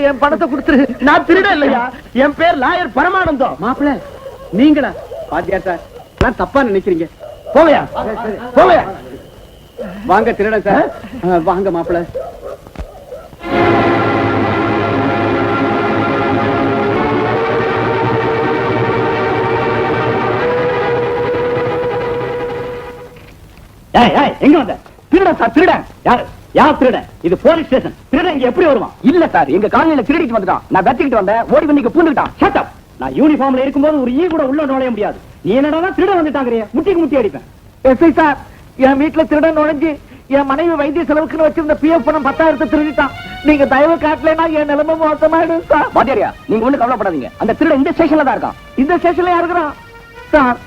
என் பணத்தை கொடுத்துரு. நான் திருட இல்லையா, என் பேர் லாயர் பரமானந்தம். மாப்பிள்ள நீங்களா? பாத்தியா சார், நான் தப்பா நினைக்கிறீங்க. போவையா போவையா. வாங்க திருடன் சார், வாங்க மாப்பிள்ள. எங்க வந்த? திருடன் சார், திருடன். யார் திருடன்? இது போலீஸ் ஸ்டேஷன். திருடன் இங்க எப்படி வருவான்? இல்ல சார், எங்க காலனில திருடிட்டு வந்துட்டான். நான் வெட்டிக்கிட்டு வந்தேன், ஓடி வந்து இங்க பூந்துட்டான். Shut up. நான் யூனிஃபார்ம்ல இருக்கும்போது ஒரு ஈ கூட உள்ள நுழைய முடியாது. நீ என்னடா திருடன் வந்துட்டாங்கறியே, முட்டிக்கு முட்டி அடிப்பேன். எஸ்ஐ சார், என் வீட்டுல திருடன் நுழைஞ்சு என் மனைவி வைத்திய செலவுக்குன்னு வச்சிருந்த பிஎஃப் பணம் 10,000 திருடிட்டான். நீங்க தயவு காட்டலைன்னா என் நிலைமை மோசமாயிடும் சார். பாத்தியாரியா, நீங்க ஒண்ணு கவலைப்படாதீங்க. அந்த திருடன் இந்த ஸ்டேஷன்ல தான் இருக்கான். இந்த ஸ்டேஷன்ல இருக்கிறான் சார்.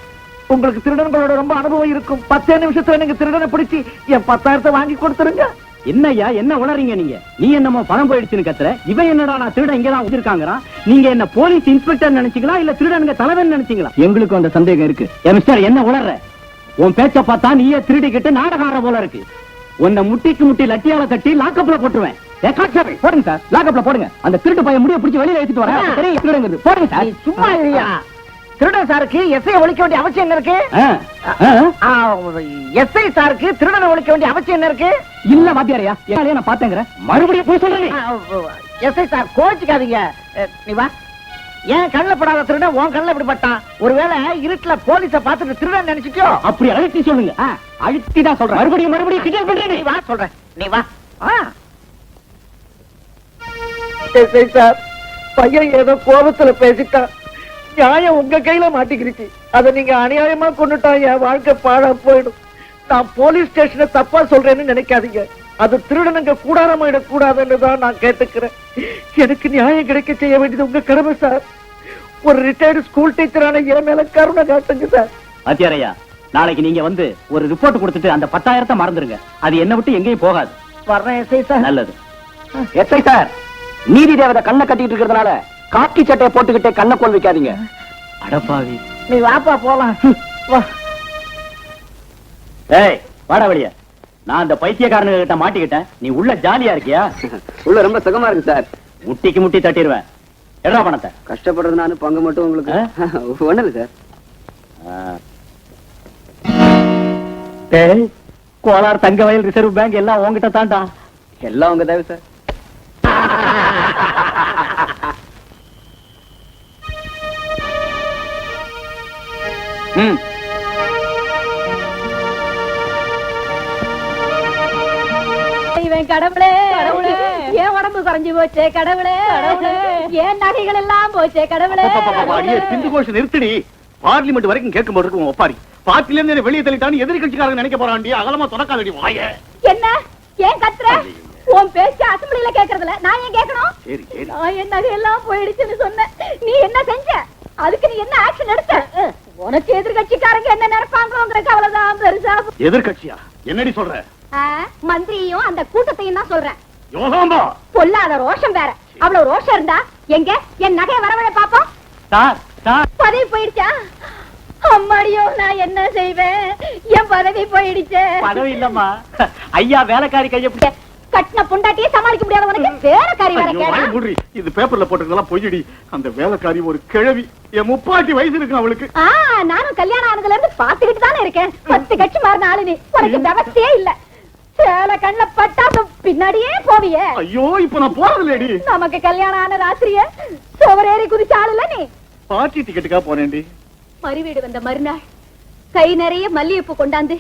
உங்களுக்கு திருடன்களோட ரொம்ப அனுபவம் இருக்கும். 10 நிமிஷத்துல நீங்க திருடனை பிடிச்சி என் 10,000 வாங்கி கொடுத்துருங்க. என்னய்யா, என்ன உளறீங்க நீங்க? நீ என்னமோ பணம் போயிடுச்சுன்னு கத்துற. இவன் என்னடா நான் திருடன் இங்கதான் வச்சிருக்காங்கறான். நீங்க என்ன போலீஸ் இன்ஸ்பெக்டர் நினைச்சீங்களா இல்ல திருடனுங்க தலைவன் நினைச்சீங்களா? எங்களுக்கு அந்த சந்தேகம் இருக்கு. மிஸ்டர், என்ன உளற? உன் பேச்ச பார்த்தா நீயே திருடிக்கிட்டு நாடகார போல இருக்கு. உன்னை முட்டிக்கு முட்டி லட்டியால தட்டி லாக்கப்ல போட்டுருவேன். போடுங்க சார், லாக்கப்ல போடுங்க. அந்த திருட்டு பையன் முடிய பிடிச்சி வெளியில எடுத்துட்டு வரேன். திருடங்கிறது போடுங்க சார். சும்மா இல்லையா? திருடன் சாருக்கு எஸ்ஐ ஒழிக்க வேண்டிய அவசியம் என்ன இருக்கு? எஸ்ஐ சாருக்கு திருடனை ஒழிக்க வேண்டிய அவசியம் என்ன இருக்கு? இல்ல வாத்தியாரையா, நான் பாத்தேங்கிற மறுபடியும் போய் சொல்றேன். எஸ்ஐ சார் கோச்சுக்காதீங்க. நீ வா. ஏன் கண்ணில் படாத திருடன் உன் கண்ணில் எப்படி பட்டான்? ஒருவேளை இருட்டுல போலீஸ பார்த்துட்டு திருடன் நினைச்சிட்டியோ? அப்படி அழுத்தி சொல்லுங்க. அழுத்தி தான் சொல்றேன். மறுபடியும் கிண்டல் பண்றேன். நீ வா சொல்றேன். நீ வா. எஸ்ஐ சார், பையன் ஏதோ கோபத்துல பேசிட்டான். நியாயம் உங்க கையில மாட்டிக்கிருச்சு. அதை நீங்க அநியாயமா கொண்டுட்டா என் வாழ்க்கை பாழா போயிடும். நான் போலீஸ் ஸ்டேஷனை தப்பா சொல்றேன்னு நினைக்காதீங்க. அது திருடனுங்க கூடாரமாயிடக் கூடாதுன்னு தான் நான் கேட்டுக்கிறேன். எனக்கு நியாயம் கிடைக்க செய்ய வேண்டியது உங்க கடமை சார். ஒரு ரிட்டையர்டு ஸ்கூல் டீச்சரான என் மேல கருணை காட்டுங்க சார். அத்தியாரையா, நாளைக்கு நீங்க வந்து ஒரு ரிப்போர்ட் கொடுத்துட்டு அந்த 10,000 மறந்துருங்க. அது என்ன விட்டு எங்கேயும் போகாது. வர்றேன் எஸ்ஐ சார். நல்லது. எஸ்ஐ சார், நீதி தேவதை கண்ணை கட்டிட்டு இருக்கிறதுனால காக்கி சட்டையை போட்டுக்கிட்டே கண்ணை கோல் வைக்காதீங்க. அடப்பாவி, நீ வாப்பா போலாம். வா. ஏய் வாடா வெளிய. நான் அந்த பைத்தியக்காரனுங்க கிட்ட மாட்டிக்கிட்டேன். நீ உள்ள ஜாலியா இருக்கியா? உள்ள ரொம்ப சுகமா இருக்கு சார். முட்டிக்கு முட்டி தட்டிடுவேன். எடா பணத்தை. கஷ்டப்படுறது நானு, பங்கு மட்டும் உங்களுக்கு. ஒண்ணு இல்ல சார். ஏய், கோலார் தங்க வயல் ரிசர்வ் பேங்க் எல்லாம் உங்ககிட்ட தாண்டா. எல்லாம் உங்க தேவை சார். கடவுளே, ஏன் உடம்பு குறைஞ்சு போச்சே கடவுளே, ஏன் நகைகள் எல்லாம் போச்சே கடவுளே. சிந்து கோஷம் நிறுத்தடி. பார்லிமெண்ட் வரைக்கும் கேட்கும் போது இருக்கும் ஒப்பாரி. பார்ட்டில இருந்து வெளியே தள்ளிட்டான்னு எதிரி கட்சிக்காரங்க நினைக்க போறாண்டி. அகலமா தொடக்காதடி வாய. என்ன ஏன் கத்துற? உன் பேச்சு அசம்பிளில கேக்குறதுல நான் ஏன் கேட்கணும்? நான் என் நகையெல்லாம் போயிடுச்சுன்னு சொன்னேன். நீ என்ன செஞ்ச? அதுக்கு நீ என்ன ஆக்ஷன் எடுத்த? உனக்கு எதிர்கட்சிக்காரங்க என்ன நினைப்பாங்கிற கவலைதான் பெருசா. எதிர்கட்சியா? என்னடி சொல்ற? மந்திரியும் அந்த கூட்டத்தையும் தான் சொல்றேன். யோகாம்பா, பொல்லாத ரோஷம் வேற. அவ்வளவு ரோஷம் இருந்தா எங்க என் நகையை வரவழ பாப்போம். பதவி போயிடுச்சா? அம்மாடியோ, நான் என்ன செய்வேன்? என் பதவி போயிடுச்சு. பதவி இல்லம்மா, ஐயா வேலைக்காரி கைய கட்டின பொண்டாட்டியே சமாளிக்க முடியாத உனக்கு வேலைக்காரி வேற கேடா? இது பேப்பர்ல போட்டுறதெல்லாம் பொய்யடி. அந்த வேலைக்காரி ஒரு கிழவி. என் 30 வயசு இருக்கு அவளுக்கு. நானும் கல்யாணம் ஆனதுல இருந்து பாத்துக்கிட்டு தானே இருக்கேன். 10 கட்சி மாறின ஆளு நீ. உனக்கு விவசாயே இல்ல. சேல கண்ணுல பட்டா பின்னாடியே போவியே. ஐயோ, இப்ப நான் போறதில்லடி. நமக்கு கல்யாணம் ஆன ராத்திரியே சுவரேறி குதிச்சாளுல நீ. பார்ட்டி டிக்கெட்டுக்கா போனேன்டி. மறுவீடு வந்த மறுநாள் கை நிறைய மல்லிகைப்பூ கொண்டாந்து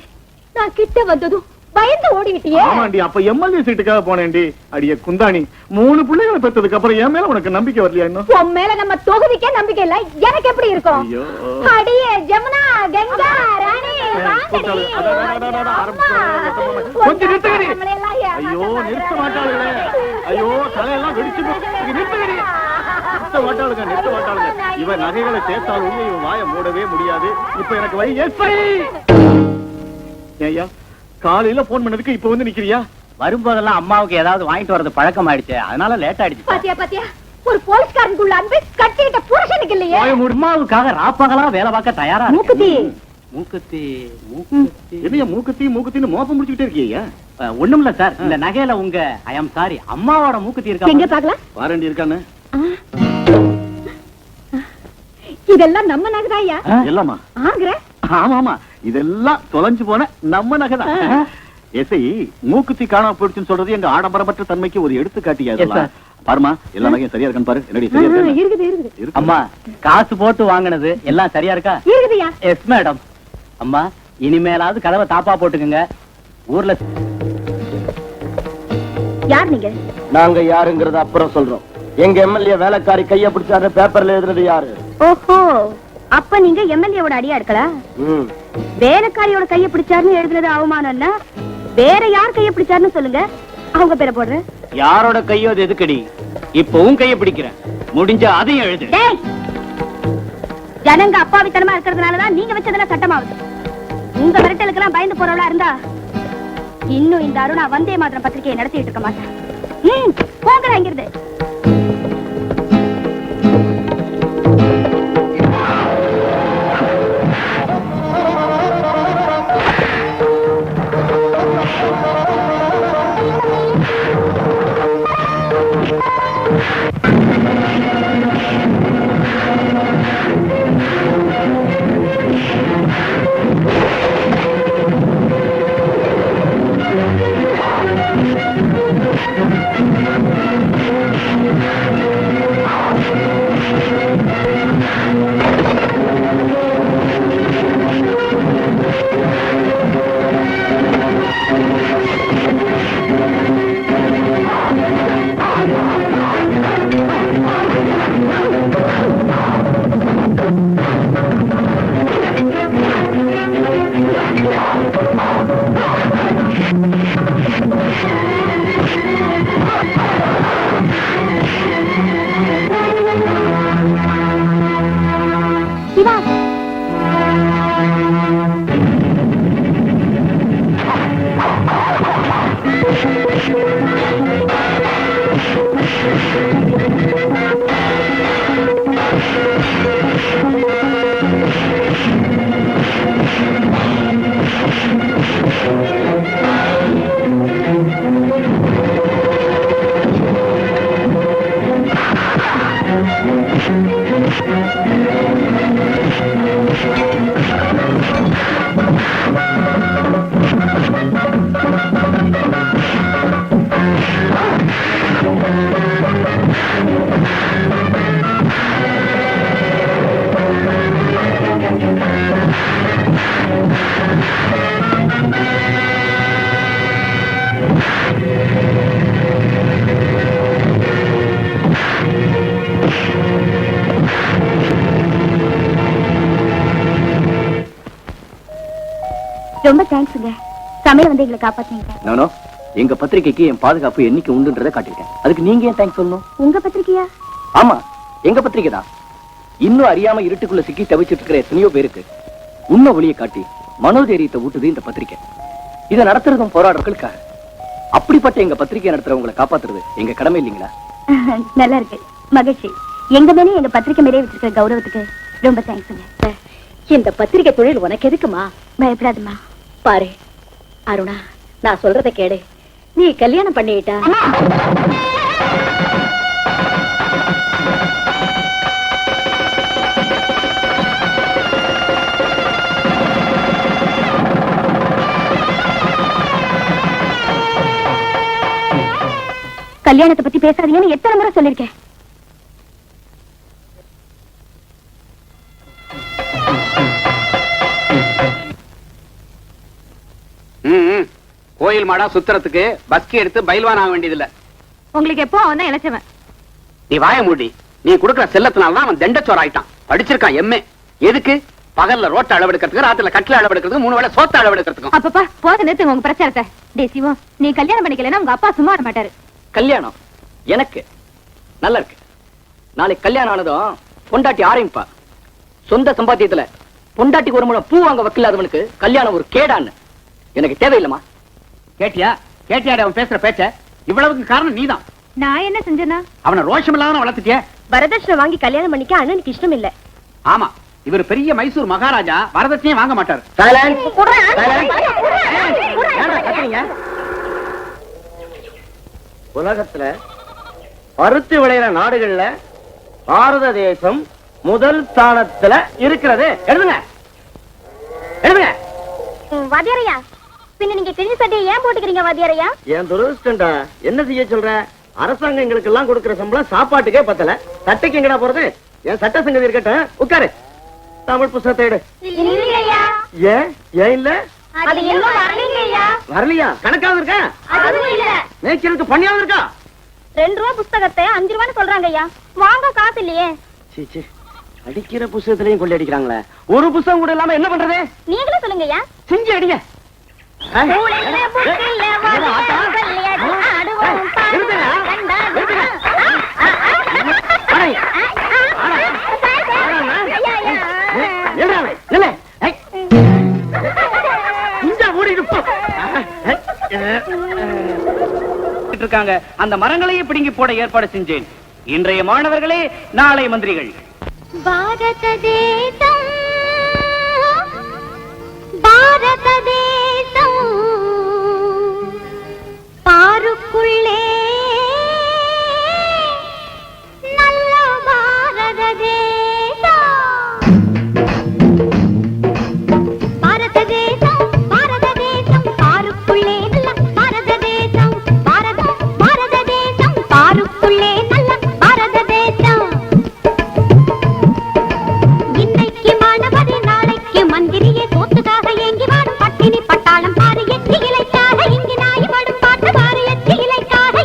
நான் கிட்ட வந்ததும் பயந்து ஓடிவிட்டியே. ஆமாண்டி, அப்ப எம்எல்ஏ சீட்டுக்காக போனேன்டி. அடியே குந்தாணி, 3 பிள்ளைகளை பெற்றதுக்கு அப்புறம் என் மேல உனக்கு நம்பிக்கை வரலையா? இன்னும் உன் மேல நம்ம தொகுதிக்கே நம்பிக்கை இல்ல. எனக்கு எப்படி இருக்கும்? அடியே ஜமுனா, கங்கா, ராணி, கொஞ்சம் நிறுத்துங்கடி. ஐயோ, நிறுத்த மாட்டாளுங்களே. ஐயோ, தலையெல்லாம் வெடிச்சு நிறுத்துங்கடி. நிறுத்த மாட்டாளுங்க. இவன் நகைகளை சேர்த்தாலும் இவன் வாயை மூடவே முடியாது. இப்ப எனக்கு வை. ஏய்யா, காலையில போன் பண்ணதுக்கு இப்ப வந்து நிக்கிறியா? வரும்போதெல்லாம் அம்மாவுக்கு ஏதாவது வாங்கிட்டு வரது பழக்கம் ஆயிடுச்சு, அதனால லேட் ஆயிடுச்சு. பாத்தியா ஒரு போலீஸ்காரனுக்குள்ள அன்பு கட்டிட்ட புருஷனுக்கு இல்லையே. அம்மாவுக்காக ராப்பகலா வேலை பார்க்க தயாரா. மூக்குத்தி, மூக்குத்தி என்னையா மூக்குத்தின்னு மோப்பம் முடிச்சுக்கிட்டே இருக்கீங்க? ஒண்ணும் இல்ல சார், இந்த நகையில உங்க ஐ ஆம் சாரி அம்மாவோட மூக்குத்தி எங்க இருக்கா? பாக்கலாம்? வாரண்டி இருக்கானே? இதெல்லாம் நம்ம நகைதாயா? எல்லாமா? ஆகுற? ஆமா ஆமா, இதெல்லாம் தொலைஞ்சு போன நம்ம நகைதான். எஸ்ஐ மூக்குத்தி காணாம போயிடுச்சுன்னு சொல்றது எங்க ஆடம்பரமற்ற தன்மைக்கு ஒரு எடுத்துக்காட்டியா இதெல்லாம்? பாருமா, எல்லா நகையும் சரியா இருக்கான்னு பாரு. என்னடி சரியா இருக்கா? இருக்குது. அம்மா காசு போட்டு வாங்கினது எல்லாம் சரியா இருக்கா? இருக்குதுயா. Yes madam. அம்மா இனிமேலாவது கதவை தாப்பா போட்டுக்குங்க. ஊர்ல யார் நீங்க? நாங்க யாருங்கறத அப்புறம் சொல்றோம். எங்க எம்எல்ஏ வேலைக்காரி கைய பிடிச்சாரு பேப்பர்ல எழுதுறது யாரு? ஓஹோ, அப்ப நீங்க எம்எல்ஏவோட அடியா இருக்கலாம். வேலைக்காரியோட கைய பிடிச்சாருன்னு எழுதுறது அவமானம் இல்ல, வேற யார் கைய பிடிச்சாருன்னு சொல்லுங்க, அவங்க பேரை போடுறேன். யாரோட கையோ அது எதுக்கடி? இப்பவும் கைய பிடிக்கிறேன், முடிஞ்சா அதையும் எழுது. டேய், ஜனங்க அப்பாவித்தனமா இருக்கிறதுனாலதான் நீங்க வச்சதெல்லாம் சட்டமாவுது. உங்க மிரட்டலுக்கெல்லாம் பயந்து போறவளா இருந்தா இன்னும் இந்த அருணா வந்தே மாத்திரம் பத்திரிகையை நடத்திட்டு இருக்க மாட்டேன். போங்கடா இங்கிருந்து. ரொம்ப தேங்க்ஸ்ங்க, சமையல் வந்து எங்களை காப்பாத்தீங்க. நானோ எங்க பத்திரிகைக்கு என் பாதுகாப்பு என்னைக்கு உண்டுன்றதை காட்டிருக்கேன். அதுக்கு நீங்க ஏன் தேங்க்ஸ் சொல்லணும்? உங்க பத்திரிகையா? ஆமா, எங்க பத்திரிகை தான். இன்னும் அறியாம இருட்டுக்குள்ள சிக்கி தவிச்சிட்டு இருக்கிற எத்தனையோ பேருக்கு உண்மை ஒளியை காட்டி மனோதைரியத்தை ஊட்டுது இந்த பத்திரிகை. இதை நடத்துறதும் போராடுறவங்களுக்காக. அப்படிப்பட்ட எங்க பத்திரிகை நடத்துறவங்களை காப்பாத்துறது எங்க கடமை இல்லைங்களா? நல்லா இருக்கு, மகிழ்ச்சி. எங்க மேலே எங்க பத்திரிகை மேலே வச்சிருக்கிற கௌரவத்துக்கு ரொம்ப தேங்க்ஸ்ங்க. இந்த பத்திரிகை தொழில் உனக்கு எதுக்குமா? பயப்படாதுமா. பாரு அருணா, நான் சொல்றத கேடு. நீ கல்யாணம் பண்ணிட்டா கல்யாணத்தை பத்தி பேசாதீங்கன்னு எத்தனை முறை சொல்லிருக்கேன். கோயில் மாடா சுத்துறதுக்கு பஸ்கி எடுத்து பயில்வான் ஆக வேண்டியதில்ல. உங்களுக்கு எப்போ அவன் தான் இளைச்சவன். நீ வாய மூடி. நீ குடுக்கிற செல்லத்தினால்தான் அவன் தண்டச்சோர் ஆயிட்டான். படிச்சிருக்கான் எம்ஏ. எதுக்கு? பகல்ல ரோட்டை அளவெடுக்கிறதுக்கு, ராத்திரில கட்டில அளவெடுக்கிறதுக்கு, 3 வேளை சோத்த அளவெடுக்கிறதுக்கும். அப்பப்பா போத நிறுத்துங்க உங்க பிரச்சாரத்தை. டேய் சிவம், நீ கல்யாணம் பண்ணிக்கலன்னா உங்க அப்பா சும்மா வர மாட்டாரு. கல்யாணம் எனக்கு நல்லா இருக்கு. நாளைக்கு கல்யாணம் ஆனதும் பொண்டாட்டி ஆரம்பிப்பா. சொந்த சம்பாத்தியத்துல பொண்டாட்டிக்கு ஒரு முழம் பூ வாங்க வக்கில்லாதவனுக்கு கல்யாணம் ஒரு கேடான்னு எனக்கு தேவையில்லமா? கேட்டியா? கேட்டியாடி அவன் பேசுற பேச்ச? இவ்வளவுக்கு காரணம் நீதான். நான் என்ன செஞ்சேனா? அவனை ரோஷம் இல்லாம வளர்த்துட்டிய. வரதட்சணை வாங்கி கல்யாணம் பண்ணிக்க அண்ணனுக்கு இஷ்டம் இல்ல. ஆமா, இவர் பெரிய மைசூர் மகாராஜா, வரதட்சணையே வாங்க மாட்டார். உலகத்துல பருத்தி விளையிற நாடுகள்ல பாரத தேசம் முதல் ஸ்தானத்துல இருக்கிறது. எழுதுங்க எழுதுங்க. வாத்தியாரையா, பின்ன நீங்க கிழிஞ்ச சட்டையை ஏன் போட்டுக்கிறீங்க வாத்தியாரையா? என் துரதிருஷ்டம்டா. என்ன செய்ய சொல்ற? அரசாங்கம் எங்களுக்கு எல்லாம் கொடுக்கிற சம்பளம் சாப்பாட்டுக்கே பத்தல, சட்டைக்கு எங்கடா போறது? என் சட்ட சங்கதி இருக்கட்டும், உட்காரு. தமிழ் புத்தகத்தை எடு. இல்லையா, ஏன் ஏன் இல்ல? அது இன்னும் வரலையா? வரலையா? கணக்காவது இருக்கா? அதுவும் இல்ல. மேய்ச்சலுக்கு பண்ணியாவது இருக்கா? 2 ரூபா புஸ்தகத்தை 5 ரூபான்னு சொல்றாங்க ஐயா. வாங்க காசு இல்லையே. சீச்சி, அடிக்கிற புத்தகத்திலையும் கொள்ளை அடிக்கிறாங்களே. ஒரு புத்தகம் கூட இல்லாம என்ன பண்றது? நீங்களே சொல்லுங்க ஐயா. செஞ்சு அடிங்க. இருக்காங்க. அந்த மரங்களையே பிடுங்கி போட ஏற்பாடு செஞ்சேன். இன்றைய மாணவர்களே நாளை மந்திரிகள். பாரத தேசம், பாரத தேசம், பாருக்குள்ளே நல்ல பாரத தேசம். பாரத தேசம், பாரத தேசம், பாருக்குள்ளே நல்ல பாரத தேசம். பாரத தேசம், பாருக்குள்ளே நல்ல பாரத தேசம். இன்னைக்கு மாணவரே, நாளைக்கு மந்திரியே, சோத்துக்காக ஏங்கி வாடும் பட்டினி பட்டாளம் பாரு, எச்சி இலைக்காக இங்கு நாய் வாடும் பாட்டு பாரு, எச்சி இலைக்காக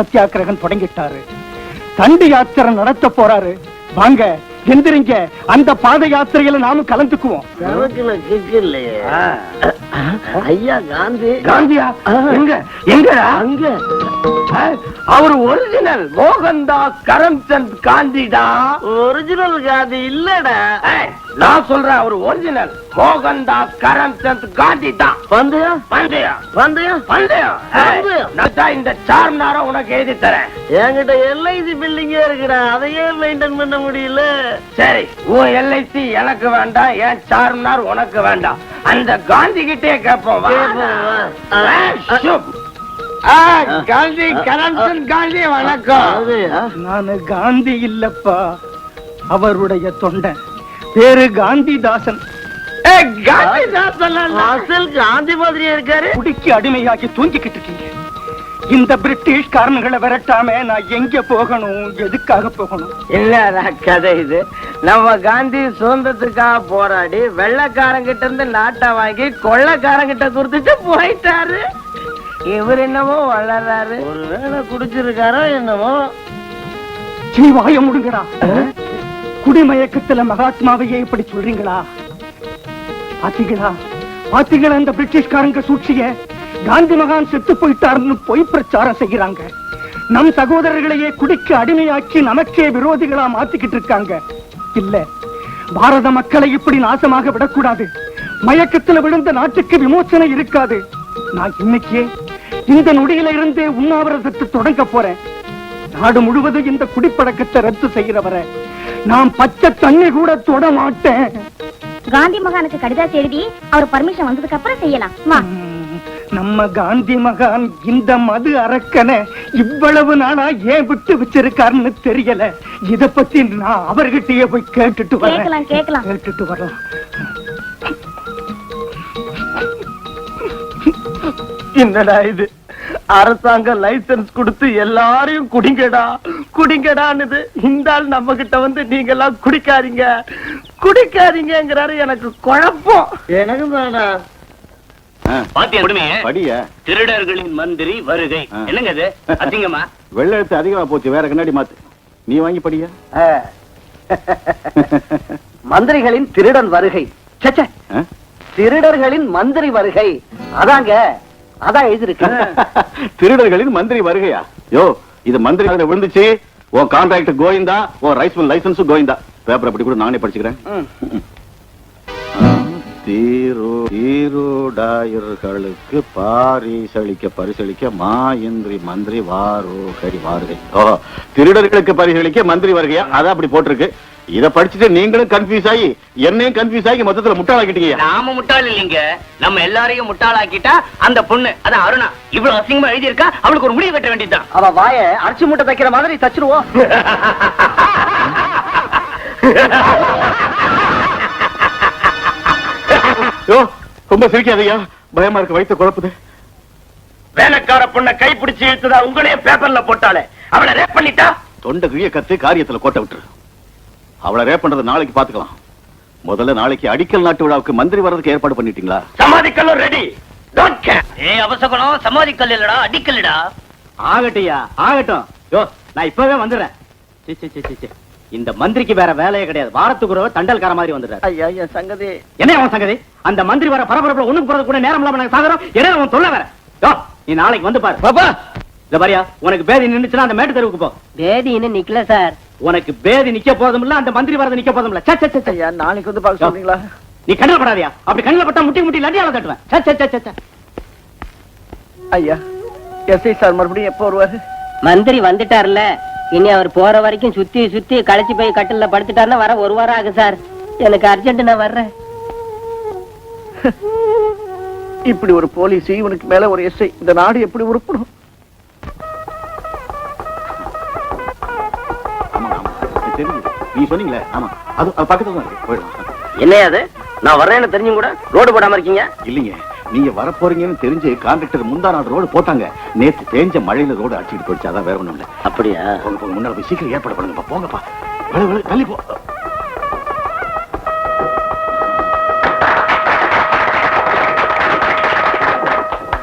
சத்தியாகிரகம் தொடங்கிட்டாரு. தண்டி யாத்திரை நடத்த போறாரு. வாங்க எந்திரிங்க, அந்த பாத யாத்திரையில நாமும் கலந்துக்குவோம். ஐயா காந்தி. காந்தியா? எங்க எங்கடா? அங்க அவர் ஒரிஜினல் மோகன்தாஸ் கரம்சந்த் காந்திடா. ஒரிஜினல் காந்தி இல்லடா. நான் சொல்றேன், அவர் ஒரிஜினல் மோகன்தாஸ் கரம்சந்த் காந்தி தான். பந்தயம் பந்தயம் பந்தயம் பந்தயம் பந்தயம். நான் தான் இந்த சார்மினார உனக்கு எழுதி தரேன். என்கிட்ட எல்ஐசி பில்டிங்கே இருக்குடா, அதையே மெயின்டைன் பண்ண முடியல. சரி, உன் எல்ஐசி எனக்கு வேண்டாம், என் சார்மினார் உனக்கு வேண்டாம். அந்த காந்தி கிட்டே கேட்போம். காந்தி கரம்சந்த் காந்தி வணக்கம். நானு காந்தி இல்லப்பா, அவருடைய தொண்டன். பேரு காந்திதாசன். அசல் காந்தி மாதிரியே இருக்காரு. குடிக்கு அடிமையாகி தூங்கிக்கிட்டு இருக்கீங்க. இந்த பிரிட்டிஷ் காரன்களை விரட்டாம நான் எங்க போகணும், எதுக்காக போகணும்? இல்ல கதை இது. நம்ம காந்தி சுதந்திரத்துக்காக போராடி வெள்ளக்காரங்கிட்ட இருந்து நாட்டை வாங்கி கொள்ளக்காரங்கிட்ட கொடுத்துட்டு போயிட்டாரு. இவர் என்னமோ வளர்றாரு. ஒருவேளை குடிச்சிருக்காரோ என்னமோ. வாய முடுங்கடா. குடிமயக்கத்துல மகாத்மாவையே இப்படி சொல்றீங்களா? பாத்தீங்களா பாத்தீங்களா இந்த பிரிட்டிஷ்காரங்க சூழ்ச்சிய? காந்தி மகான் செத்து போயிட்டாருன்னு பொய் பிரச்சாரம் செய்யறாங்க. நம் சகோதரர்களையே குடிக்கு அடிமையாக்கி நமக்கே விரோதிகளா மாத்திக்கிட்டு இருக்காங்க. இல்ல, பாரத மக்களை இப்படி நாசமாக விடக்கூடாது. மயக்கத்துல விழுந்த நாட்டுக்கு விமோசனை இருக்காது. நான் இன்னைக்கே இந்த நொடியில இருந்தே உண்ணாவிரதத்தை தொடங்க போறேன். நாடு முழுவதும் இந்த குடிப்பழக்கத்தை ரத்து செய்யறவரை நான் பச்சை தண்ணி கூட தொட மாட்டேன். காந்தி மகானுக்கு கடிதம் எழுதி அவர் பர்மிஷன் வந்ததுக்கு அப்புறம் செய்யலாம். நம்ம காந்தி மகான் இந்த மது அரக்கனை இவ்வளவு நாளா ஏன் விட்டு வச்சிருக்காருன்னு தெரியல. இத பத்தி நான் அவர்கிட்டயே போய் கேட்டுட்டு வரேன். கேட்டுட்டு வரலாம். என்னடா இது? அரசாங்க லைசன்ஸ் கொடுத்து எல்லாரையும் குடிங்கடா குடிங்கடான்னு இந்த ஆள் நம்ம கிட்ட வந்து நீங்க எல்லாம் குடிக்காதீங்க குடிக்காதீங்கிறாரு. எனக்கு குழப்பம். எனக்கு தானா படிய திருடர்களின் மந்திரி வருகை. என்னங்க இது அதிகமா? வெள்ள எழுத்து அதிகமா போச்சு, வேற கண்ணாடி மாத்து. நீ வாங்கி படிய. மந்திரிகளின் திருடன் வருகை. சச்ச, திருடர்களின் மந்திரி வருகை. அதாங்க, அதான் எழுதிருக்கு. திருடர்களின் மந்திரி வருகையா? யோ, இது மந்திரி விழுந்துச்சு. உன் கான்ட்ராக்ட் கோவிந்தா, உன் rice mill licence Govinda. Paper அப்படி கூட நானே படிச்சுக்கிறேன். தீரோடாயர்களுக்கு பரிசளிக்க மாயின்றி மந்திரி வாருகை. திருடர்களுக்கு பரிசளிக்க மந்திரி வருகையா? அதான் அப்படி போட்டிருக்கு. இத படிச்சுட்டு நீங்களும் கன்ஃபியூஸ் ஆகி என்னையும் கன்ஃபியூஸ் ஆகி மொத்தத்துல முட்டாளாக்கிட்டீங்க. நாம முட்டாள் இல்லைங்க, நம்ம எல்லாரையும் முட்டாளாக்கிட்டா அந்த பொண்ணு, அதான் அருணா, இவ்வளவு அசிங்கமா எழுதி இருக்கா. அவளுக்கு ஒரு முடிவு கட்ட வேண்டியதுதான். அவ வாய அரிசி மூட்டை தைக்கிற மாதிரி தச்சிருவோம். ரொம்ப சிரிக்காதையா, பயமா இருக்கு, வயிற்று குழப்புது. வேலைக்கார பொண்ணை கைப்பிடிச்சு இழுத்துதா உங்களே பேப்பர்ல போட்டாலே அவளை ரேப் பண்ணிட்டா? தொண்டை கிழிய கத்து காரியத்துல கோட்டை விட்டுரு. அவளை ரேப் பண்றது நாளைக்கு பாத்துக்கலாம். முதல்ல நாளைக்கு அடிக்கல் நாட்டு விழாவுக்கு மந்திரி வர்றதுக்கு ஏற்பாடு பண்ணிட்டீங்களா? சமாதிக்கல்லும் ரெடி. Don't care. அவசரம் சமாதிக்கல் இல்லடா, அடிக்கல்டா. ஆகட்டியா, ஆகட்டும். யோ, நான் இப்பவே வந்துடுறேன். இந்த மந்திரிக்கு வேற வேலையே கிடையாது. வாரத்துக்கு ஒரு தண்டல்கார மாதிரி வந்துடுறாரு. ஐயா சங்கதி என்ன அவன் சங்கதி? அந்த மந்திரி வர பரபரப்புல ஒண்ணுக்கு போறது கூட நேரம் இல்லாம நாங்க சாகுறோம். என்ன அவன் சொல்ல வேற? யோ, நீ நாளைக்கு வந்து பாரு. பாப்பா, இந்த பாரியா, உனக்கு பேதி நின்னுச்சுன்னா அந்த மேட்டு தெருவுக்கு போ. பேதி இன்னும் நிக்கல சார். உனக்கு பேதி நிக்க போதும் இல்ல, அந்த மந்திரி வரது நிக்க போதும் இல்ல. ஐயா, நாளைக்கு வந்து பார்க்க சொல்றீங்களா? நீ கண்ணில் படாதியா? அப்படி கண்ணில் பட்டா முட்டி லட்டியால தட்டுவேன். ஐயா, எஸ்ஐ சார் மறுபடியும் எப்போ வருவாரு? மந்திரி வந்துட்டார்ல, இனி அவர் போற வரைக்கும் சுத்தி சுத்தி களைச்சு போய் கட்டில படுத்துட்டாருன்னா வர ஒரு வாரம் ஆகும் சார். எனக்கு அர்ஜென்ட், நான் வர்றேன். இப்படி ஒரு போலீஸ், இவனுக்கு மேல ஒரு எஸ்ஐ, இந்த நாடு எப்படி உருப்படும்? நீ சொன்னீங்களே, ஆமா, அது பக்கத்துல தான் இருக்கு. போயிடும். என்னையாது நான் வர்றேன்னு தெரிஞ்சும் கூட ரோடு போடாம இருக்கீங்க? இல்லீங்க, நீங்க வரப்போறீங்கன்னு தெரிஞ்சு கான்ட்ராக்டர் முந்தா நாள் ரோடு போட்டாங்க. நேத்து தேஞ்ச மழையில ரோடு அடிச்சுட்டு போயிடுச்சு. அதான் வேற ஒண்ணும் இல்ல. அப்படியா? போங்க, முன்னால போய் சீக்கிரம் ஏற்பாடு பண்ணுங்கப்பா. போங்கப்பா, தள்ளி போ.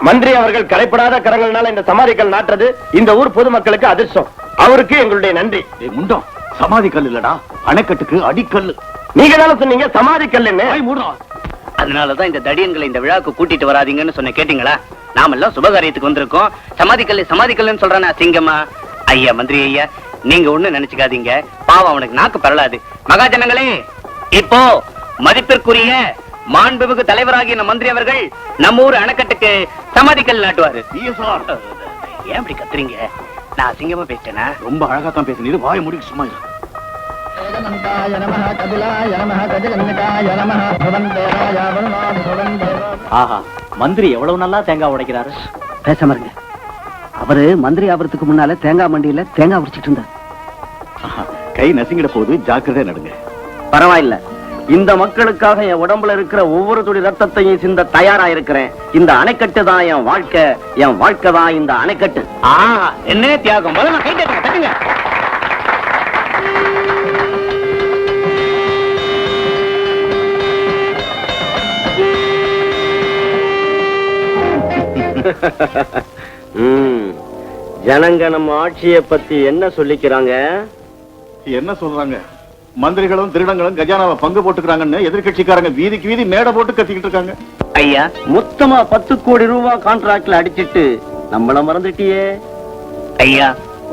மந்திரி அவர்கள் கரைப்படாத கரங்கள்னால இந்த சமாதிகள் நாட்டுறது இந்த ஊர் பொதுமக்களுக்கு அதிர்ஷ்டம். அவருக்கு எங்களுடைய நன்றி. முண்டம், சமாதி கல் இல்லடா, அணைக்கட்டுக்கு அடிக்கல். நீங்க தானே சொன்னீங்க சமாதி கல்லுன்னு. அதனாலதான் இந்த தடியன்களை இந்த விழாவுக்கு கூட்டிட்டு வராதீங்கன்னு சொன்ன கேட்டீங்களா? நாமெல்லாம் சுபகாரியத்துக்கு வந்திருக்கோம். சமாதிக்கல்லுன்னு சொல்றானே அசிங்கமா? ஐயா மந்திரி ஐயா, நீங்க ஒண்ணு நினைச்சுக்காதீங்க. பாவம் அவனுக்கு நாக்கு பரலாது. மகாஜனங்களே, இப்போ மதிப்பிற்குரிய மாண்புமிகு தலைவராகிய மந்திரி அவர்கள் நம்ம ஊர் அணைக்கட்டுக்கு சமாதிக்கல் நாட்டுவாரு. ஏன் இப்படி கத்துறீங்க? நான் அசிங்கமா பேசிட்டேனா? ரொம்ப அழகா தான் பேசுனீரு, வாயை மூடிட்டு சும்மா இரு. ஆஹா, மந்திரி எவ்வளவு நல்லா தேங்காய் உடைக்கிறாரு. பேசாம இருங்க. அவரு மந்திரி ஆவறதுக்கு முன்னால தேங்காய் மண்டியில தேங்காய் உடைச்சிட்டு இருந்தார். கை நசுங்கிட போது ஜாக்கிரதை நடுங்க. பரவாயில்ல, இந்த மக்களுக்காக என் உடம்புல இருக்கிற ஒவ்வொரு துளி ரத்தத்தையும் சிந்த தயாரா இருக்கிறேன். இந்த அணைக்கட்டு தான் என் வாழ்க்கை தான் இந்த அணைக்கட்டு. என்ன தியாகம்! முதல்ல கை தட்டுங்க, தட்டுங்க. ஜனங்க நம்ம ஆட்சியை பத்தி என்ன சொல்லிக்கிறாங்க? என்ன சொல்றாங்க? மந்திரிகளும் திருடங்களும் கஜானாவை பங்கு போட்டுக்கிறாங்கன்னு எதிர்கட்சிக்காரங்க வீதிக்கு வீதி மேடை போட்டு கத்திக்கிட்டு இருக்காங்க. ஐயா, மொத்தமா 10 கோடி ரூபாய் கான்ட்ராக்ட்ல அடிச்சிட்டு நம்மள மறந்துட்டியே. ஐயா,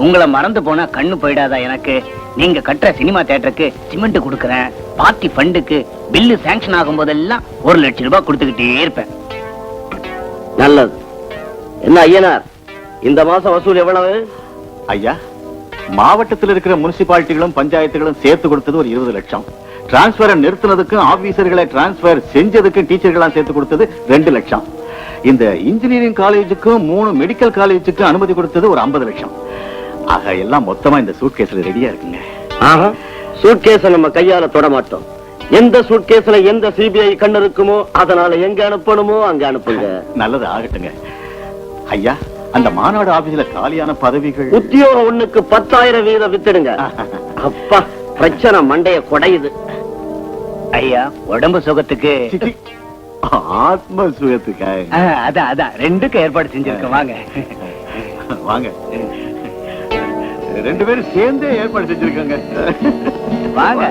உங்களை மறந்து போனா கண்ணு போயிடாதா எனக்கு? நீங்க கட்டுற சினிமா தியேட்டருக்கு சிமெண்ட் கொடுக்கறேன். பார்ட்டி ஃபண்டுக்கு பில்லு சாங்ஷன் ஆகும் போதெல்லாம் 1 லட்சம் ரூபாய் கொடுத்துக்கிட்டே இருப்பேன். நல்லது. என்ன ஐயனார், இந்த மாசம் வசூல் எவ்வளவு? ஐயா, மாவட்டத்தில் இருக்கிற முனிசிபாலிட்டிகளும் பஞ்சாயத்துகளும் சேர்த்து கொடுத்தது ஒரு 20 லட்சம். டிரான்ஸ்பரை நிறுத்தினதுக்கும் ஆபீசர்களை டிரான்ஸ்பர் செஞ்சதுக்கு டீச்சர்களாம் சேர்த்து கொடுத்தது 2 லட்சம். இந்த இன்ஜினியரிங் காலேஜுக்கும் 3 மெடிக்கல் காலேஜுக்கும் அனுமதி கொடுத்தது ஒரு 50 லட்சம். ஆக எல்லாம் மொத்தமா இந்த சூட்கேஸ்ல ரெடியா இருக்குங்க. சூட்கேஸ நம்ம கையால தொட மாட்டோம். எந்த சூட்கேஸ்ல எந்த சிபிஐ கண்ணு இருக்குமோ அதனால எங்க அனுப்பணுமோ அங்க அனுப்புங்க. நல்லது ஆகட்டுங்க. ஐயா, அந்த மாநாடு ஆபீஸ்ல காலியான பதவிகள் உத்தியோகம் 1க்கு 10,000 வீதம் வித்துடுங்க. அப்பா, பிரச்சனை மண்டைய குடையுது. ஐயா, உடம்பு சுகத்துக்கு ஆத்ம சுகத்துக்காக அதான் 2க்கும் ஏற்பாடு செஞ்சிருக்கோம். வாங்க வாங்க, 2 பேரும் சேர்ந்தே ஏற்பாடு செஞ்சிருக்காங்க. வாங்க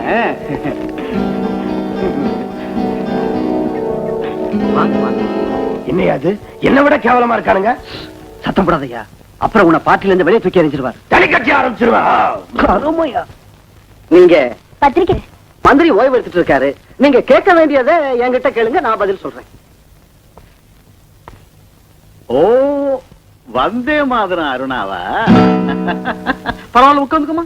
என்னையாது என்ன விட கேவலமா இருக்கானுங்க. சத்தம் போடாதயா, அப்புறம் உன்னை பாட்டில இருந்து வெளியே தூக்கி எறிஞ்சிருவார். தலை கட்சி ஆரம்பிச்சிருவா. நீங்க பத்திரிக்கை மந்திரி ஓய்வு எடுத்துட்டு இருக்காரு. நீங்க கேட்க வேண்டியதை என்கிட்ட கேளுங்க, நான் பதில் சொல்றேன். ஓ, வந்தே மாதிரம் அருணாவா? பரவாயில்ல, உட்காந்துக்குமா.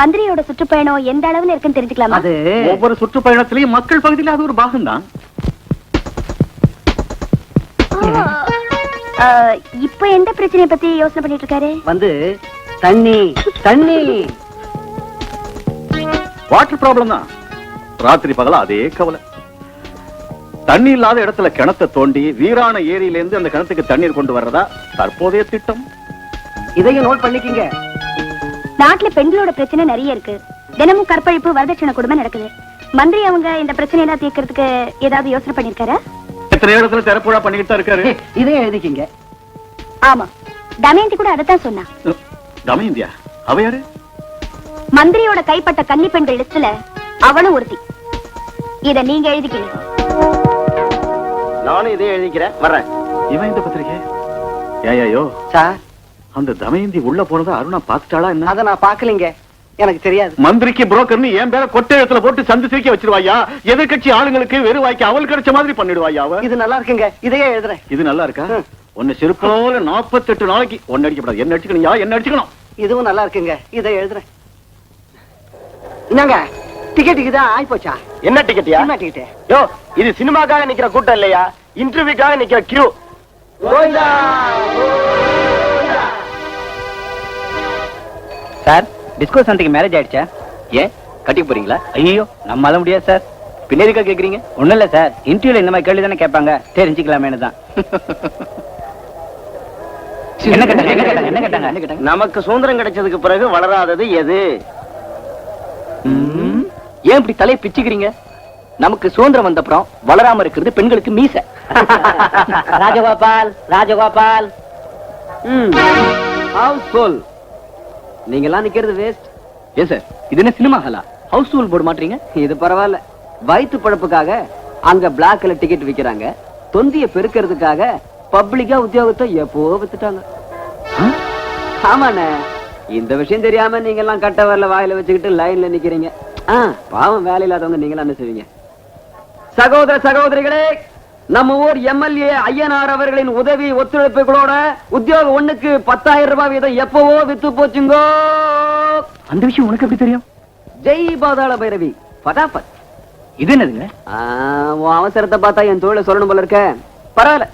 மந்திரியோட சுற்றுப்பயணம் எந்த அளவுல இருக்குன்னு தெரிஞ்சுக்கலாமா? அது ஒவ்வொரு சுற்றுப்பயணத்திலையும் மக்கள் பகுதியில் அது ஒரு பாகம் தான். இப்ப எந்த பிரச்சனையை பத்தி யோசனை பண்ணிட்டு இருக்காரு? வந்து தண்ணி வாட்டர் ப்ராப்ளம் தான். ராத்திரி பகல அதே கவலை. தண்ணி இல்லாத இடத்துல கிணத்தை தோண்டி வீரான ஏரியில இருந்து அந்த கிணத்துக்கு தண்ணீர் கொண்டு வர்றதா தற்போதைய திட்டம். இதையும் நோட் பண்ணிக்கங்க. நாட்டுல பெண்களோட பிரச்சனை நிறைய இருக்கு. தினமும் கற்பழிப்பு, வரதட்சணை கொடுமை நடக்குது. மந்திரி அவங்க இந்த பிரச்சனை எல்லாம் தீர்க்கறதுக்கு ஏதாவது யோசனை பண்ணிருக்காரா? எத்தனை இடத்துல திறப்புழா பண்ணிக்கிட்டு தான் இருக்காரு. இதையும் எழுதிக்கிங்க. ஆமா, தமயந்தி கூட அதத்தான் சொன்னா. தமயந்தியா? அவ யாரு? மந்திரியோட கைப்பட்ட கன்னி பெண்கள் லிஸ்ட்ல அவனும் ஒருத்தி. இத நீங்க எழுதிக்கீங்க. நானும் இதே எழுதிக்கிறேன், வர்றேன். இவன் இந்த பத்திரிக்கை ஏயோ சார், அந்த தமயந்தி உள்ள போனதை அருணா பாத்துட்டாளா என்ன? அத நான் பாக்கலீங்க, எனக்கு தெரியாது. மந்திரிக்கு புரோக்கர்னு என் பேர கொட்டை எழுத்துல போட்டு சந்து சிரிக்க வச்சிருவாயா? எதிர்கட்சி ஆளுங்களுக்கு வெறும் வாய்க்கு அவள் கிடைச்ச மாதிரி பண்ணிடுவாயா? இது நல்லா இருக்குங்க, இதையே எழுதுறேன். இது நல்லா இருக்கா? ஒன்னு செருப்போல 48 நாளைக்கு ஒன்னு அடிக்கப்படாது. என்ன அடிச்சுக்கணும், என்ன அடிச்சுக்கணும். இதுவும் நல்லா இருக்குங்க, இதை எழுதுறேன். என்னங்க டிக்கெட்டுக்கு தான் ஆயி போச்சா? என்ன டிக்கெட்டியா? Cinema ticket. யோ, இது சினிமாக்காக நிக்கிற கூட்டம் இல்லையா, இன்டர்வியூக்காக நிக்கிற கியூ. சார், டிஸ்கோ சந்தைக்கு மேரேஜ் ஆயிடுச்சா? ஏன் கட்டிக்க போறீங்களா? ஐயோ, நம்மளால முடியாது சார். பின்னாடிக்கா கேக்குறீங்க? ஒண்ணும் இல்ல சார், இன்டர்வியூல இந்த மாதிரி கேள்வி தானே கேட்பாங்க, தெரிஞ்சுக்கலாமேனு தான். என்ன கேட்டாங்க? நமக்கு சுதந்திரம் கிடைச்சதுக்கு பிறகு வளராதது எது? ஏன் இப்படி தலையை பிச்சுக்கிறீங்க? நமக்கு சுதந்திரம் வந்தப்புறம் வளராம இருக்கிறது பெண்களுக்கு மீசை. ராஜகோபால் ராஜகோபால் ஹவுஸ்ஃபுல். நீங்க எல்லாம் நிக்கிறது வேஸ்ட். ஏன் சார் இது என்ன சினிமா ஹாலா? ஹவுஸ் ஃபுல் போர்டு மாட்டீங்க? இது பரவாயில்ல. வயிற்று பழப்புக்காக அங்க பிளாக்ல டிக்கெட் விக்கிறாங்க. தொந்திய பெருக்கிறதுக்காக பப்ளிக்கா உத்தியோகத்தை எப்போ வித்துட்டாங்க. ஆமாண்ணே, இந்த விஷயம் தெரியாம நீங்க எல்லாம் கட்ட வரல வாயில வச்சுக்கிட்டு லைன்ல நிக்கிறீங்க. பாவம் வேலை இல்லாதவங்க நீங்க என்ன செய்வீங்க? சகோதர சகோதரிகளே, நம்ம ஊர் எம்எல்ஏ ஐயனார் அவர்களின் உதவி ஒத்துழைப்புகளோட உத்தியோகம் 1க்கு 10,000 ரூபாய் வீதம் எப்பவோ வித்து போச்சுங்கோ. அந்த விஷயம் உனக்கு எப்படி தெரியும்? ஜெய் பாதாள பைரவி பட்டாபட். இது என்னதுங்க? உன் அவசரத்தை பார்த்தா என் தொழிலை சொல்லணும் போல இருக்க. பரவாயில்ல.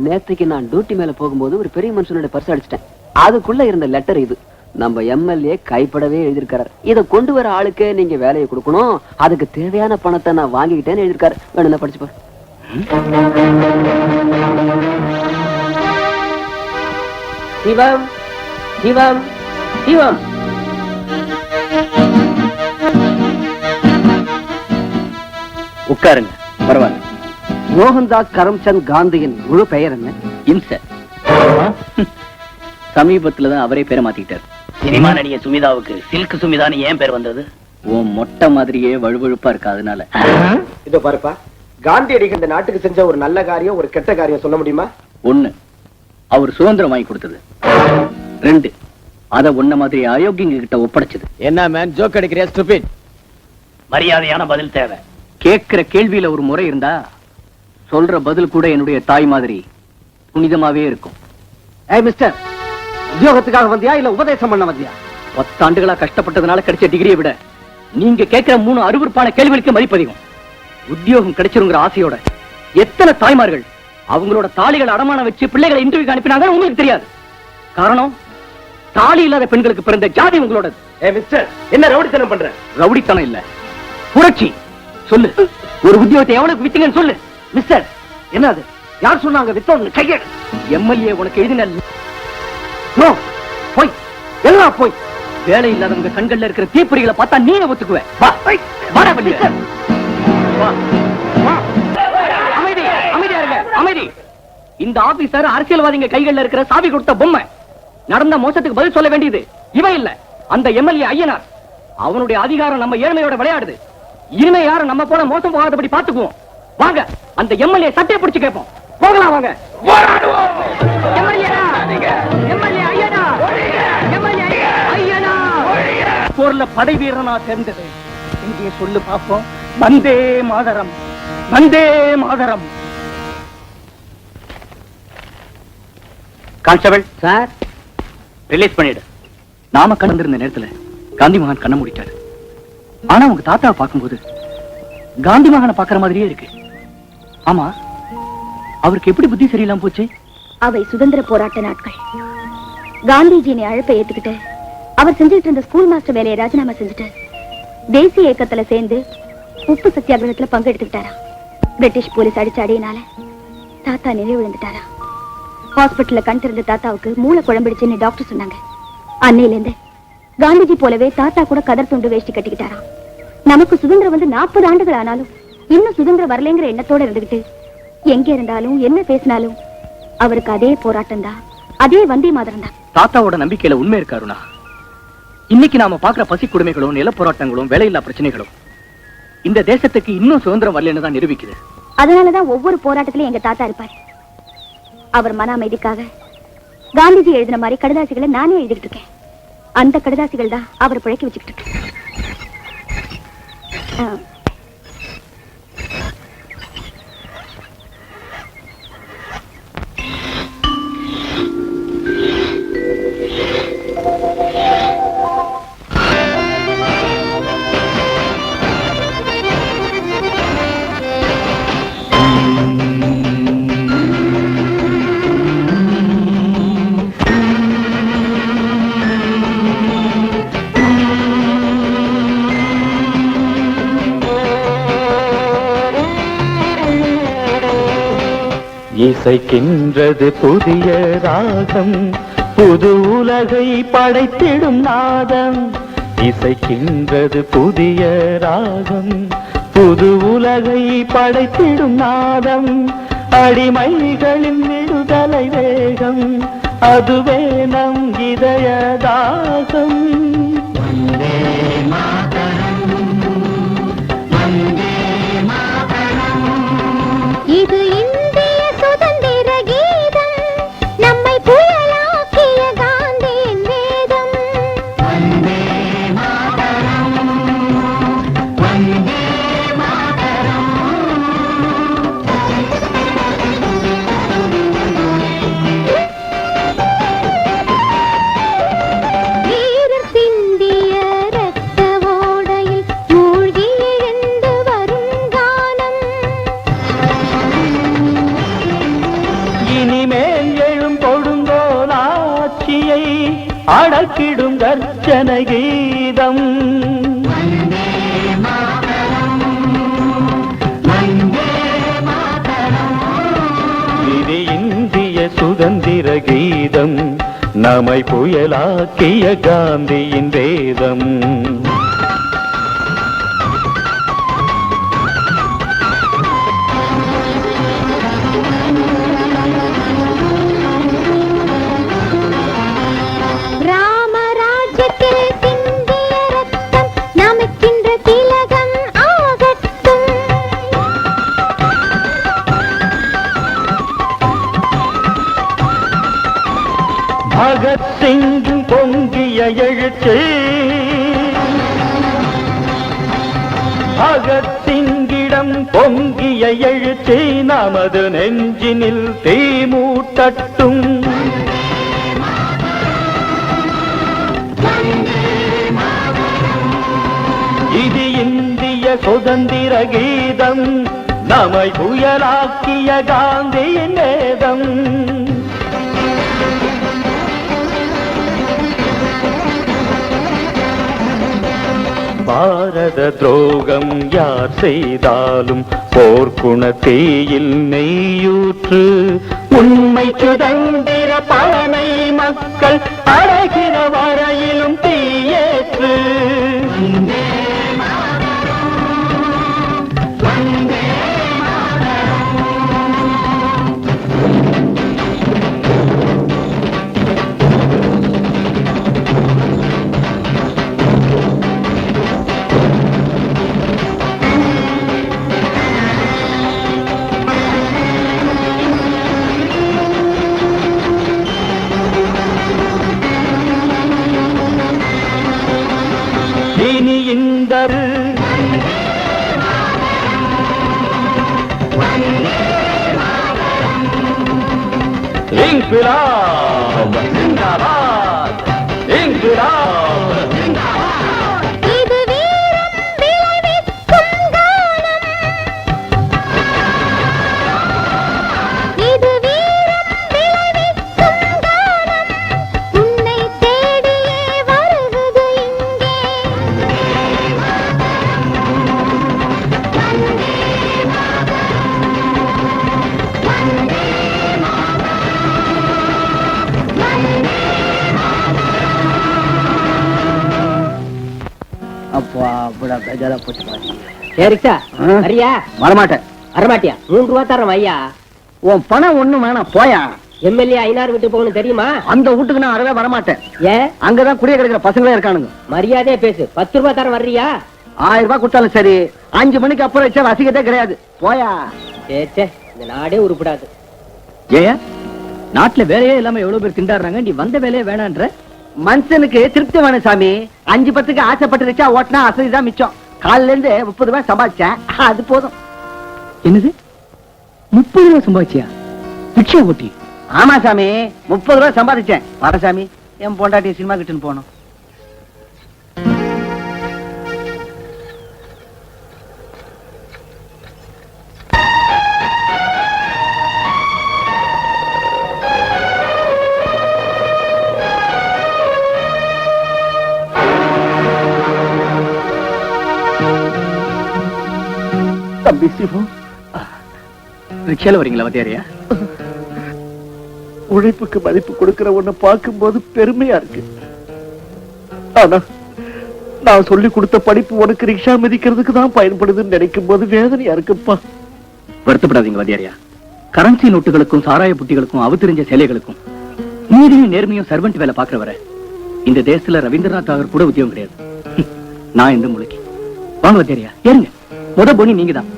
நேத்துக்கு நான் டியூட்டி மேல போகும்போது ஒரு பெரிய மனுஷனோட பர்ஸ் அடிச்சிட்டேன். அதுக்குள்ள இருந்த லெட்டர் இது. நம்ம எம்எல்ஏ கைப்படவே எழுதியிருக்காரு. இதை கொண்டு வர ஆளுக்கு நீங்க வேலையை கொடுக்கணும், அதுக்கு தேவையான பணத்தை நான் வாங்கிக்கிட்டேன்னு எழுதியிருக்காரு. வேணும் படிச்சு பாரு. சிவம் சிவம் சிவம். உட்காருங்க. பரவாயில்ல. மோகன்தாஸ் கரம்சந்த் காந்தியின் முழு பெயர் என்ன? இம்ச. சமீபத்துலதான் அவரே பேரை மாத்திக்கிட்டார். சினிமா நடிகை சுமிதாவுக்கு சில்க் சுமிதான்னு ஏன் பேர் வந்தது? உன் மொட்டை மாதிரியே வழுவழுப்பா இருக்கு, அதனால. இதோ பாருப்பா, காந்தியடிகள் இந்த நாட்டுக்கு செஞ்ச ஒரு நல்ல காரியம் ஒரு கெட்ட காரியம் சொல்ல முடியுமா? 1, அவர் சுதந்திரம் வாங்கி கொடுத்தது. 2, அத உன்ன மாதிரி அயோக்கியங்க கிட்ட ஒப்படைச்சது. என்ன மேன் ஜோக் அடிக்கிறியா ஸ்டூபிட்? மரியாதையான பதில் தேவை. கேட்கிற கேள்வியில ஒரு முறை இருந்தா சொல்ற பதில் கூட என்னுடைய தாய் மாதிரி புனிதமாவே இருக்கும். ஏய் மிஸ்டர், உத்தியோகத்துக்காக வந்தியா இல்ல உபதேசம் பண்ண வந்தியா? 10 ஆண்டுகளா கஷ்டப்பட்டதுனால கிடைச்ச டிகிரியை விட நீங்க கேட்கிற 3 அருவருப்பான கேள்விகளுக்கு மதிப்பதிகம். உத்தியோகம் கிடைச்சிருங்கிற ஆசையோட எத்தனை தாய்மார்கள் அவங்களோட தாலிகளை அடமானம் வச்சு பிள்ளைகளை இன்டர்வியூக்கு அனுப்பினாங்க உங்களுக்கு தெரியாது. காரணம், தாலி இல்லாத பெண்களுக்கு பிறந்த ஜாதி உங்களோட. ஏய் மிஸ்டர், என்ன ரவுடித்தனம் பண்ற? ரவுடித்தனம் இல்ல, புரட்சி. சொல்லு, ஒரு உத்தியோகத்தை எவனுக்கு வித்தீங்கன்னு சொல்லு. மிஸ்டர், என்னது? யார் சொன்னாங்க வித்தோன்னு? கையெடு. எம்எல்ஏ உனக்கு எழுதின நோ, போய் எல்லாம் போய். வேலை இல்லாதவங்க கண்கள்ல இருக்கிற தீப்பொறிகளை பார்த்தா நீங்க ஒத்துக்குவ. வா, வாடா வெளிய. வா, வா. அமைதி, அமைதியா இருங்க, அமைதி. இந்த ஆபீசர் அரசியல்வாதிங்க கைகள்ல இருக்கிற சாவி கொடுத்த பொம்மை. நடந்த மோசத்துக்கு பதில் சொல்ல வேண்டியது இவன் இல்ல, அந்த எம்எல்ஏ ஐயனார். அவனுடைய அதிகாரம் நம்ம ஏழ்மையோட விளையாடுது. இனிமே யாரும் நம்ம போல மோசம் போகாதபடி பாத்துக்குவோம். வாங்க, அந்த எம்எல்ஏ சட்டையை பிடிச்சு கேட்போம். போகலாம் வாங்க. போர்ல படை வீரனா சேர்ந்தது இங்கே சொல்லு பாப்போம். Vande Mataram, Vande Mataram. Constable sir, release பண்ணிடு. நாம கலந்திருந்த நேரத்துல காந்தி மகான் கண்ண மூடிட்டாரு. ஆனா உங்க தாத்தாவை பார்க்கும்போது காந்தி மகானை பாக்குற மாதிரியே இருக்கு. ஆமா, அவருக்கு எப்படி புத்தி சரியில்லாம போச்சு? அவை சுதந்திர போராட்ட நாட்கள். காந்திஜியின் அழைப்பை ஏத்துக்கிட்டு அவர் செஞ்சுட்டு இருந்த ஸ்கூல் மாஸ்டர் வேலையை ராஜினாமா செஞ்சுட்டு தேசிய இயக்கத்துல சேர்ந்து உப்பு சத்தியாகிரகத்துல பங்கெடுத்துக்கிட்டாரா. பிரிட்டிஷ் போலீஸ் அடிச்ச அடியினால தாத்தா நினைவிழந்துட்டாரா. ஹாஸ்பிட்டல்ல கண் திறந்த தாத்தாவுக்கு மூளை குழம்பிடுச்சுன்னு டாக்டர் சொன்னாங்க. அன்னையில இருந்து காந்திஜி போலவே தாத்தா கூட கதர் துண்டு வேஷ்டி கட்டிக்கிட்டாரா. நமக்கு சுதந்திரம் வந்து 40 ஆண்டுகள் ஆனாலும் இன்னும் சுதந்திரம் வரலைங்கிற எண்ணத்தோட இருந்துகிட்டு எங்க இருந்தாலும் என்ன பேசினாலும் அவருக்கு அதே போராட்டம் தான், அதே வந்தே மாதரம் தான். தாத்தாவோட நம்பிக்கையில உண்மை இருக்காருனா இன்னைக்கு நாம பாக்குற பசி கொடுமைகளும் நில போராட்டங்களும் வேலையில்லா பிரச்சனைகளும் இந்த தேசத்துக்கு இன்னும் சுதந்திரம் வரலன்னு தான் நிரூபிக்குது. அதனாலதான் ஒவ்வொரு போராட்டத்திலும் எங்க தாத்தா இருப்பாரு. அவர் மன அமைதிக்காக காந்திஜி எழுதின மாதிரி கடிதாசிகளை நானே எழுதிட்டு இருக்கேன். அந்த கடிதாசிகள் தான் அவர் பிழைக்க வச்சுக்கிட்டு இருக்கேன். இசைக்கின்றது புதிய ராகம், புது உலகை படைத்திடும் நாதம். இசைக்கின்றது புதிய ராகம், புது உலகை படைத்திடும் நாதம். அடிமைகளின் விடுதலை வேகம் அதுவே நம் இதய தாகம். இது இந்திய சுதந்திர கீதம், நம்மை புயலாக்கிய காந்தியின் வேதம். வீரர் சிந்திய ரத்த ஓடையில் மூழ்கி எழுந்து வரும் கானம். இனிமேல் எழும் கொடுங்கோலாட்சியை அடக்கிடும் கர்ஜனை கீதம். இது இந்திய சுதந்திர கீதம், நம்மை புயலாக்கிய காந்தியின் வேதம். ராமராஜ்யத்தில் சிந்திய ரத்தம் நமக்கின்ற திலகம் ஆகட்டும். பகத்சிங்கின் பொங்கிய எழுச்சி, பகத்சிங்கிடம் பொங்கிய எழுச்சி நமது நெஞ்சினில் தீமூட்டட்டும். இது இந்திய சுதந்திர கீதம், நம்மை புயலாக்கிய காந்தியின் வேதம். பாரத துரோகம் யார் செய்தாலும் போர்க்குண தீயில் நெய்யூற்று. உண்மை சுதந்திர பலனை மக்கள் அடைகிற வரையிலும் தீயேற்று. இனி இந்த இன்கிலாப் ஜிந்தாபாத், இன்கிலாப் ஜிந்தாபாத். இது வீரம் விளைவிக்கும் கானம். இது வீரம் விளைவிக்கும் கானம். உன்னை தேடியே வருவது இங்கே. அப்பா அப்படா பெஜாரா போச்சு பாரு. சரிக்கா வரியா? வரமாட்டேன். வரமாட்டியா? 3 ரூபா தரேன் ஐயா. உன் பணம் ஒண்ணும் வேணாம், போயா. எம்எல்ஏ ஐநாறு விட்டு போகணும் தெரியுமா? அந்த வீட்டுக்கு நான் அறவே வரமாட்டேன். ஏன்? அங்கதான் குடிய கிடைக்கிற பசங்களே இருக்கானுங்க. மரியாதையா பேசு. 10 ரூபா தரேன் வர்றியா? 1000 ரூபாய் கொடுத்தாலும் சரி, 5 மணிக்கு அப்புறம் வச்சா ரசிகத்தே கிடையாது, போயா. சே இந்த நாடே உருப்படாது. ஏன் நாட்டுல வேலையே இல்லாம எவ்வளவு பேர் திண்டாடுறாங்க, நீ வந்த வேலையே வேணான்ற? மனுஷனுக்கு திருப்தி வேணும் சாமி. 5 10க்கு ஆசைப்பட்டு வச்சா ஓட்டினா அசதிதான் மிச்சம். காலையில இருந்து 30 ரூபாய் சம்பாதிச்சேன், அது போதும். என்னது 30 ரூபாய் சம்பாதிச்சியா? பிக்ஷா ஓட்டி? ஆமா சாமி, 30 ரூபாய் சம்பாதிச்சேன். வர சாமி, என் பொண்டாட்டி சினிமா கிட்டுன்னு போனோம். தம்பி சிவம், ரிக்ஷால வரீங்களா வத்தியாரியா? உழைப்புக்கு மதிப்பு கொடுக்கிற ஒண்ணு பார்க்கும்போது பெருமையா இருக்கு. ஆனா நான் சொல்லி கொடுத்த படிப்பு உனக்கு ரிக்ஷா மிதிக்கிறதுக்கு தான் பயன்படுதுன்னு நினைக்கும் போது வேதனையா இருக்குப்பா. வருத்தப்படாதீங்க வத்தியாரியா, கரன்சி நோட்டுகளுக்கும் சாராய புட்டிகளுக்கும் அவ தெரிஞ்ச சேலைகளுக்கும் நீதியும் நேர்மையும் சர்வெண்ட் வேலை பாக்குறவரை இந்த தேசத்துல ரவீந்திரநாத் தாகூர் கூட உத்தியோகம் கிடையாது. நான் எந்த மூளைக்கு வாங்க தெரியா ஏறுங்க. முத போனி நீங்க தான்.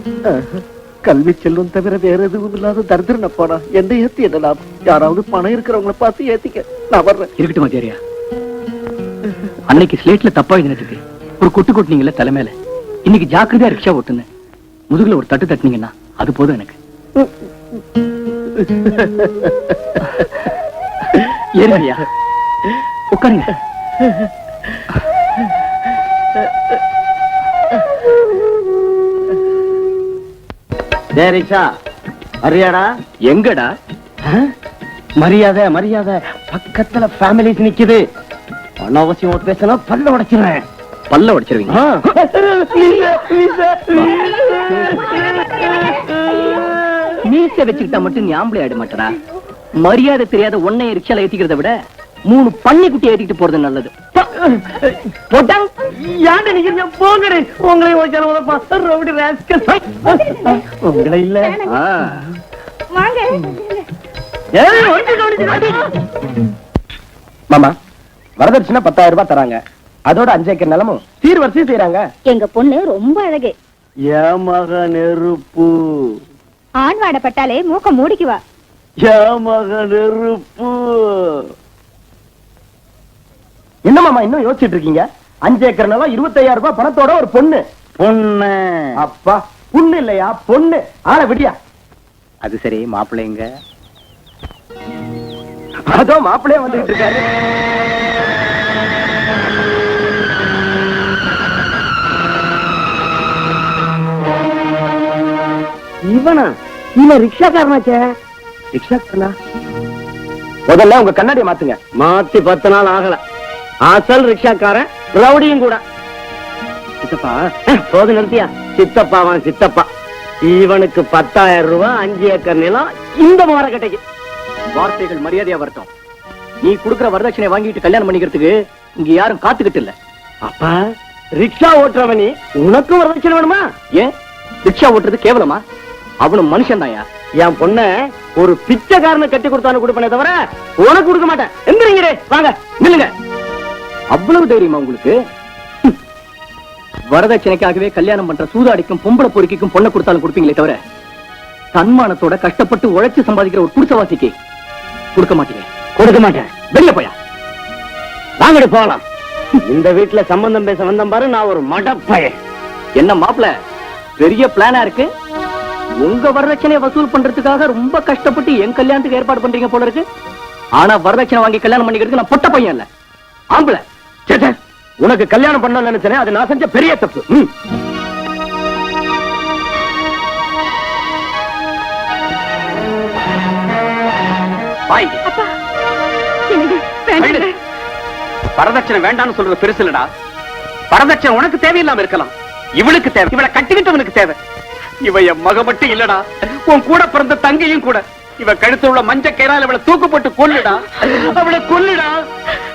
கல்வி செல்வம் தவிர வேற எதுவும் இல்லாத தரித்திரன போனா எந்த ஏத்தி என்ன லாபம்? யாராவது பணம் இருக்கிறவங்களை பார்த்து ஏத்திக்க. நான் வர்றேன். இருக்கட்டும் மத்தியாரியா. அன்னைக்கு ஸ்லேட்ல தப்பா எழுதினதுக்கு ஒரு கொட்டு கொட்டினீங்கல்ல தலைமையில. இன்னைக்கு ஜாக்கிரதையா ரிக்ஷா ஓட்டுன்னு முதுகுல ஒரு தட்டு தட்டினீங்கன்னா அது போதும் எனக்கு. ஏறுங்கய்யா, உட்காருங்க. ரிக்ஷா அரியாடா? எங்கடா? மரியாதை மரியாதை, பக்கத்துல ஃபேமிலிஸ் நிக்குது. அனாவசியம் பேசினா பல்ல உடைச்சிருவேன். பல்ல உடைச்சிருவீங்க? மீச வச்சுக்கிட்டா மட்டும் ஞாபகம் ஆயிட மாட்டடா. மரியாதை தெரியாத ஒன்னை ரிக்ஷால ஏத்திக்கிறத விட 3 பன்னி குட்டி ஏத்திட்டு போறது நல்லது. போட்டாங்க யாண்ட நிக்கிறீங்க? போங்கடி. உங்களை ரவுடி ராஸ்கல். உங்களை இல்ல. வாங்க. மாமா, வரதட்சணை 10,000 ரூபாய் தராங்க. அதோட 5 ஏக்கர் நிலமும் சீர்வரிசையும் செய்யறாங்க. எங்க பொண்ணு ரொம்ப அழகு. ஏமக நெருப்பு. ஆண் வாடப்பட்டாலே மூக்க மூடிக்குவா. ஏமக நெருப்பு. என்ன மாமா இன்னும் யோசிச்சுட்டு இருக்கீங்க? 5 ஏக்கர் நிலம் 25,000 ரூபாய் பணத்தோட ஒரு பொண்ணு. பொண்ணு? அப்பா, பொண்ணு இல்லையா பொண்ணு. ஆள விடியா. அது சரி, மாப்பிள்ளைங்க? அதோ மாப்பிள்ளையே வந்துகிட்டு இருக்காரு. இவனா? இவன் ரிக்ஷாக்காரனாச்சே. ரிக்ஷாக்காரனா? முதல்ல உங்க கண்ணாடியை மாத்துங்க. மாத்தி 10 நாள் ஆகல. அசல் ரிக்ஷாக்காரன், ரவுடியும் கூட. சித்தப்பா போது நிறுத்தியா? சித்தப்பாவான் சித்தப்பா. இவனுக்கு 10,000 ரூபாய் 5 ஏக்கர் நிலம் இந்த மாரக்கட்டைக்கு. வார்த்தைகள் மரியாதையா வரட்டும். நீ குடுக்கிற வரதட்சணை வாங்கிட்டு கல்யாணம் பண்ணிக்கிறதுக்கு இங்க யாரும் காத்துக்கிட்டு இல்ல. அப்பா, ரிக்ஷா ஓட்டுறவனி உனக்கும் வரதட்சணை வேணுமா? ஏன் ரிக்ஷா ஓட்டுறது கேவலமா? அவனும் மனுஷன் தாயா. என் பொண்ண ஒரு பிச்சைக்காரனை கட்டி கொடுத்தானு கொடுப்பனே தவிர உனக்கு கொடுக்க மாட்டேன். எந்திரிங்கடே, வாங்க நில்லுங்க. அவ்வளவு தைரியமா உங்களுக்கு? வரதட்சணைக்காகவே கல்யாணம் பண்ற சூதாடிக்கும் பொம்பளை பொறுக்கிக்கும் பொண்ணை கொடுத்தாலும் கொடுப்பீங்களே தவிர தன்மானத்தோட கஷ்டப்பட்டு உழைச்சு சம்பாதிக்கிற ஒரு குடிசவாசிக்கு கொடுக்க மாட்டீங்க. கொடுக்க மாட்டேன். வெளிய போயா. வாங்கடி போகலாம். இந்த வீட்டுல சம்பந்தம் பேச வந்தேன் பாரு, நான் ஒரு மடப்பையன். என்ன மாப்பிள, பெரிய பிளானா இருக்கு. உங்க வரதட்சணையை வசூல் பண்றதுக்காக ரொம்ப கஷ்டப்பட்டு என் கல்யாணத்துக்கு ஏற்பாடு பண்றீங்க போல இருக்கு. ஆனா வரதட்சணை வாங்கி கல்யாணம் பண்ணிக்கிறதுக்கு நான் பொட்ட பையன் இல்ல, ஆம்பளை. உனக்கு கல்யாணம் பண்ண நினைச்சேன், அது நான் செஞ்ச பெரிய தப்பு. வரதட்சணை வேண்டாம்னு சொல்றது பெருசு இல்லடா. வரதட்சணை உனக்கு தேவையில்லாம இருக்கலாம், இவளுக்கு தேவை. இவளை கட்டிக்கிட்டவனுக்கு தேவை. இவ என் மக மட்டும் இல்லடா, உன் கூட பிறந்த தங்கையும் கூட. இவ கழுத்துல உள்ள மஞ்ச கயிறால இவளை தூக்கு போட்டு கொல்லுடா. அவளை கொல்லுடா,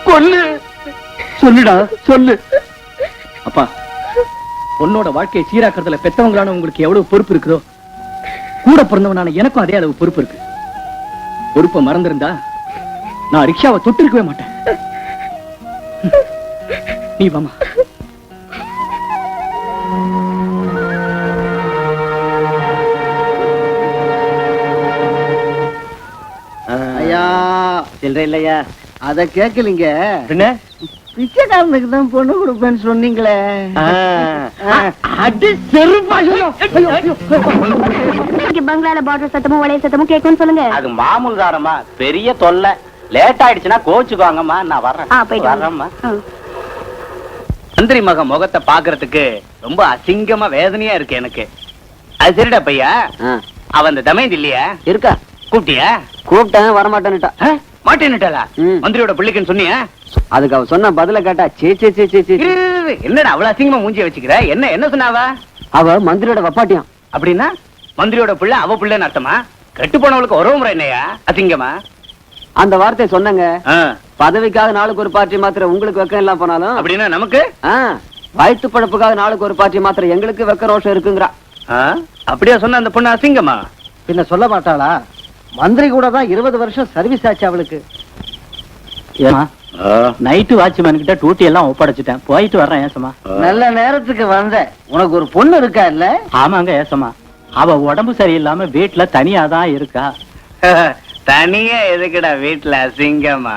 கொல்லு. சொல்லுடா, சொல்லு. அப்பா, உன்னோட வாழ்க்கையை சீராக்கிறதுல பெத்தவங்களான உங்களுக்கு எவ்வளவு பொறுப்பு இருக்குதோ, கூட பிறந்தவனான எனக்கும் அதே அளவு பொறுப்பு இருக்கு. பொறுப்பை மறந்திருந்தா நான் ரிக்ஷாவை தொட்டிருக்கவே மாட்டேன். நீ வாமா. ஐயா சில்லற இல்லையா? அத கேட்கலீங்க. பிச்சைக்காரனுக்கு தான் பொண்ணு கொடுப்பேன்னு சொன்னீங்களே. அடி பங்களால பாட்டில் சத்தமும் வளைய சத்தமும் கேட்கும்னு சொல்லுங்க. அது மாமூல் தாரம்மா, பெரிய தொல்லை. லேட் ஆயிடுச்சுன்னா கோச்சுக்குவாங்கம்மா. நான் வர்றேன். வர்றேம்மா. மந்திரி மக முகத்தை பாக்குறதுக்கு ரொம்ப அசிங்கமா வேதனையா இருக்கு எனக்கு. அது சரிடா பையா, அவன் அந்த தமயந்தி இல்லையா இருக்கா? கூப்பிட்டியா? கூப்பிட்டேன், வரமாட்டேன்னுட்டா. மாட்டேன்னுட்டாளா? மந்திரியோட பிள்ளைக்குன்னு சொன்னியா? அதுக்கு அவ சொன்ன பதில கேட்டா சே சே சே சே சே. என்னடா அவ்வளவு அசிங்கமா மூஞ்சிய வச்சுக்கிற? என்ன என்ன சொன்னாவா? அவ மந்திரியோட வப்பாட்டியாம். அப்படின்னா மந்திரியோட பிள்ளை அவ பிள்ளைன்னு அர்த்தமா? கெட்டு போனவளுக்கு உறவு முறை என்னையா அசிங்கமா? அந்த வார்த்தையை சொன்னங்க. பதவிக்காக நாளுக்கு ஒரு பார்ட்டி மாத்திர உங்களுக்கு வெக்கம் எல்லாம் போனாலும், அப்படின்னா நமக்கு வயிற்று பழப்புக்காக நாளுக்கு ஒரு பார்ட்டி மாத்திர எங்களுக்கு வெக்க ரோஷம் இருக்குங்கிறா. அப்படியா சொன்ன அந்த பொண்ணு அசிங்கமா? பின்ன சொல்ல மாட்டாளா? மந்திரி கூட தான் 20 வருஷம் சர்வீஸ் ஆச்சு அவளுக்கு. ஏமா நைட்டு வாட்ச்மேன் கிட்ட டூட்டி எல்லாம் ஒப்படைச்சிட்டேன், போயிட்டு வர்றேன் ஏசமா. நல்ல நேரத்துக்கு வந்த. உனக்கு ஒரு பொண்ணு இருக்கா இல்ல? ஆமாங்க ஏசமா, அவ உடம்பு சரியில்லாம வீட்டுல தனியா தான் இருக்கா. தனியா எதுக்குடா வீட்டுல அசிங்கமா?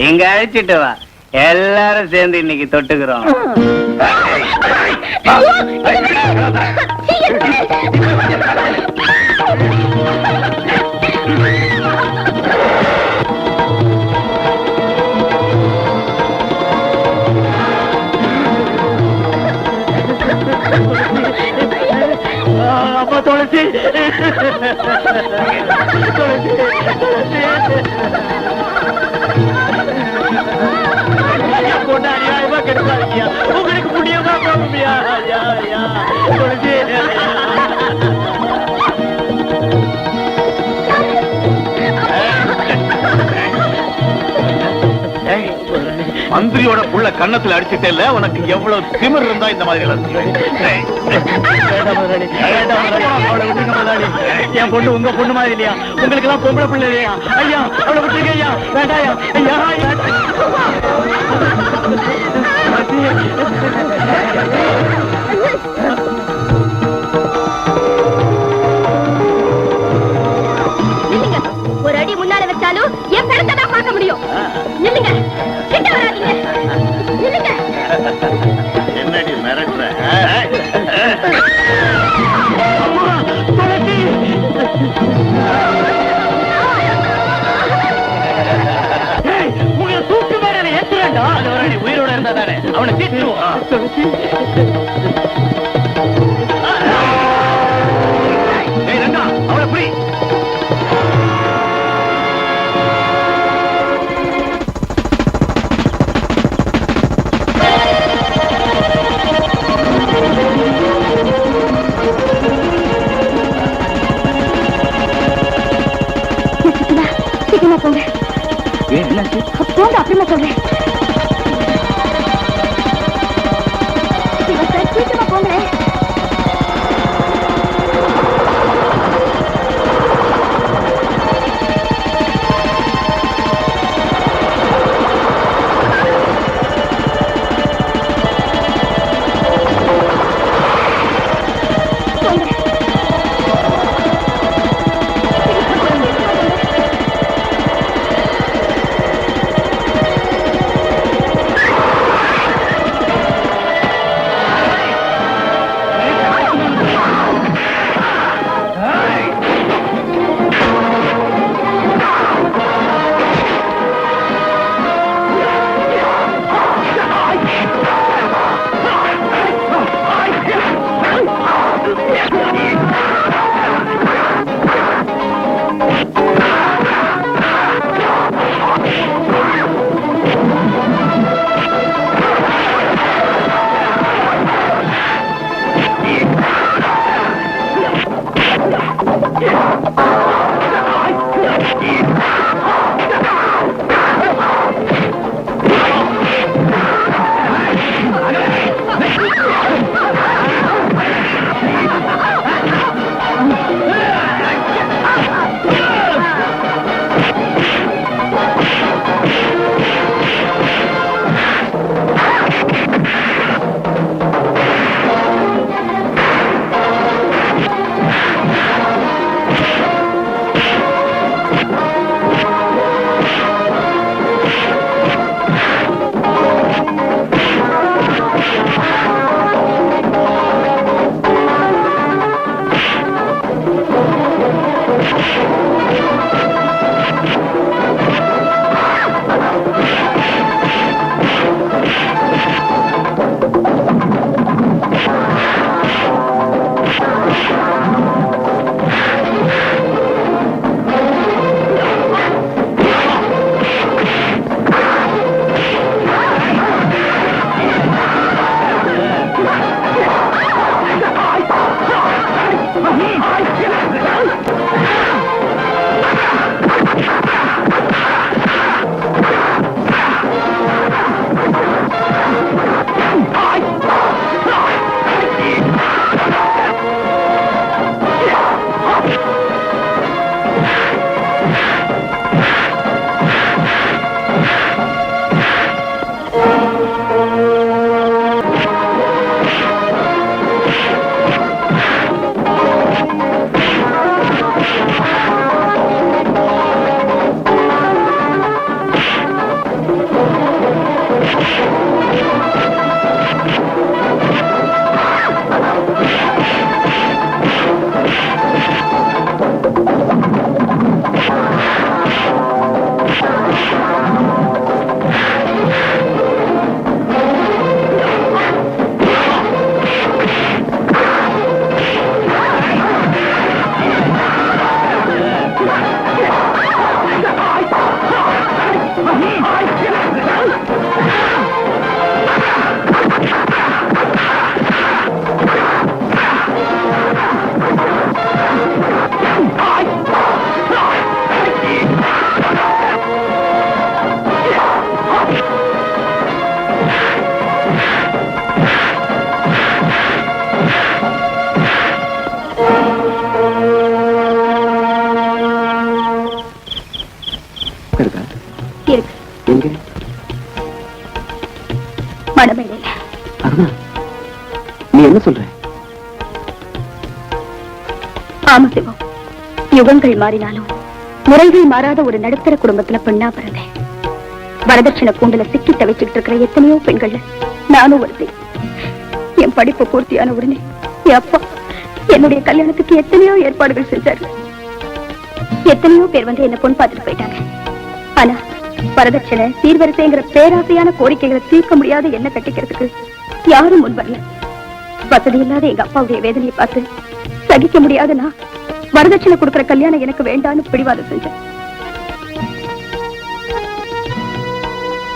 இங்க அழைச்சிட்டு வா, எல்லாரும் சேர்ந்து இன்னைக்கு தொட்டுக்கிறோம். அப்பா துளசி, பொண்ணு அநியாயமா கெடுக்காதீங்க, உங்களுக்கு முடியுமா போகுமியா? துளசி மந்திரியோட புள்ள கன்னத்துல அடிச்சுட்டேல்ல, உனக்கு எவ்வளவு திமிர் இருந்தா இந்த மாதிரி என் பொண்ணு உங்க பொண்ணு மாதிரி இல்லையா? உங்களுக்கு எல்லாம் பொம்பளை பிள்ளை இல்லையா? ஐயா அவளை விட்டுருங்க ஐயா, வேண்டாயா ஐயா. ஒரு அடி முன்னால வச்சாலும் என் படத்தை தான் பார்க்க முடியும். நில்லுங்க, கிட்ட வராதீங்க, நில்லுங்க. என்னடி மிரட்டுற? உங்களை தூக்கு மேல ஏற்றுறா, உயிரோட இருந்தா தானே அவனை தீர்த்துருவோம். அவளை புரி. சீக்கிரமா போங்க. போங்க, அப்புறமா சொல்றேன். சீக்கிரமா போங்க. எங்க? மணமேடையில. அருணா, நீ என்ன சொல்ற? ஆமா சிவம், யுகங்கள் மாறினாலும் முறைகள் மாறாத ஒரு நடுத்தர குடும்பத்துல பெண்ணா பிறந்தேன். வரதட்சணை கூண்டுல சிக்கி தவிச்சுட்டு இருக்கிற எத்தனையோ பெண்கள் நானும் ஒருத்தி. என் படிப்பு பூர்த்தியான உடனே என் அப்பா என்னுடைய கல்யாணத்துக்கு எத்தனையோ ஏற்பாடுகள் செஞ்சாரு. எத்தனையோ பேர் வந்து என்ன பொண்ணு பார்த்துட்டு போயிட்டாங்க. ஆனா வரதட்சணை சீர்வரிசைங்கிற பேராசையான கோரிக்கைகளை தீர்க்க முடியாத என்ன கட்டிக்கிறதுக்கு யாரும் முன் வரல. வசதி இல்லாத எங்க அப்பாவுடைய வேதனையை பார்த்து சகிக்க முடியாத நான் வரதட்சணை கொடுக்கிற கல்யாணம் எனக்கு வேண்டான்னு பிடிவாதம் செஞ்சேன்.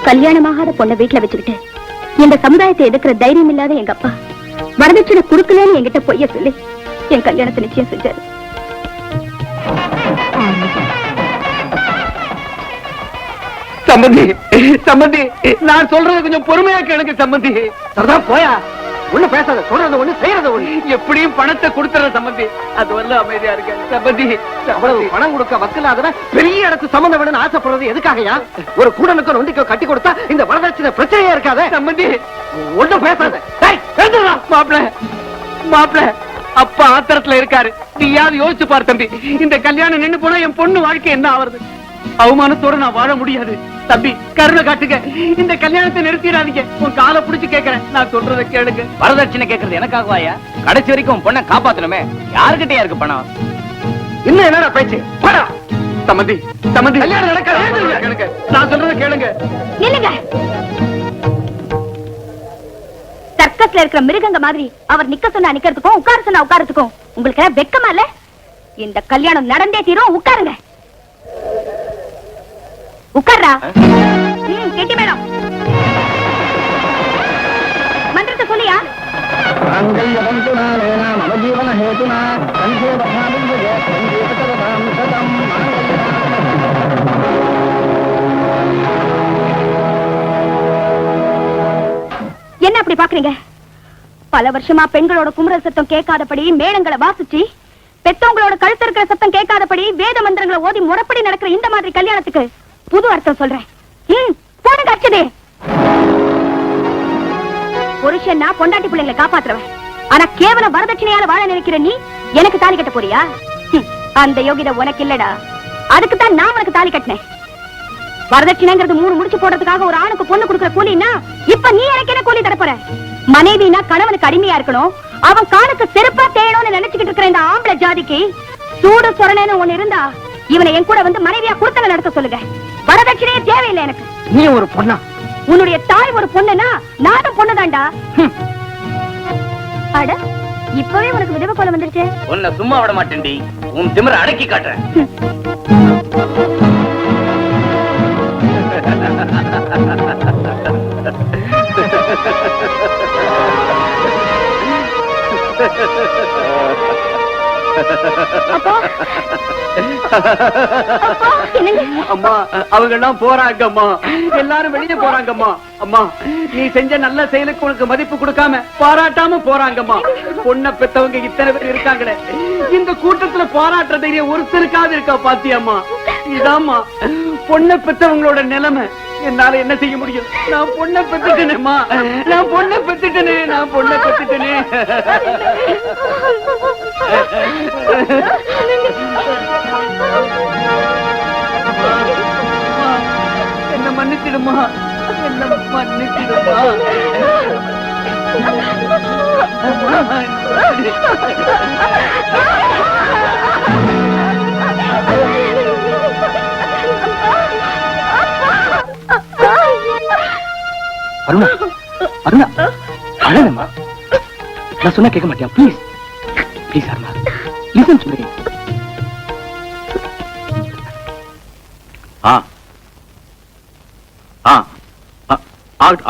கல்யாணமாகாத பொண்ணை வீட்டுல வச்சுக்கிட்டு இந்த சமுதாயத்தை எதிர்க்கிற தைரியம் இல்லாத எங்க அப்பா வரதட்சணை கொடுக்கலன்னு என்கிட்ட பொய்ய சொல்லி என் கல்யாணத்தை நிச்சயம் செஞ்சாரு. சம்பந்தி, சம்பந்தி, நான் சொல்றது கொஞ்சம் பொறுமையா கேளுங்க சம்பந்தி. சரிதான், போயா, ஒண்ணு பேசாத, சொல்றது ஒண்ணு, செய்யறது ஒண்ணு. எப்படியும் பணத்தை கொடுத்துற சம்பந்தி, அது வரல அமைதியா இருக்க சம்பந்தி. அவ்வளவு பணம் கொடுக்க வக்கலாதவன் பெரிய இடத்து சம்பந்தம் வேணும்னு ஆசைப்படுறது எதுக்காகயா? ஒரு கூடனுக்கு நொண்டிக்கோ கட்டி கொடுத்தா இந்த வரதட்சணை பிரச்சனையா இருக்காத சம்பந்தி. ஒண்ணும் பேசாத. மாப்பிள, மாப்பிள, அப்பா ஆத்திரத்துல இருக்காரு. நீயாவது யோசிச்சு பாரு தம்பி. இந்த கல்யாணம் நின்னு போனா என் பொண்ணு வாழ்க்கை என்ன ஆவறது? அவமானத்தோட நான் வாழ முடியாது தம்பி. கருணை காட்டுங்க, இந்த கல்யாணத்தை நிறுத்திடாதீங்க. உன் காலை புடிச்சு கேட்கிறேன், நான் சொல்றதை கேளுங்க. வரதட்சணை கேட்கறது எனக்காகவாயா? கடைசி வரைக்கும் பொண்ணை காப்பாத்தணுமே, யாருக்கிட்டயா இருக்கு பணம்? இன்னும் என்னடா பேச்சு? பணம் சம்பந்தி, சம்பந்தி, கல்யாணம் நடக்காது. கேளுங்க, நான் சொல்றதை கேளுங்க. இல்லங்க, சர்க்கஸ்ல இருக்கிற மிருகங்க மாதிரி அவர் நிக்க சொன்னா நிக்கிறதுக்கும் உட்கார சொன்னா உட்காரத்துக்கும் உங்களுக்கு வெக்கமா இல்ல? இந்த கல்யாணம் நடந்தே தீரும். உட்காருங்க. உட்கார்றா. கெட்டி மேடம், மந்திரத்தை சொல்லியா? என்ன அப்படி பாக்குறீங்க? பல வருஷமா பெண்களோட குமுறல் சத்தம் கேட்காதபடி மேளங்களை வாசிச்சு, பெத்தவங்களோட கழுத்து இருக்கிற சத்தம் கேட்காதபடி வேத மந்திரங்களை ஓதி முறைப்படி நடக்கிற இந்த மாதிரி கல்யாணத்துக்கு புது அர்த்தம் சொல்றேன். போடுங்க அச்சதே. புருஷன்னா பொண்டாட்டி பிள்ளைங்களை காப்பாத்துறவன். ஆனா கேவலம் வரதட்சணையால வாழ நினைக்கிற நீ எனக்கு தாலி கட்ட போறியா? அந்த யோகிதை உனக்கு இல்லடா. அதுக்கு தான் நான் உனக்கு தாலி கட்டினேன். வரதட்சணைங்கிறது 3 முடிச்சு போடுறதுக்காக ஒரு ஆணுக்கு பொண்ணு கொடுக்கிற கூலின்னா இப்ப நீ எனக்கு என்ன கூலி தர போற? மனைவினா கணவனுக்கு அடிமையா இருக்கணும், அவன் காலுக்கு செருப்பா தேயணும்னு நினைச்சுக்கிட்டு இருக்கிற இந்த ஆம்பளை ஜாதிக்கு சூடு சொரணேன்னு ஒண்ணு இருந்தா இவனை என் கூட வந்து மனைவியா குடுத்தல நடத்த சொல்லுங்க. வரதட்சணையே தேவையில்லை எனக்கு. நீ ஒரு பொண்ணா? உன்னுடைய தாய் ஒரு பொண்ணுனா நானும் பொண்ணுதான்டா. அட, இப்பவே உனக்கு விதவை கோலம் வந்துருச்சு. உன்னை சும்மா விட மாட்டேன்டி, உன் திமிர அடக்கி காட்டுறேன். அம்மா, அவங்க எல்லாம் போறாங்கம்மா, எல்லாரும் வெளியே போறாங்கம்மா. அம்மா, நீ செஞ்ச நல்ல செயலுக்கு உனக்கு மதிப்பு கொடுக்காம பாராட்டாம போறாங்கம்மா. பொண்ணை பெத்தவங்க இத்தனை பேர் இருக்காங்களே, இந்த கூட்டத்துல பாராட்டுற தைரியம் ஒருத்தருக்காவது இருக்கா பாத்தியம்மா? இதாம்மா பொண்ணை பெத்தவங்களோட நிலைமை. என்னால என்ன செய்ய முடியும்? நான் பொண்ணை பெத்துட்டேனேம்மா, நான் பொண்ணை பெத்துட்டேனே, நான் பொண்ணை பெத்துட்டேனே. என்ன மன்னிச்சிடுமா, என்ன மன்னிச்சிடுமா. அருணா, அருணா, அழகம்மா. நான் சொன்னா கேட்க மாட்டியா? Please, please Aruna, listen to me.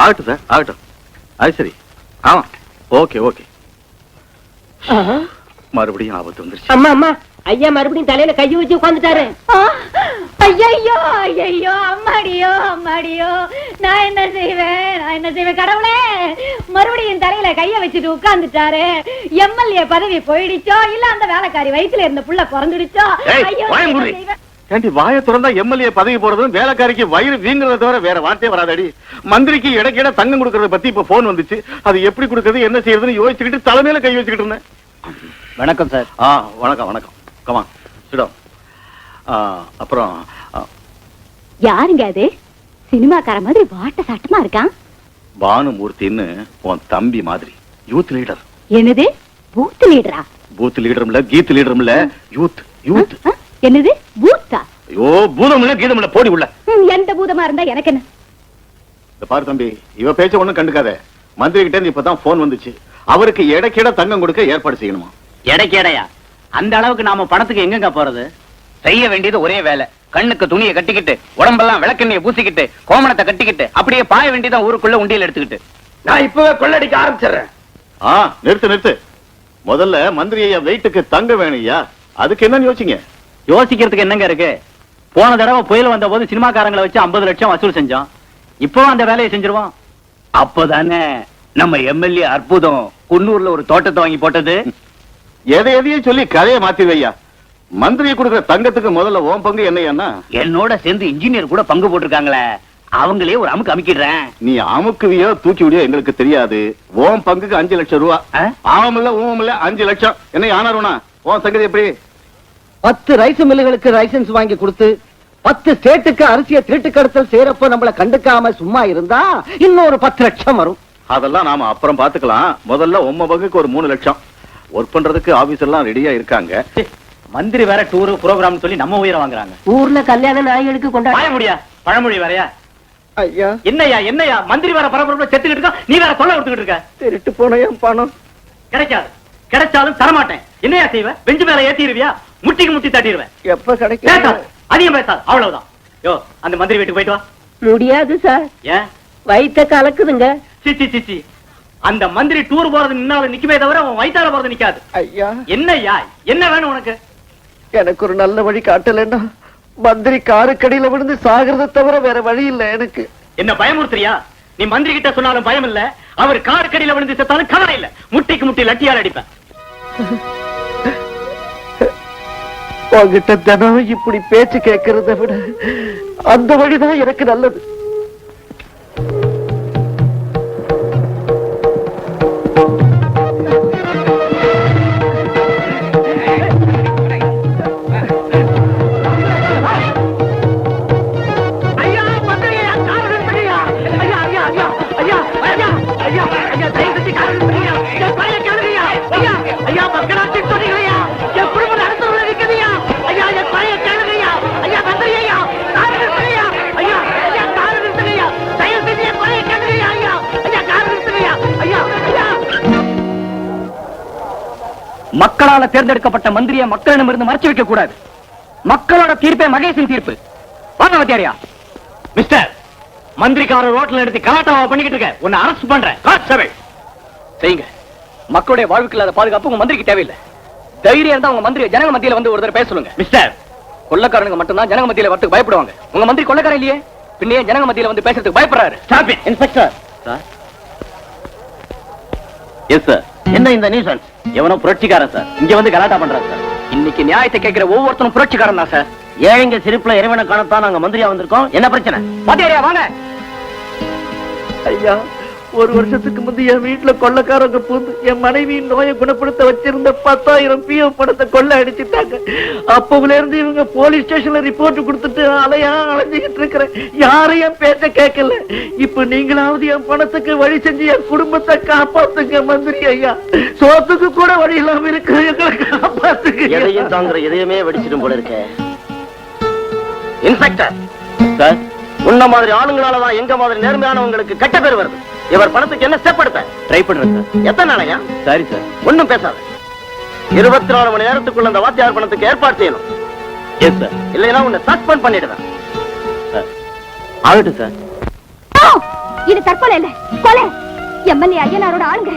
ஆகட்டும் சார், ஆகட்டும். அது சரி. ஆமா, ஓகே ஓகே. மறுபடியும் ஆபத்து வந்துருச்சு. அம்மா அம்மா, ஐயா மறுபடியும் தலையில கையை வச்சு உட்காந்துட்டாரு. ஐயோ ஐயோ, அம்மாடியோ அம்மாடியோ, நான் என்ன செய்வேன் கடவுளே? மறுபடியும் தலையில கைய வச்சுட்டு உட்கார்ந்துட்டாரு. எம்எல்ஏ பதவி போயிடுச்சோ, இல்ல அந்த வேலைக்காரி வயித்துல இருந்த புள்ள பிறந்துடுச்சோ? ஐயோ, ஏண்டி வாயை திறந்தா எம்எல்ஏ பதவி போறதும் வேலைக்காரிக்கு வயிறு வீங்குறத தவிர வேற வார்த்தையே வராதடி. மந்திரிக்கு இடைக்கிட தங்கம் கொடுக்கறத பத்தி இப்ப போன் வந்துச்சு. அது எப்படி கொடுக்கறது என்ன செய்யறதுன்னு யோசிச்சுக்கிட்டு தலைமையில கை வச்சுக்கிட்டு இருந்தேன். வணக்கம் சார். வணக்கம் வணக்கம். கமா சிடம். அப்புறம் யாருங்க அது? சினிமாக்கார மாதிரி வாட்ட சாட்டமா இருக்கான். பானுமூர்த்தின்னு உன் தம்பி மாதிரி யூத் லீடர். என்னது பூத் லீடரா? பூத் லீடரும் இல்ல கீத் லீடரும் இல்ல யூத் யூத். என்னது பூத்தா? ஐயோ பூதம் இல்ல கீதம் இல்ல போடி உள்ள. எந்த பூதமா இருந்தா எனக்கு என்ன? இந்த பாரு தம்பி, இவ பேச்ச ஒண்ணும் கண்டுக்காத. மந்திரி கிட்ட இருந்து இப்பதான் போன் வந்துச்சு. அவருக்கு இடைக்கிட தங்கம் கொடுக்க ஏற்பாடு செய்யணுமா? எடைக்கேடையா? அந்த அளவுக்கு நாம பணத்துக்கு எங்கங்க போறது? செய்ய வேண்டியது ஒரே வேலை. கண்ணுக்கு துணியை கட்டிக்கிட்டு, உடம்பெல்லாம் விளக்கெண்ணையை பூசிக்கிட்டு, கோமணத்தை கட்டிக்கிட்டு, அப்படியே பாய வேண்டியதான் ஊருக்குள்ள உண்டியல் எடுத்துக்கிட்டு. நான் இப்பவே கொள்ளடிக்க ஆரம்பிச்சிடுறேன். நிறுத்து நிறுத்து. முதல்ல மந்திரி ஐயா வெயிட்டுக்கு தங்க வேணும் ஐயா. அதுக்கு என்னன்னு யோசிங்க. யோசிக்கிறதுக்கு என்னங்க இருக்கு? போன தடவை புயல் வந்த போது சினிமாக்காரங்களை வச்சு 50 லட்சம் வசூல் செஞ்சோம். இப்போ அந்த வேலையை செஞ்சிருவோம். அப்பதானே நம்ம எம்எல்ஏ அற்புதம் குன்னூர்ல ஒரு தோட்டத்தை வாங்கி போட்டது. எதையும் சொல்லி கதையை மாத்தி வையா. மந்திரியை கொடுக்கிற தங்கத்துக்கு முதல்ல ஓம் பங்கு என்னையான்னா? என்னோட சேர்ந்து இன்ஜினியர் கூட பங்கு போட்டிருக்காங்களே, அவங்களே ஒரு அமுக்கு அமுக்கிடுறேன். நீ அமுக்குவியோ தூக்கி விடியோ எங்களுக்கு தெரியாது. ஓம் பங்குக்கு 5 லட்சம் ரூபா. ஆவம் இல்ல ஊவம் இல்ல 5 லட்சம். என்ன ஆனாருனா ஓம் சங்கதி எப்படி? 10 ரைஸ் மில்லுகளுக்கு லைசன்ஸ் வாங்கி கொடுத்து 10 ஸ்டேட்டுக்கு அரிசியை திருட்டு கடத்தல் செய்யறப்ப நம்மள கண்டுக்காம சும்மா இருந்தா இன்னொரு 10 லட்சம் வரும். அதெல்லாம் நாம அப்புறம் பாத்துக்கலாம். முதல்ல உம்ம பங்குக்கு ஒரு 3 லட்சம். ஒர்க் பண்றதுக்கு ஆபீஸ் எல்லாம் ரெடியா இருக்காங்க. மந்திரி வேற டூர் ப்ரோகிராம் சொல்லி நம்ம உயிரை வாங்குறாங்க. ஊர்ல கல்யாண நாய்களுக்கு கொண்டாட வாய முடியா? பழமொழி வேறயா? ஐயா என்னையா என்னையா மந்திரி வேற பரபரப்புல செத்துக்கிட்டு இருக்கா, நீ வேற சொல்ல கொடுத்துக்கிட்டு இருக்க. திருட்டு போன என் பணம் கிடைக்காது. கிடைச்சாலும் தரமாட்டேன். என்னையா செய்வ? பெஞ்சு மேல ஏத்திடுவியா? முட்டிக்கு முட்டி தட்டிடுவேன். எப்ப கிடைக்கும்? பேசாது, அதிகம் பேசாது, அவ்வளவுதான். யோ அந்த மந்திரி வீட்டுக்கு போயிட்டு வா. முடியாது சார், ஏன்? வயித்த கலக்குதுங்க. சிச்சி சிச்சி, அந்த மந்திரி டூர் போறது நின்னால நிக்குமே தவிர அவன் வயித்தால போறது நிக்காது. ஐயா என்னய்யா என்ன வேணும் உனக்கு? எனக்கு ஒரு நல்ல வழி காட்டலன்னா மந்திரி காருக்கடியில விழுந்து சாகிறத தவிர வேற வழி இல்ல எனக்கு. என்ன பயமுறுத்துறியா? நீ மந்திரி கிட்ட சொன்னாலும் பயம் இல்ல, அவர் காருக்கடியில விழுந்து செத்தாலும் கவலை இல்ல. முட்டிக்கு முட்டி லட்டியால் அடிப்பேன். உங்ககிட்ட தினம் இப்படி பேச்சு கேட்கறத விட அந்த வழிதான் எனக்கு நல்லது. மக்களால தேர்ந்தெடுக்கப்பட்ட மந்திரியை மக்களிடமிருந்து மறைச்சு வைக்க கூடாது. மக்களோட தீர்ப்பே மகேஷின் தீர்ப்பு. வாங்க வத்தியாரியா. மிஸ்டர், மந்திரிக்காரர் ரோட்ல எடுத்து கலாட்டாவா பண்ணிக்கிட்டு இருக்க. உன்னை அரெஸ்ட் பண்றேன். கான்ஸ்டபிள் செய்யுங்க. மக்களுடைய வாழ்வுக்கு இல்லாத பாதுகாப்பு உங்க மந்திரிக்கு தேவையில்லை. தைரியம் இருந்தா உங்க மந்திரி ஜனங்க மத்தியில வந்து ஒரு தடவை பேச சொல்லுங்க. மிஸ்டர், கொள்ளக்காரனுக்கு மட்டும்தான் ஜனங்க மத்தியில வரத்துக்கு பயப்படுவாங்க. உங்க மந்திரி கொள்ளக்காரன் இல்லையே, பின்னே ஜனங்க மத்தியில வந்து பேசுறதுக்கு பயப்படுறாரு. Stop it. Inspector sir. Yes sir. என்ன இந்த நியூசன்ஸ்? எவனோ புரட்சிக்காரன் சார், இங்க வந்து கலாட்டா பண்றான் சார். இன்னைக்கு நியாயத்தை கேட்கிற ஒவ்வொருத்தரும் புரட்சிக்காரன் தான் சார். ஏழைங்க சிரிப்புல இறைவனை காணத்தான் நாங்க மந்திரியா வந்திருக்கோம். என்ன பிரச்சனை? பாத்தியாரியா வாங்க. ஐயா, ஒரு வருஷத்துக்கு முந்தைய என் வீட்டுல கொள்ளக்காரங்க பூந்து என் மனைவியின் நோயை குணப்படுத்த வச்சிருந்த 10,000 பிஎஃப் பணத்தை கொள்ள அடிச்சுட்டாங்க. அப்பவுல இருந்து இவங்க போலீஸ் ஸ்டேஷன்ல ரிப்போர்ட் கொடுத்துட்டு அலைஞ்சுகிட்டு இருக்கிறேன். யாரையும் பேச்ச கேட்கல. இப்ப நீங்களாவது என் பணத்துக்கு வழி செஞ்சு என் குடும்பத்தை காப்பாத்துங்க மந்திரி ஐயா. சோத்துக்கு கூட வழி இல்லாம இருக்கு, எங்களை காப்பாத்துங்க. எதையும் தாங்குற எதையுமே வெடிச்சிடும் போல இருக்க. இன்ஸ்பெக்டர் சார், உன்ன மாதிரி ஆளுங்களாலதான் எங்க மாதிரி நேர்மையானவங்களுக்கு கெட்ட பேர் வருது. இவர் பணத்துக்கு என்ன ஸ்டெப் எடுத்த? ட்ரை பண்றேன் சார். எத்தனை நாளையா? சரி சார். ஒண்ணும் பேசாத. 24 மணி நேரத்துக்குள்ள அந்த வாத்தியார் பணத்துக்கு ஏற்பாடு செய்யணும். Yes sir. இல்லைன்னா உன்னை சஸ்பெண்ட் பண்ணிடுவேன். ஆகட்டும் சார். இது தற்கொலை இல்ல, கொலை. எம்எல்ஏ ஐயனாரோட ஆளுங்க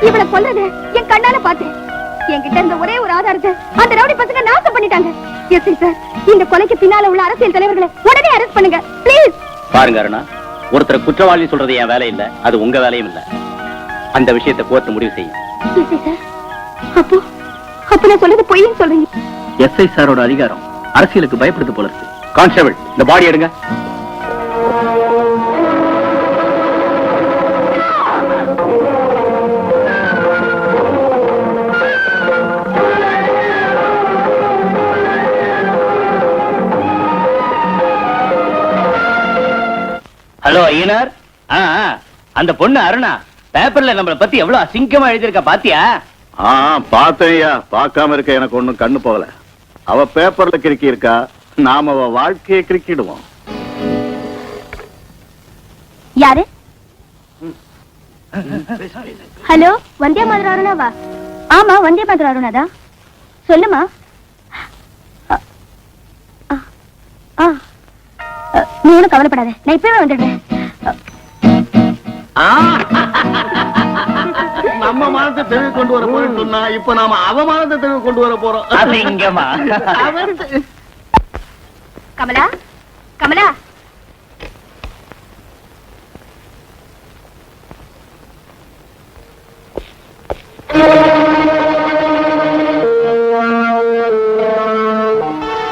இவளை கொல்றது என் கண்ணால பார்த்தேன். என்கிட்ட இருந்த ஒரே ஒரு ஆதாரத்தை அந்த ரவுடி பசங்க நாசம் பண்ணிட்டாங்க. எஸ் சார், இந்த கொலைக்கு பின்னால உள்ள அரசியல் தலைவர்களை உடனே அரெஸ்ட் பண்ணுங்க ப்ளீஸ். பாருங்க அருணா, ஒருத்தர் குற்றவாளி சொல்றது என் வேலை இல்ல, அது உங்க வேலையும் இல்ல. அந்த விஷயத்தை கோர்த்து முடிவு செய்யும். அப்போ நான் சொல்றது பொய்ன்னு சொல்றீங்க? எஸ்ஐ சாரோட அதிகாரம் அரசியலுக்கு பயப்படுது போல இருக்கு. கான்ஸ்டபிள், இந்த பாடி எடுங்க. ஹலோ ஐயனார். அந்த பொண்ணு அருணா பேப்பர்ல நம்மளை பத்தி எவ்வளவு அசிங்கமா எழுதிருக்கா பாத்தியா? பாத்தையா, பார்க்காம இருக்க எனக்கு ஒண்ணும் கண்ணு போகல. அவ பேப்பர்ல கிறுக்கி இருக்கா, நாம அவ வாழ்க்கையை கிறுக்கிடுவோம். யாரு? ஹலோ, வந்தே மாதிரி அருணாவா? ஆமா, வந்தே மாதிரி அருணாதா. சொல்லுமா. நீ ஒன்னும் கவலைப்படாத, நான் இப்பவே வந்துடுறேன். நம்ம மானத்தை தெளிவு கொண்டு வர போறோம்னு சொன்னா, இப்ப நாம அவமானத்தை தெளிவு கொண்டு வர போறோம். அசிங்கமா. கமலா, கமலா.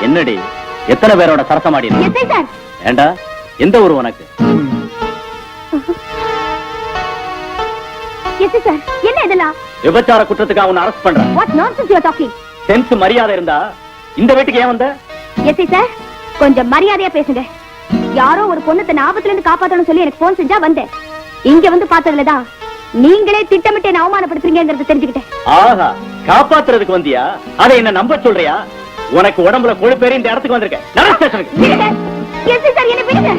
என்னடி, எத்தனை பேரோட சரசமாடி? ஏண்டா, எந்த ஊரு உனக்கு? என்ன இதெல்லாம்? விபச்சார குற்றத்துக்கு அவனை அரெஸ்ட் பண்றேன். What nonsense you are talking? Sense மரியாதை இருந்தா இந்த வீட்டுக்கு ஏன் வந்த? எஸ்ஐ சார், கொஞ்சம் மரியாதையா பேசுங்க. யாரோ ஒரு பொண்ணு தன் ஆபத்துல இருந்து காப்பாத்தணும்னு சொல்லி எனக்கு போன் செஞ்சா வந்தேன். இங்க வந்து பார்த்ததுலதான் நீங்களே திட்டமிட்டு என்ன அவமானப்படுத்துறீங்கிறத தெரிஞ்சுக்கிட்டேன். ஆஹா, காப்பாத்துறதுக்கு வந்தியா? அதை என்ன நம்ப சொல்றியா? உனக்கு உடம்புல கொழுப்பேறி இந்த இடத்துக்கு வந்திருக்கேன். நட ஸ்டேஷனுக்கு. எஸ்ஐ சார், என்ன விடுங்க.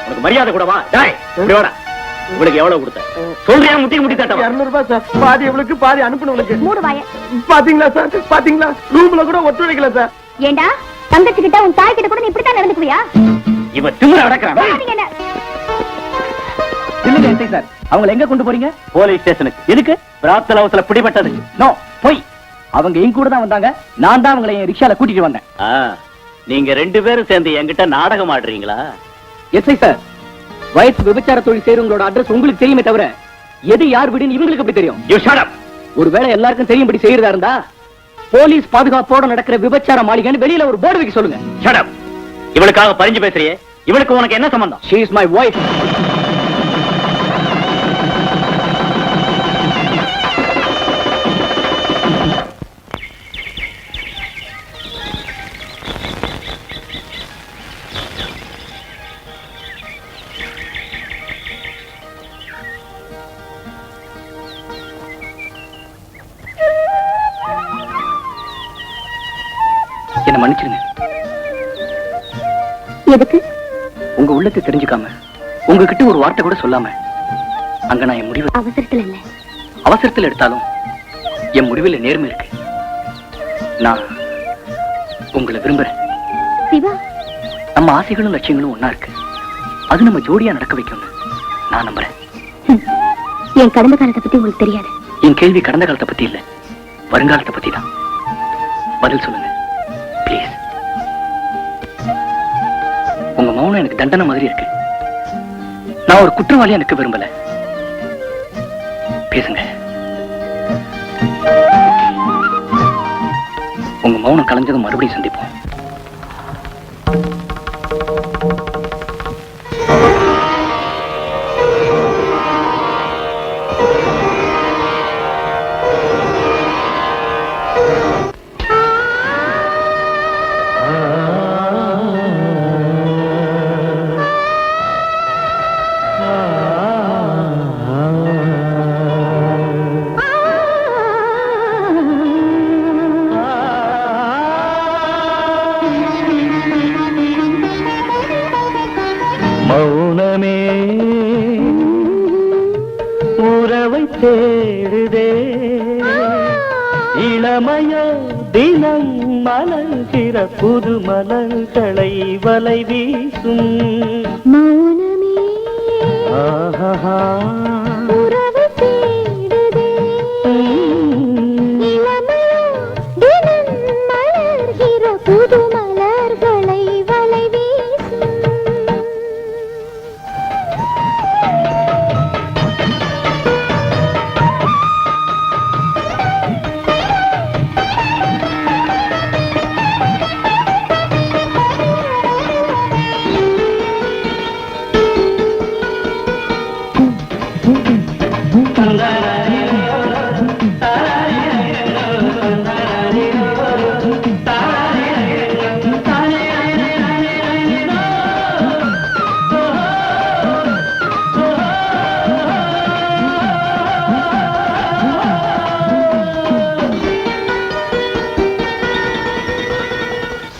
உனக்கு மரியாதை கூடவா? உங்களுக்கு எவ்வளவு கொடுத்த சொல்றியா? முட்டி முட்டி தட்ட. 200 ரூபாய் சார். பாதி எவ்வளவுக்கு, பாதி அனுப்புனவங்களுக்கு. மூடு வாய. பாத்தீங்களா சார், பாத்தீங்களா? ரூம்ல கூட ஒத்துழைக்கல சார். ஏண்டா, தங்கச்சி கிட்ட உன் தாய் கிட்ட கூட நீ இப்படித்தான் நடந்துக்குவியா? இவன் திமிர அடக்குறான். இல்லங்க எஸ்ஐ சார், அவங்களை எங்க கொண்டு போறீங்க? போலீஸ் ஸ்டேஷனுக்கு. எதுக்கு? பிராத்தல் ஹவுஸ்ல பிடிபட்டது. நோ, போய். அவங்க எங்க கூட தான் வந்தாங்க. நான் தான் அவங்களை என் ரிக்ஷால கூட்டிட்டு வந்தேன். நீங்க 2 பேரும் சேர்ந்து என்கிட்ட நாடகம் ஆடுறீங்களா? எஸ்ஐ சார், வயசு விபச்சார தொழில் செய்யறவங்களோட அட்ரஸ் உங்களுக்கு தெரியுமே தவிர எது யார் வீடுன்னு இவங்களுக்கு எப்படி தெரியும்? You shut up. ஒருவேளை எல்லாருக்கும் தெரியும்படி செய்யறதா இருந்தா போலீஸ் பாதுகாப்போட நடக்கிற விபச்சார மாளிகைன்னு வெளியில ஒரு போர்டு வைக்க சொல்லுங்க. Shut up. இவளுக்காக பறிஞ்சு பேசுறியே, இவளுக்கு உனக்கு என்ன சம்பந்தம்? She is my wife. என்ன மன்னிச்சிருங்க. எதுக்கு? உங்க உள்ளத்தை தெரிஞ்சுக்காம, உங்ககிட்ட ஒரு வார்த்தை கூட சொல்லாம அங்க நான் என் முடிவு அவசரத்துல இல்ல. அவசரத்தில் எடுத்தாலும் என் முடிவில் நேர்மை இருக்கு. நான் உங்களை விரும்புறேன். சிவா, நம்ம ஆசைகளும் லட்சியங்களும் ஒன்னா இருக்கு. அது நம்ம ஜோடியா நடக்க வைக்கும்னு நான் நம்புறேன். என் கடந்த காலத்தை பத்தி உங்களுக்கு தெரியாது. என் கேள்வி கடந்த காலத்தை பத்தி இல்ல, வருங்காலத்தை பத்தி தான். பதில் சொல்லுங்க பிளீஸ். உங்க மௌனம் எனக்கு தண்டனை மாதிரி இருக்கு. நான் ஒரு குற்றவாளியா எனக்கு விரும்பல. பேசுங்க. உங்க மௌனம் கலைஞ்சதும் மறுபடியும் சந்திப்போம். மௌனமே உறவை தேடுதே, இளமையோ தினம் மலர்கிற புது மலர்களை வலை வீசும். மௌனமே ஆஹா உறவை தேடுதே, இளமையோ தினம் மலர்கிற புது மலர்களை வலை வீசும்.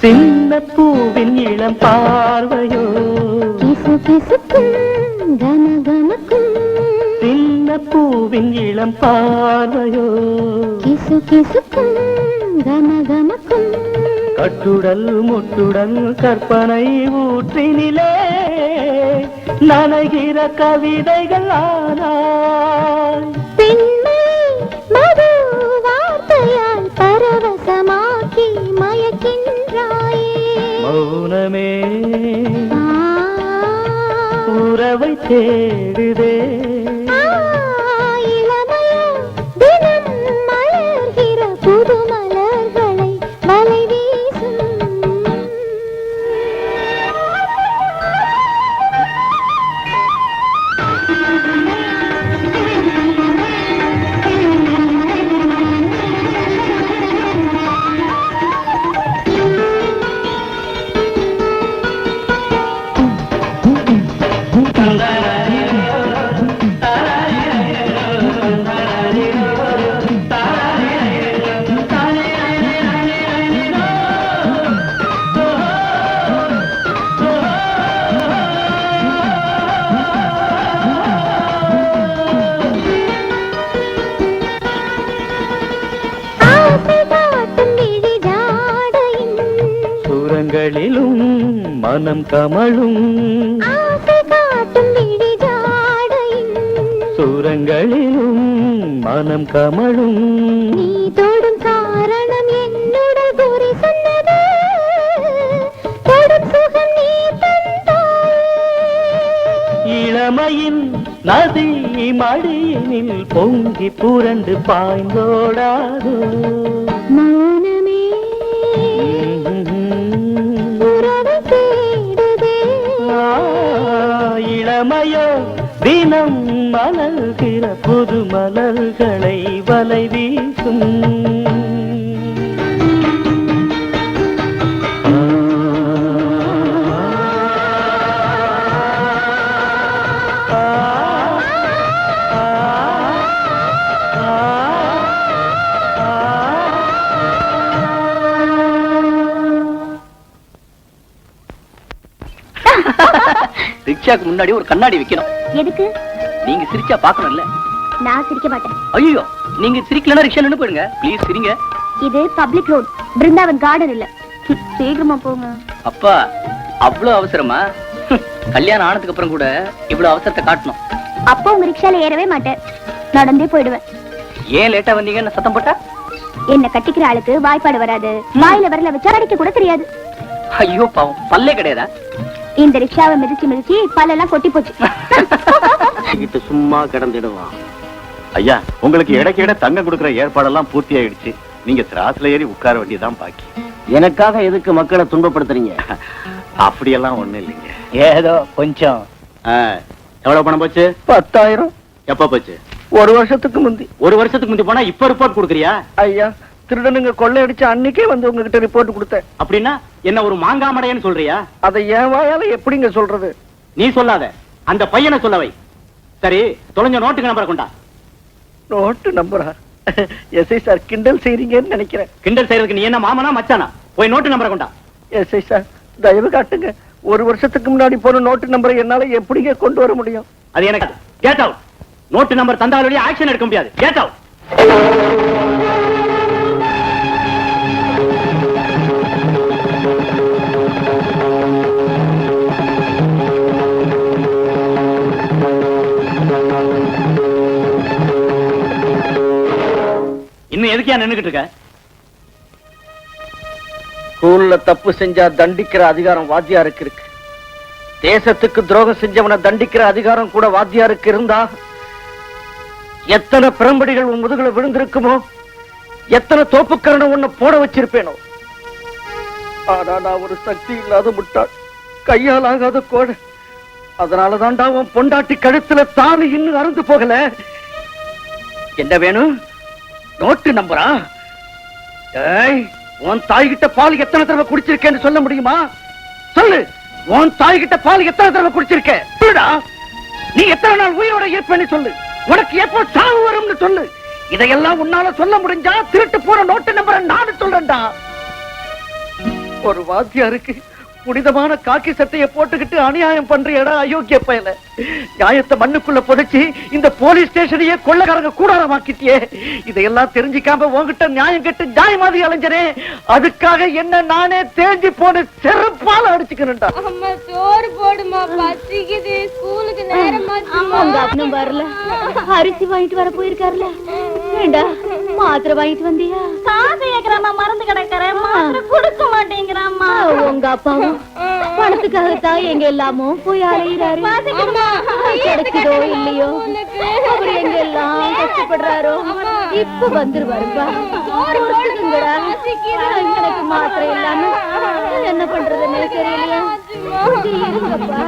சின்ன பூவின் இளம் பார்வையோ கிசு கிசுக்கும் கனகமக்கும் சின்ன பூவின் இளம் பார்வையோ கிசு கிசுக்கும் கனகமக்கும் கட்டுடல் முட்டுடல் கற்பனை ஊற்றினிலே நனைகிற கவிதைகள் ஆனாய் பெண்மை மது வார்த்தையால் பரவசமாக்கி மயக்கின்றாயே மௌனமே உறவை தேடுதே இளமையோ தினம் மலர்கிற புது மலர்களை வலை வீசும் சுரங்களிலும் மனம் கமழும் சுரங்களிலும் மனம் கமழும் நீ தொடும் காரணம் என்னோட குறி சொன்னது தொடும் சுகம் நீ தந்தாய் இளமையின் நதி மடியினில் பொங்கி புரண்டு பாய்ந்தோடாதோ மௌனமே உறவை தேடுதே இளமையோ தினம் மலர்கிற புது மலர்களை வலை வீசும் ரிக்ஷாக்கு முன்னாடி ஒரு கண்ணாடி வைக்கணும். எதுக்கு? நீங்க சிரிச்சா பாக்கணும்ல. நான் சிரிக்க மாட்டேன். ஐயோ, நீங்க சிரிக்கலனா ரிக்ஷா நின்னு போயிடுங்க. ப்ளீஸ் சிரிங்க. இது பப்ளிக் ரோட், பிருந்தாவன் கார்டன் இல்ல. சீக்கிரமா போங்க. அப்பா, அவ்வளவு அவசரமா? கல்யாணம் ஆனதுக்கு அப்புறம் கூட இவ்வளவு அவசரத்தை காட்டணும். அப்போ உங்க ரிக்ஷால ஏறவே மாட்டேன், நடந்தே போயிடுவேன். ஏன் லேட்டா வந்தீங்கன்னு சத்தம் போட்டா? என்ன கட்டிக்கிற ஆளுக்கு வாய்ப்பாடு வராது, வாயில வரல வச்சா அடிக்க கூட தெரியாது. ஐயோ பாவம், பல்லே கிடையாதா? இந்த ரிக்ஷாவை மிதிச்சு மிதிச்சு பல்லெல்லாம் கொட்டி போச்சு. கிட்ட சும்மா கிடந்துடுவான். ஐயா, உங்களுக்கு இடைக்கிட தங்கம் கொடுக்கிற ஏற்பாடெல்லாம் பூர்த்தி ஆயிடுச்சு. நீங்க திராசுல ஏறி உட்கார வேண்டியதான் பாக்கி. எனக்காக எதுக்கு மக்களை துன்பப்படுத்துறீங்க? அப்படியெல்லாம் ஒண்ணு இல்லைங்க. ஏதோ கொஞ்சம். எவ்வளவு பணம் போச்சு? 10,000. எப்ப போச்சு? ஒரு வருஷத்துக்கு முந்தி. ஒரு வருஷத்துக்கு முந்தி போனா இப்ப ரிப்போர்ட் கொடுக்குறியா? ஐயா, திருடனுங்க கொள்ளையடிச்ச அன்னைக்கே வந்து உங்ககிட்ட ரிப்போர்ட் கொடுத்தேன். அப்படின்னா என்ன ஒரு மாங்காமடையன்னு சொல்றியா? அதை என் வாயால எப்படிங்க சொல்றது? நீ சொல்லாத, அந்த பையனை சொல்லவை. சரி, தொலைஞ்ச நோட்டுக்கு நம்பரை கொண்டா. நோட்டு நம்பரா? எஸ்ஐ சார், கிண்டல் செய்றீங்கன்னு நினைக்கிறேன். கிண்டல் செய்யறதுக்கு நீ என்ன மாமனா மச்சானா? போய் நோட்டு நம்பரை கொண்டா. எஸ்ஐ சார், தயவு காட்டுங்க. ஒரு வருஷத்துக்கு முன்னாடி போன நோட்டு நம்பரை என்னால எப்படிங்க கொண்டு வர முடியும்? அது எனக்கு கேட் அவுட். நோட்டு நம்பர் தந்தாலுடைய ஆக்ஷன் எடுக்க முடியாது. Get out. இன்னும் எதுக்கியா நின்னுகிட்டு இருக்க? ஸ்கூல்ல தப்பு செஞ்சா தண்டிக்கிற அதிகாரம் வாத்தியாருக்கு இருக்கு. தேசத்துக்கு துரோகம் செஞ்சவனை தண்டிக்கிற அதிகாரம் கூட வாத்தியாருக்கு இருந்தா எத்தனை பிரம்படிகள் உன் முதுகுல விழுந்திருக்குமோ, எத்தனை தோப்புக்கரணம் உன்னை போட வச்சிருப்பேனோ. ஆனா நான் ஒரு சக்தி இல்லாத முட்டாள், கையால் ஆகாத கோடை. அதனாலதான்டா உன் பொண்டாட்டி கழுத்துல தாலி இன்னும் அறுந்து போகல. என்ன வேணும்? நோட்டு நம்பரா? ஏய், உன் தாய்கிட்ட பால் எத்தனை தடவை குடிச்சிருக்கேன்னு சொல்ல முடியுமா? சொல்லு, உன் தாய்கிட்ட பால் எத்தனை தடவை குடிச்சிருக்க? சொல்லுடா. நீ எத்தனை நாள் உயிரோட இருப்பேன்னு சொல்லு. உனக்கு எப்போ சாவு வரும்னு சொல்லு. இதையெல்லாம் உன்னால சொல்ல முடிஞ்சா திருட்டு போற நோட்டு நம்பரை நானு சொல்றேன்டா. ஒரு வாத்தியாருக்கு புனிதமான காக்கி சட்டையை போட்டுக்கிட்டு அநியாயம் பண்றியடா அயோக்கிய பயல. நியாயத்தை மண்ணுக்குள்ள புதைச்சி இந்த போலீஸ் ஸ்டேஷனையே கொள்ளக்காரங்க கூடாரமாக்கிட்டியே. இதையெல்லாம் தெரிஞ்சுக்காம உங்ககிட்ட நியாயம் கட்டு ஜாய் மாதிரி அலைஞ்சனே. அதுக்காக என்ன நானே தேஞ்சி போன செருப்பால அடிச்சுக்கணும்டா. அம்மா சோறு போடுமா, பசிக்குது, ஸ்கூலுக்கு நேரமா வரல. அரிசி வாங்கிட்டு வர போயிருக்காருல. ஏண்டா மாத்திரை வாங்கிட்டு வந்தியா? காசு கேக்குறாமா, மறந்து கிடக்குறேன், மாத்திரை கொடுக்க மாட்டேங்கிறாமா. உங்க அப்பாவும் பணத்துக்காகத்தான் எங்க எல்லாமோ போய் அலையிறாரு. கிடைக்குதோ இல்லையோ, அவர் எங்க எல்லாம் கஷ்டப்படுறாரோ. இப்ப வந்துருவாருப்பா. எனக்கு மாத்திரை இல்லாம என்ன பண்றதுன்னு தெரியலையா? இருங்கப்பா.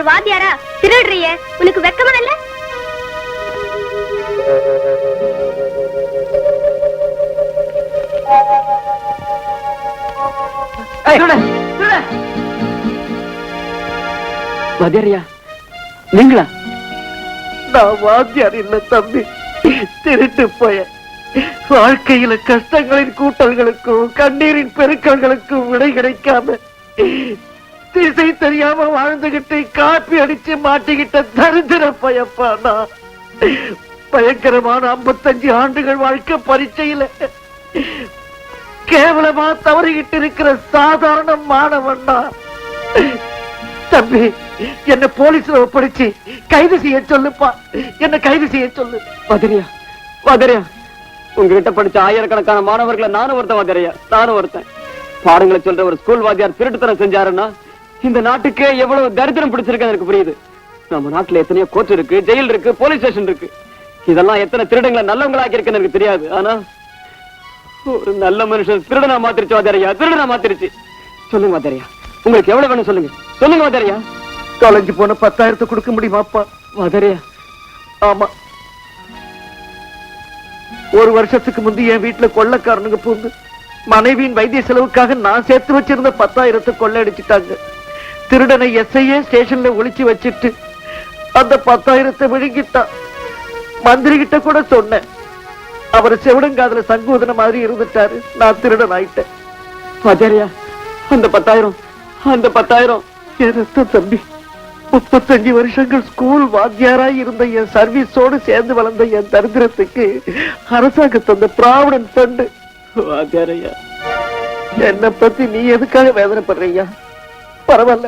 வாத்தியாரா திருடுறிய? உனக்கு வெக்கமா இல்ல? வாத்தியாரியா நீங்களா? நான் வாத்தியார் இல்ல தம்பி, திருட்டு போய. வாழ்க்கையில கஷ்டங்களின் கூட்டல்களுக்கும் கண்ணீரின் பெருக்கல்களுக்கும் விடை கிடைக்காம திசை தெரியாம வாழ்ந்துகிட்டு காப்பி அடிச்சு மாட்டிக்கிட்ட தரித்திர பயப்பா நான். பயங்கரமான 55 ஆண்டுகள் வாழ்க்கை பரீட்சையில கேவலமா தவறிக்கிட்டு இருக்கிற சாதாரண மாணவன் தான். தம்பி, என்ன போலீஸ்ல ஒப்படைச்சு கைது செய்ய சொல்லுப்பா, என்ன கைது செய்ய சொல்லு. வாத்தியாரியா வாத்தியாரியா, உங்ககிட்ட படிச்ச ஆயிரக்கணக்கான மாணவர்களை நானும் ஒருத்தன். வாத்தியாரியா நானும் ஒருத்தன். பாடங்களை சொல்ற ஒரு ஸ்கூல் வாத்தியார் திருட்டுத்தனம் செஞ்சாருன்னா இந்த நாட்டுக்கே எவ்வளவு தரித்திரம் பிடிச்சிருக்கு எனக்கு புரியுது. நம்ம நாட்டுல எத்தனையோ கோர்ட் இருக்கு, ஜெயில் இருக்கு, போலீஸ் ஸ்டேஷன் இருக்கு. இதெல்லாம் எத்தனை திருடங்களை நல்லவங்களாக்கி இருக்குன்னு எனக்கு தெரியாது. ஆனா ஒரு நல்ல மனுஷன் திருடனா மாத்திருச்சு வாத்தியாரியா, திருடனா மாத்திருச்சு. சொல்லுங்க வாத்தியாரியா, உங்களுக்கு எவ்வளவு வேணும் சொல்லுங்க, சொல்லுங்க வாத்தியாரியா. தொலைஞ்சு போன 10,000 கொடுக்க முடியுமாப்பா? வாத்தியாரியா ஆமா, ஒரு வருஷத்துக்கு முந்தைய என் வீட்டுல கொள்ளக்காரனுங்க பூந்து மனைவியின் வைத்திய செலவுக்காக நான் சேர்த்து வச்சிருந்த 10,000 கொள்ளையடிச்சிட்டாங்க. திருடனை எஸ்ஐயே ஸ்டேஷன்ல ஒளிச்சு வச்சிட்டு அந்த 10,000 விழுங்கிட்டான். மந்திரி கிட்ட கூட சொன்னேன், அவர் செவிடங்காதுல சங்கூதன மாதிரி இருந்துட்டாரு. நான் திருடன் ஆயிட்டேன். வாத்தியாரியா அந்த 10,000 என் ரத்தம் தம்பி. 35 வருஷங்கள் ஸ்கூல் வாத்தியாராய் இருந்த என் சர்வீஸோடு சேர்ந்து வளர்ந்த என் தரித்திரத்துக்கு அரசாங்கம் தந்த ப்ராவிடன்ட் ஃபண்ட். வாத்தியாரியா என்ன பத்தி நீ எதுக்காக வேதனைப்படுறீங்க? பரவாயில்ல,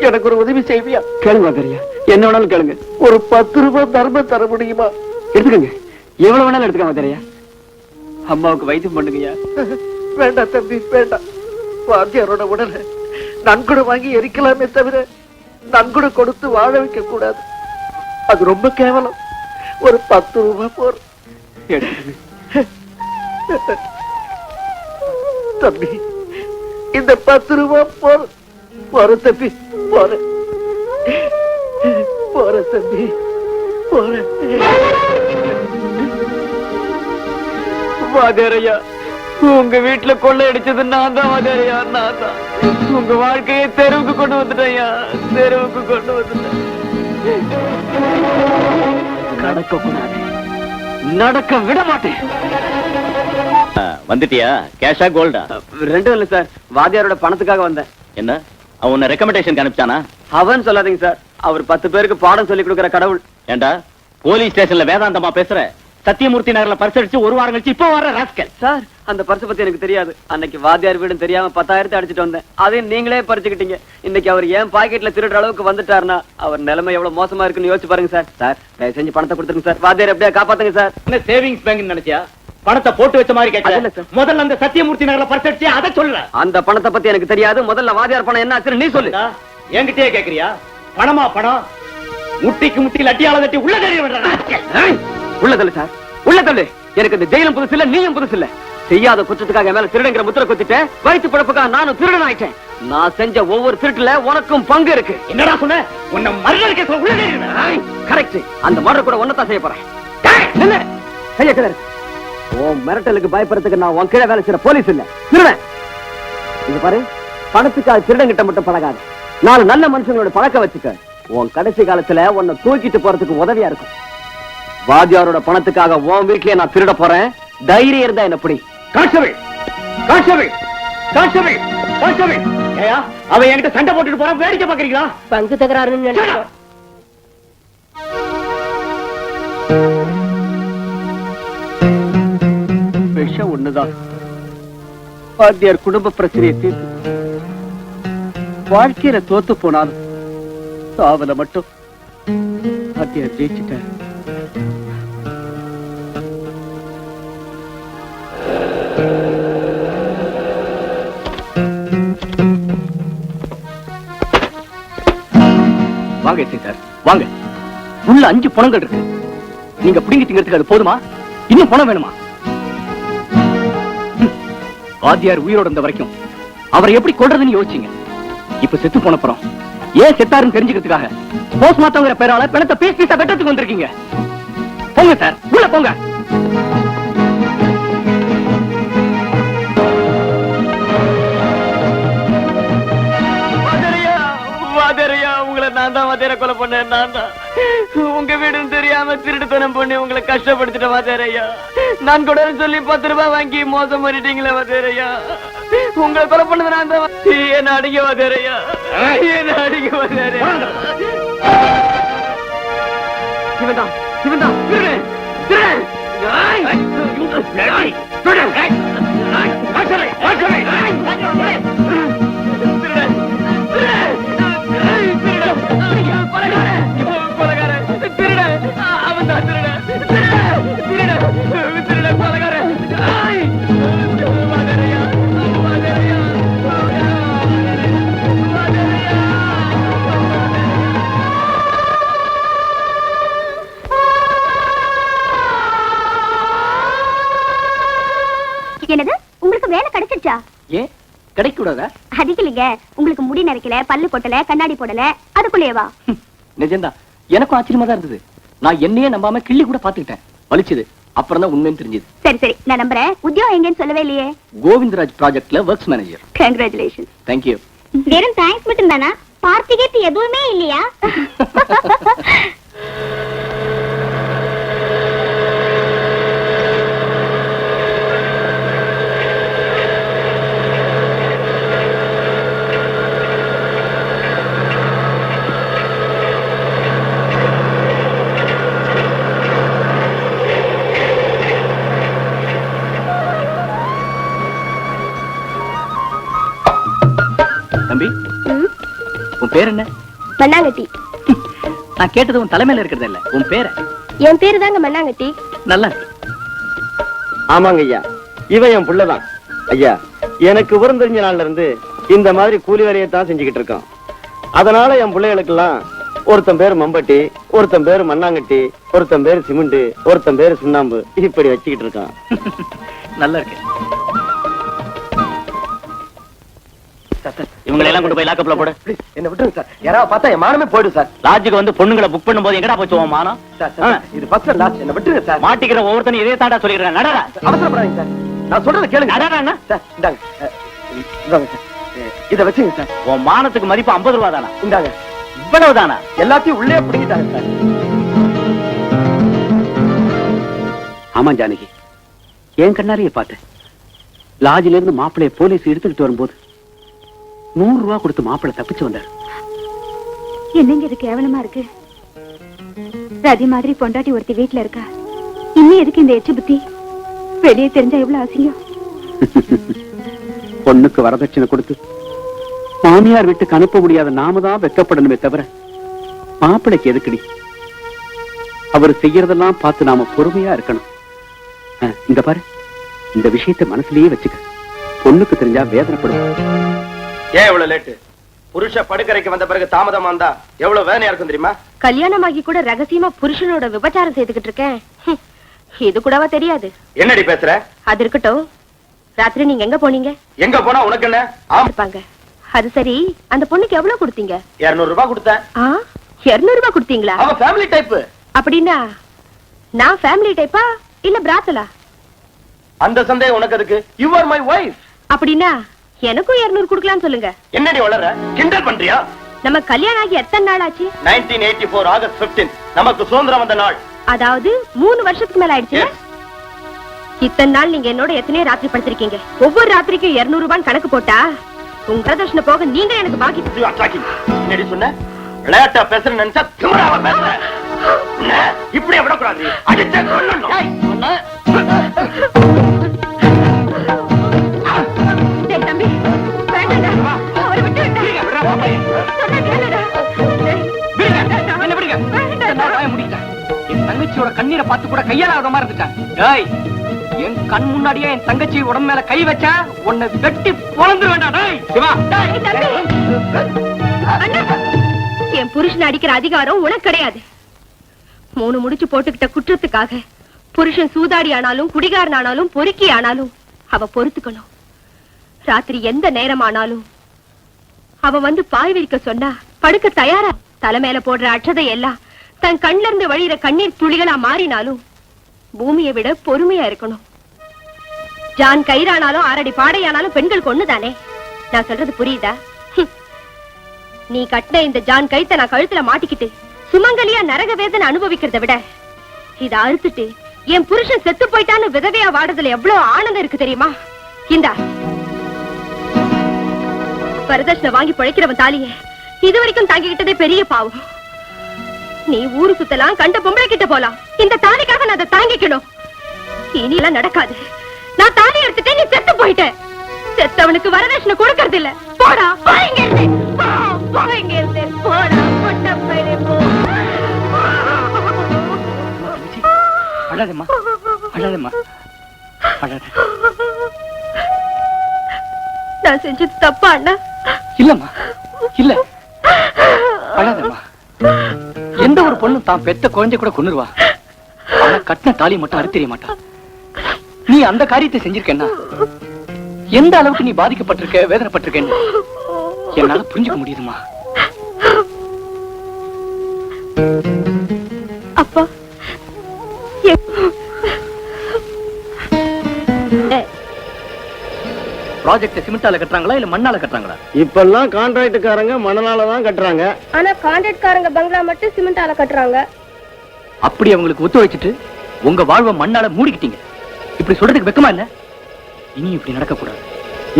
எனக்கு ஒரு உதவி செய்வியா? கேளுங்க வாத்தியாரியா, என்ன வேணாலும் கேளுங்க. ஒரு 10 ரூபாய் தர்மம் தர முடியுமா? எடுத்துக்கங்க, எவ்வளவு வேணாலும் எடுத்துக்க வாத்தியாரியா. அம்மாவுக்கு வைத்தியம் பண்ணுங்கய்யா. வேண்டாம் தம்பி வேண்டாம். வாத்தியாரோட உடலை நன்கொடை வாங்கி எரிக்கலாமே தவிர நன்கொடை கொடுத்து வாழ வைக்க கூடாது. அது ரொம்ப கேவலம். ஒரு 10 ரூபாய் போற தம்பி, இந்த 10 ரூபாய் போற தம்பி, போற தம்பி, போற. வாத்தியாரியா, உங்க வீட்டுல கொள்ளை அடிச்சது நான் தான் வாத்தியாரியா, நான் தான். உங்க வாழ்க்கையை தெருவுக்கு கொண்டு வந்துட்டேன், தெருவுக்கு கொண்டு வந்துட்டேன். நடக்க கூடாது, நடக்க விட மாட்டேன். வந்துட்டியா? கேஷா கோல்டா? ரெண்டும் இல்ல சார், வாத்தியாரோட பணத்துக்காக வந்தேன். என்ன அவன் உன்னை ரெக்கமெண்டேஷன் அனுப்பிச்சானா? அவன் சொல்லாதீங்க சார், அவர் 10 பேருக்கு பாடம் சொல்லி கொடுக்கிற கடவுள். ஏண்டா போலீஸ் ஸ்டேஷன்ல வேதாந்தமா பேசுற? சத்தியமூர்த்தி நகர்ல பர்ஸ் அடிச்சு ஒரு வாரம் கழிச்சு இப்போ வர ராஸ்கல். சார், அந்த பர்ஸ் பத்தி எனக்கு தெரியாது. அன்னைக்கு வாத்தியார் வீடும் தெரியாம 10,000 அடிச்சிட்டு வந்தேன். அதையும் நீங்களே பறிச்சுக்கிட்டீங்க. இன்னைக்கு அவர் ஏன் பாக்கெட்ல திருடுற அளவுக்கு வந்துட்டாருன்னா அவர் நிலைமை எவ்வளவு மோசமா இருக்குன்னு யோசிச்சு பாருங்க சார். சார், தயவு செஞ்சு பணத்தை கொடுத்துருங்க சார். வாத்தியார் எப்படியா காப்பாத்துங்க சார். என்ன சேவிங்ஸ் பேங்க் நினைச்சியா? பணத்தை போட்டு வச்ச மாதிரி அது இல்ல கேட்கல. சார். முதல்ல அந்த சத்தியமூர்த்தி நகர்ல பர்ஸ் அடிச்சு அதை சொல்ற. அந்த பணத்தை பத்தி எனக்கு தெரியாது. முதல்ல வாத்தியார் பணம் என்ன ஆச்சுன்னு நீ சொல்லு. என்கிட்டயே கேக்குறியா? பணமா பணம்? முட்டிக்கு முட்டி லட்டியால தட்டி உள்ள தெரிய உள்ள தள்ளு சார், உள்ள தள்ளு. எனக்கு இந்த ஜெயிலும் புதுசு இல்ல, நீயும் புதுசு இல்ல. செய்யாத குற்றத்துக்காக மேல திருடங்கிற முத்திர குத்திட்டேன். வயிற்று பழப்புக்காக நானும் திருடன் ஆயிட்டேன். நான் செஞ்ச ஒவ்வொரு திருட்டுல உனக்கும் பங்கு இருக்கு. என்னடா சொன்ன? உன்னை மரண கேஸ்ல உள்ள கரெக்ட். அந்த மரண கூட ஒன்னதான் செய்ய போறேன். என்ன செய்ய கிடரு? உன் மிரட்டலுக்கு பயப்படுறதுக்கு நான் உன் கீழே வேலை செய்யற போலீஸ் இல்ல, திருடன். இது பாரு, பணத்துக்காக திருடங்கிட்ட மட்டும் பழகாது. 4 நல்ல மனுஷங்களோட பழக்க வச்சுக்க. உன் கடைசி காலத்துல உன்னை தூக்கிட்டு போறதுக்கு உதவியா இருக்கும். வாத்தியாரோட பணத்துக்காக உன் வீட்லயே நான் திருட போறேன். தைரியம் இருந்தா என்ன பிடி. Constable, constable, constable, constable. ஏயா அவன் என்கிட்ட சண்டை போட்டுட்டு போறான், வேடிக்கை பாக்குறீங்களா? பங்கு தகராறுன்னு நினைக்கிறேன். விஷயம் ஒண்ணுதான். வாத்தியார் குடும்ப பிரச்சனையை தீர்த்து வாழ்க்கையில தோத்து போனாலும் சாவல மட்டும் வாத்தியார் ஜெயிச்சுட்டார். வாங்க சார், வாங்க. உள்ள 5 பணங்கள் இருக்கு. நீங்க பிடிங்கி திங்கிறதுக்கு அது போதுமா? இன்னும் பணம் வேணுமா? வாத்தியார் உயிரோட இருந்த வரைக்கும் அவரை எப்படி கொல்றதுன்னு யோசிச்சீங்க. இப்ப செத்து போன அப்புறம் ஏன் செத்தாருன்னு தெரிஞ்சுக்கிறதுக்காக போஸ்ட்மார்ட்டம்ங்கிற பேரால பிணத்தை பீஸ் பீஸா வெட்டத்துக்கு வந்திருக்கீங்க. போங்க சார், உள்ள போங்க. உங்களை நான் தான் வாத்தியார கொலை பண்ணேன். நான் தான் உங்க வீடுன்னு தெரியாம திருட்டுத்தனம் பண்ணி உங்களை கஷ்டப்படுத்திட்ட வாத்தியாரையா. நான் கூட சொல்லி 10 ரூபாய் வாங்கி மோசம் பண்ணிட்டீங்களே வாத்தியாரையா. உங்களை கொலை பண்ணது நான் தான். என்ன அடிக்க வாத்தியாரையா, என்ன அடிக்க வாத்தியாரையா. இவன்தான், இவன்தான் திருடன், திருடன். என்னது, உங்களுக்கு வேலை கிடைச்சிருச்சா? ஏன் கிடைக்க கூடாதா? அதுக்கு இல்லைங்க, உங்களுக்கு முடி நரைக்கல, பல்லு கொட்டல, கண்ணாடி போடல, அதுக்குள்ளேவா? நிஜம்தான், எனக்கும் ஆச்சரியமா தான் இருந்தது. நான் என்னையே நம்பாம கிள்ளி கூட பாத்துக்கிட்டேன். வலிச்சது, அப்புறம் தான் உண்மைன்னு தெரிஞ்சது. சரி சரி, நான் நம்புறேன். உத்தியோகம் எங்கன்னு சொல்லவே இல்லையே. கோவிந்தராஜ் ப்ராஜெக்ட்ல ஒர்க்ஸ் மேனேஜர். கங்க்ராச்சுலேஷன். தேங்க்யூ. வெறும் தேங்க்ஸ் மட்டும் தானா? பார்ட்டிகேட் எதுவுமே இல்லையா? தம்பி, உன் பேர் என்ன? மண்ணாங்கட்டி. நான் கேட்டது உன் தலைமையில இருக்கிறது இல்ல, உன் பேர. என் பேரு தாங்க மண்ணாங்கட்டி. நல்லா இருக்கு. ஆமாங்க ஐயா, இவன் என் புள்ளதான். ஐயா, எனக்கு விவரம் தெரிஞ்ச நாள்ல இருந்து இந்த மாதிரி கூலி வேலையை தான் செஞ்சுக்கிட்டு இருக்கான். அதனால என் பிள்ளைகளுக்கெல்லாம் ஒருத்தன் பேரு மம்பட்டி, ஒருத்தன் பேரு மண்ணாங்கட்டி, ஒருத்தன் பேரு சிமெண்ட், ஒருத்தன் பேரு சுண்ணாம்பு, இப்படி வச்சுக்கிட்டு இருக்கான். நல்லா இருக்கு. இவங்களை எல்லாம் கொண்டு போய் லாக்கப்ல போடு. என்ன விட்டுருங்க சார், யாராவது பார்த்தா என் மானமே போயிடும் சார். லாட்ஜுக்கு வந்து பொண்ணுங்களை புக் பண்ணும்போது எங்கடா போச்சு உன் மானம்? இது ஃபர்ஸ்ட் லாஸ்ட், என்ன விட்டுருங்க சார். மாட்டிக்கிற ஒவ்வொருத்தனும் இதே தாண்டா சொல்லிக்கிறேன். நடடா, அவசரப்படாதீங்க சார், நான் சொல்றதை கேளுங்க. நடடா அண்ணா. சார் இந்தாங்க, இந்தாங்க சார், இதை வச்சுங்க சார். உன் மானத்துக்கு மதிப்பு 50 ரூபா தானா? இந்தாங்க. இவ்வளவு தானா? எல்லாத்தையும் உள்ளே பிடிக்கிட்டாங்க சார். ஆமா ஜானகி, என் கண்ணாலேயே பார்த்தேன். லாட்ஜில இருந்து மாப்பிள்ளைய போலீஸ் எடுத்துக்கிட்டு வரும்போது 100 ரூபாய் கொடுத்து மாப்பிள்ளை தப்பிச்சு வந்தார். என்னங்க இது கேவலமா இருக்கு? ரதி மாதிரி பொண்டாட்டி ஒருத்தி வீட்டுல இருக்கா, இன்னும் எதுக்கு இந்த எச்சு புத்தி? வெளியே தெரிஞ்சா எவ்வளவு அசிங்கம். பொண்ணுக்கு வரதட்சணை கொடுத்து மாமியார் வீட்டுக்கு அனுப்ப முடியாத நாம தான் வெக்கப்படணுமே தவிர மாப்பிள்ளைக்கு எதுக்குடி? அவர் செய்யறதெல்லாம் பார்த்து நாம பொறுமையா இருக்கணும். இந்த பாரு, இந்த விஷயத்தை மனசுலயே வச்சுக்க. பொண்ணுக்கு தெரிஞ்சா வேதனைப்படும். ஏன் இவ்வளவு லேட்டு? புருஷ படுக்கறைக்கு வந்த பிறகு தாமதமா இருந்தா எவ்வளவு வேதனையா இருக்கும் தெரியுமா? கல்யாணமாகி கூட ரகசியமா புருஷனோட விபச்சாரம் செய்துகிட்டு இருக்கேன். இது கூடவா தெரியாது? என்னடி பேசுற? அது இருக்கட்டும், ராத்திரி நீங்க எங்க போனீங்க? எங்க போனா உனக்கு என்ன? இருப்பாங்க. அது சரி, அந்த பொண்ணுக்கு எவ்வளவு கொடுத்தீங்க? 200 ரூபாய் கொடுத்தேன். 200 ரூபாய் கொடுத்தீங்களா? அவ ஃபேமிலி டைப். அப்படின்னா நான் ஃபேமிலி டைப்பா இல்ல பிராத்தலா? அந்த சந்தேகம் உனக்கு அதுக்கு? You are my wife. அப்படின்னா எனக்கும் 200 கொடுக்கலாம் சொல்லுங்க. என்னடி வளர? கிண்டல் பண்றியா? நம்ம கல்யாணம் ஆகி எத்தனை நாள் ஆச்சு? 1984 ஆகஸ்ட் 15 நமக்கு சுதந்திரம் வந்த நாள். அதாவது 3 வருஷத்துக்கு மேல ஆயிடுச்சு. இத்தனை நாள் நீங்க என்னோட எத்தனையோ ராத்திரி படுத்திருக்கீங்க. ஒவ்வொரு ராத்திரிக்கும் 200 ரூபாய் கணக்கு போட்டா உங்க பிரதர்ஷன போக நீங்க எனக்கு பாக்கி. என்னடி சொன்ன? விளையாட்டா பேசுற நினைச்சா திமிராவ பேசுற. இப்படி விடக்கூடாது. அடிச்சா கொல்லணும். தம்பி வேண்டாம்டா, அவரை விட்டு என் தங்கச்சியோட கண்ணீரை பார்த்து கூட கையாளாத மாதிரி இருந்துட்டான். என் கண் முன்னாடியே என் தங்கச்சி உடம்பு மேல கை வச்சா உன்னை வெட்டி பொழந்து வேண்டாம். என் புருஷன் அடிக்கிற அதிகாரம் உனக்கு கிடையாது. 3 முடிச்சு போட்டுக்கிட்ட குற்றத்துக்காக புருஷன் சூதாடி ஆனாலும் குடிகாரன் ஆனாலும் பொறுக்கி ஆனாலும் அவ பொறுத்துக்கணும். ராத்திரி எந்த நேரம் ஆனாலும் அவ வந்து பாய் விரிக்க சொன்னா படுக்க தயாரா. தலைமையில போடுற அற்றதை எல்லாம் தன் கண்ல இருந்து வழியிற கண்ணீர் துளிகளா மாறினாலும் பூமியை விட பொறுமையா இருக்கணும். ஜான் கயிறானாலும் 6 அடி பாடையானாலும் பெண்களுக்கு ஒண்ணுதானே. நான் சொல்றது புரியுதா? நீ கட்டின இந்த ஜான் கயித்தை நான் கழுத்துல மாட்டிக்கிட்டு சுமங்கலியா நரக வேதனை அனுபவிக்கிறத விட இத அறுத்துட்டு என் புருஷன் செத்து போயிட்டான்னு விதவையா வாடுறதுல எவ்வளவு ஆனந்தம் இருக்கு தெரியுமா? இந்தா வரதட்சணை வாங்கி பிழைக்கிறவன் தாலிய இதுவரைக்கும் தாங்கிக்கிட்டதே பெரிய பாவம். நீ ஊரு சுத்தலாம், கண்ட பொம்பளை கிட்ட போலாம், இந்த தாலிக்காக நான் அதை தாங்கிக்கணும். இனி எல்லாம் நடக்காது. நான் தாலி எடுத்துட்டேன், நீ செத்து போயிட்ட. செத்தவனுக்கு வரதட்சணை கொடுக்கறது இல்ல. போடா, போங்க போடா, பொட்டப்பையிலே போ. அழாதம்மா, அழாதம்மா, அழாத. நான் செஞ்சது தப்பா அண்ணா? இல்லம்மா, இல்ல, அழாதம்மா. எந்த ஒரு பொண்ணு தான் பெத்த குழந்தை கூட கொன்னுருவா. ஆனா கட்டின தாலி மட்டும் அறுத்தெறிய மாட்டா. நீ அந்த காரியத்தை செஞ்சிருக்கேன்னா எந்த அளவுக்கு நீ பாதிக்கப்பட்டிருக்க, வேதனைப்பட்டிருக்கேன்னு என்னால புரிஞ்சுக்க முடியுதுமா. அப்பா ப்ராஜெக்ட் சிமெண்டால கட்டுறாங்களா இல்ல மண்ணால கட்டுறாங்களா? இப்பெல்லாம் கான்ட்ராக்டுக்காரங்க மணலால தான் கட்டுறாங்க. ஆனா கான்ட்ராக்ட்காரங்க பங்களா மட்டும் சிமெண்டால கட்டுறாங்க. அப்படி அவங்களுக்கு ஒத்து வச்சுட்டு உங்க வாழ்வை மண்ணால மூடிக்கிட்டீங்க. இப்படி சொல்றதுக்கு வெக்கமா இல்ல? இனி இப்படி நடக்க கூடாது.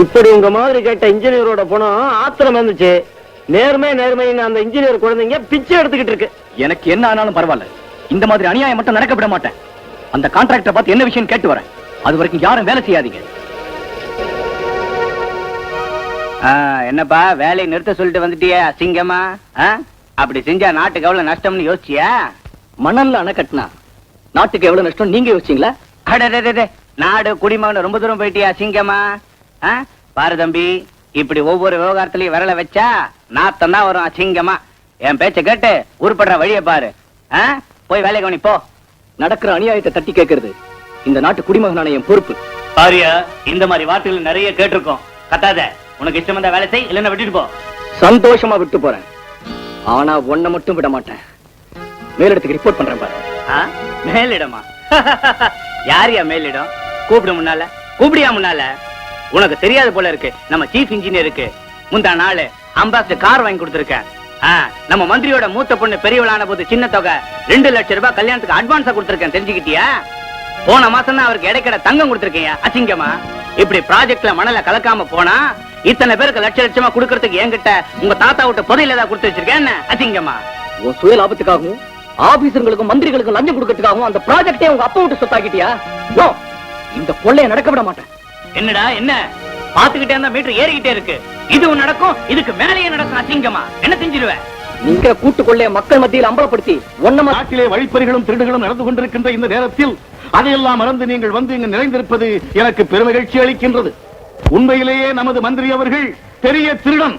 இப்படி உங்க மாதிரி கேட்ட இன்ஜினியரோட பணம் ஆத்திரம் வந்துச்சு. நேர்மைன்னு அந்த இன்ஜினியர் குழந்தைங்க பிச்சை எடுத்துக்கிட்டு இருக்கு. எனக்கு என்ன ஆனாலும் பரவாயில்ல, இந்த மாதிரி அநியாயம் மட்டும் நடக்க விட மாட்டேன். அந்த கான்ட்ராக்டரை பார்த்து என்ன விஷயம் கேட்டு வரேன். அது வரைக்கும் யாரும் வேலை செய்யாதீங்க. என்னப்பா வேலையை நிறுத்த சொல்லிட்டு வந்துட்டியா அசிங்கமா? அப்படி செஞ்சா நாட்டுக்கு எவ்வளவு நஷ்டம்னு யோசிச்சியா? மணல்ல அணை கட்டினா நாட்டுக்கு எவ்வளவு நஷ்டம் நீங்க யோசிச்சீங்களா? நாடு குடிமகன் ரொம்ப தூரம் போயிட்டியா அசிங்கமா? பாரு தம்பி, இப்படி ஒவ்வொரு விவகாரத்திலையும் விரல வச்சா நாத்தம் தான் வரும் அசிங்கமா. என் பேச்ச கேட்டு உருப்படுற வழிய பாரு. போய் வேலை கவனி போ. நடக்கிற அநியாயத்தை தட்டி கேட்கறது இந்த நாட்டு குடிமகனான என் பொறுப்பு. பாரியா, இந்த மாதிரி வார்த்தைகள் நிறைய கேட்டிருக்கோம். கத்தாத. உனக்கு இஷ்டம் வந்தா வேலை செய், இல்லன்னா விட்டுட்டு போ. சந்தோஷமா விட்டு போறேன். ஆனா ஒன்ன மட்டும் விட மாட்டேன். மேலிடத்துக்கு ரிப்போர்ட் பண்றேன் பாரு. மேலிடமா? யாரியா மேலிடம்? கூப்பிடு முன்னால. கூப்பிடியா முன்னால? உனக்கு தெரியாது போல இருக்கு. நம்ம சீஃப் இன்ஜினியருக்கு முந்தா நாள் அம்பாசிடர் கார் வாங்கி கொடுத்திருக்கேன். நம்ம மந்திரியோட மூத்த பொண்ணு பெரியவளான போது சின்ன தொகை 2 லட்சம் ரூபாய் கல்யாணத்துக்கு அட்வான்ஸா கொடுத்திருக்கேன். தெரிஞ்சுக்கிட்டியா? போன மாசம் தான் அவருக்கு இடைக்கட தங்கம் கொடுத்திருக்கீங்க அசிங்கமா. இப்படி ப்ராஜெக்ட்ல மணல கலக்காம போனா இத்தனை பேருக்கு லட்ச லட்சமா கொடுக்கறதுக்கு என்கிட்ட உங்க தாத்தா விட்ட புதையில ஏதாவது கொடுத்து வச்சிருக்கேன் என்ன அசிங்கமா. உன் சுய லாபத்துக்காகவும் ஆபீசர்களுக்கும் மந்திரிகளுக்கும் லஞ்சம் கொடுக்கறதுக்காகவும் அந்த ப்ராஜெக்டே உங்க அப்பா விட்டு சொத்தாக்கிட்டியா? இந்த கொள்ளைய நடக்க விட மாட்டேன். என்னடா என்ன பாத்துக்கிட்டே இருந்தா மீட்டர் ஏறிக்கிட்டே இருக்கு. இதுவும் நடக்கும், இதுக்கு மேலேயே நடக்கும் அசிங்கமா. என்ன செஞ்சிருவேன்? நீங்க கூட்டு கொள்ளைய மக்கள் மத்தியில் அம்பலப்படுத்தி ஒன்னமா நாட்டிலே வழிப்பறிகளும் திருடுகளும் நடந்து கொண்டிருக்கின்ற இந்த நேரத்தில் அதையெல்லாம் மறந்து நீங்கள் வந்து இங்கு நிறைந்திருப்பது எனக்கு பெருமகிழ்ச்சி அளிக்கின்றது. உண்மையிலேயே நமது மந்திரி அவர்கள் பெரிய திருடன்.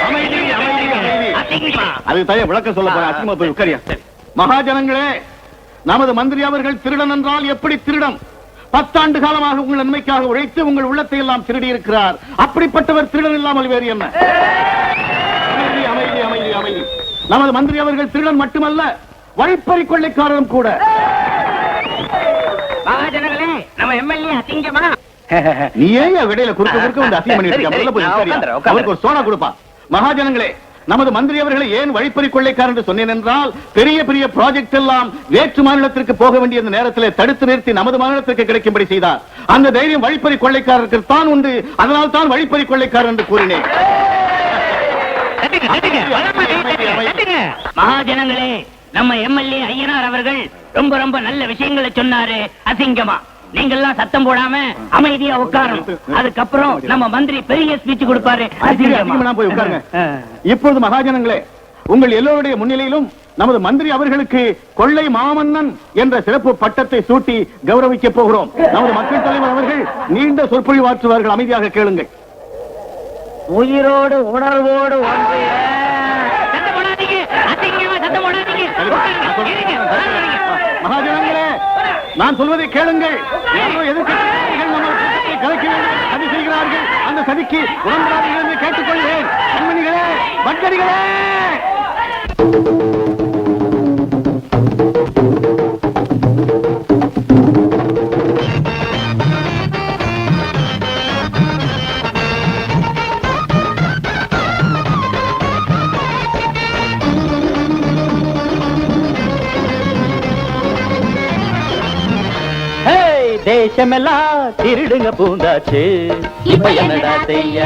அமைதி, அமைதி, அமைதி. அது தய விளக்க சொல்ல போற அசிங்கமா போய் உட்காரியா. மகாஜனங்களே, நமது மந்திரி அவர்கள் திருடன் என்றால் எப்படி திருடன்? 10 ஆண்டு காலமாக உங்கள் நன்மைக்காக உழைத்து உங்கள் உள்ளத்தை எல்லாம் திருடி இருக்கிறார். அப்படிப்பட்டவர் திருடன் இல்லாமல் வேறு என்ன? அமைதி, அமைதி, அமைதி, அமைதி. நமது மந்திரி அவர்கள் திருடன் மட்டுமல்ல, வழிப்பறி கொள்ளைக்காரரும் கூட. மகாஜனங்களே, நம்ம எம்எல்ஏ அசிங்கமா. நீ ஏன் இடையில குறுக்க குறுக்க வந்து அசிங்கம் பண்ணிட்டு இருக்க? முதல்ல போய் உட்காரியா. அவருக்கு ஒரு சோனா கொடுப்பா. மகாஜனங்களே, நமது மந்திரி அவர்களை ஏன் வழிப்பறி கொள்ளைக்காரர் என்று சொன்னேன் என்றால், பெரிய பெரிய ப்ராஜெக்ட் எல்லாம் வேற்று மாநிலத்திற்கு போக வேண்டிய இந்த நேரத்தில் தடுத்து நிறுத்தி நமது மாநிலத்திற்கு கிடைக்கும்படி செய்தார். அந்த தைரியம் வழிப்பறி கொள்ளைக்காரருக்கு தான் உண்டு. அதனால் தான் வழிப்பறி கொள்ளைக்காரர் என்று கூறினேன். மகாஜனங்களே, நம்ம எம்எல்ஏ ஐயனார் அவர்கள் ரொம்ப ரொம்ப நல்ல விஷயங்களை சொன்னாரு அசிங்கமா. நீங்கெல்லாம் சத்தம் போடாம அமைதியா உட்காரணும். அதுக்கப்புறம் நம்ம மந்திரி பெரிய ஸ்பீச் கொடுப்பாரு. போய் உட்காருங்க. இப்பொழுது மகாஜனங்களே, உங்கள் எல்லோருடைய முன்னிலையிலும் நமது மந்திரி அவர்களுக்கு கொள்ளை மாமன்னன் என்ற சிறப்பு பட்டத்தை சூட்டி கௌரவிக்க போகிறோம். நமது மக்கள் தலைவர் அவர்கள் நீண்ட சொற்பொழிவாற்றுவார்கள். அமைதியாக கேளுங்கள். உயிரோடு உணர்வோடு மகாஜனங்களே, நான் சொல்வதை கேளுங்கள். எதிர்க்கட்சிகள் நம்ம கலைக்க வேண்டும் சதி செய்கிறார்கள். அந்த சதிக்கு உடன்படாதீர்கள் என்று கேட்டுக்கொள்கிறேன். கண்மணிகளே, பட்கடிகளே, தேசமெல்லாம் திருடுங்க பூந்தாச்சு. இப்ப என்னடா செய்ய?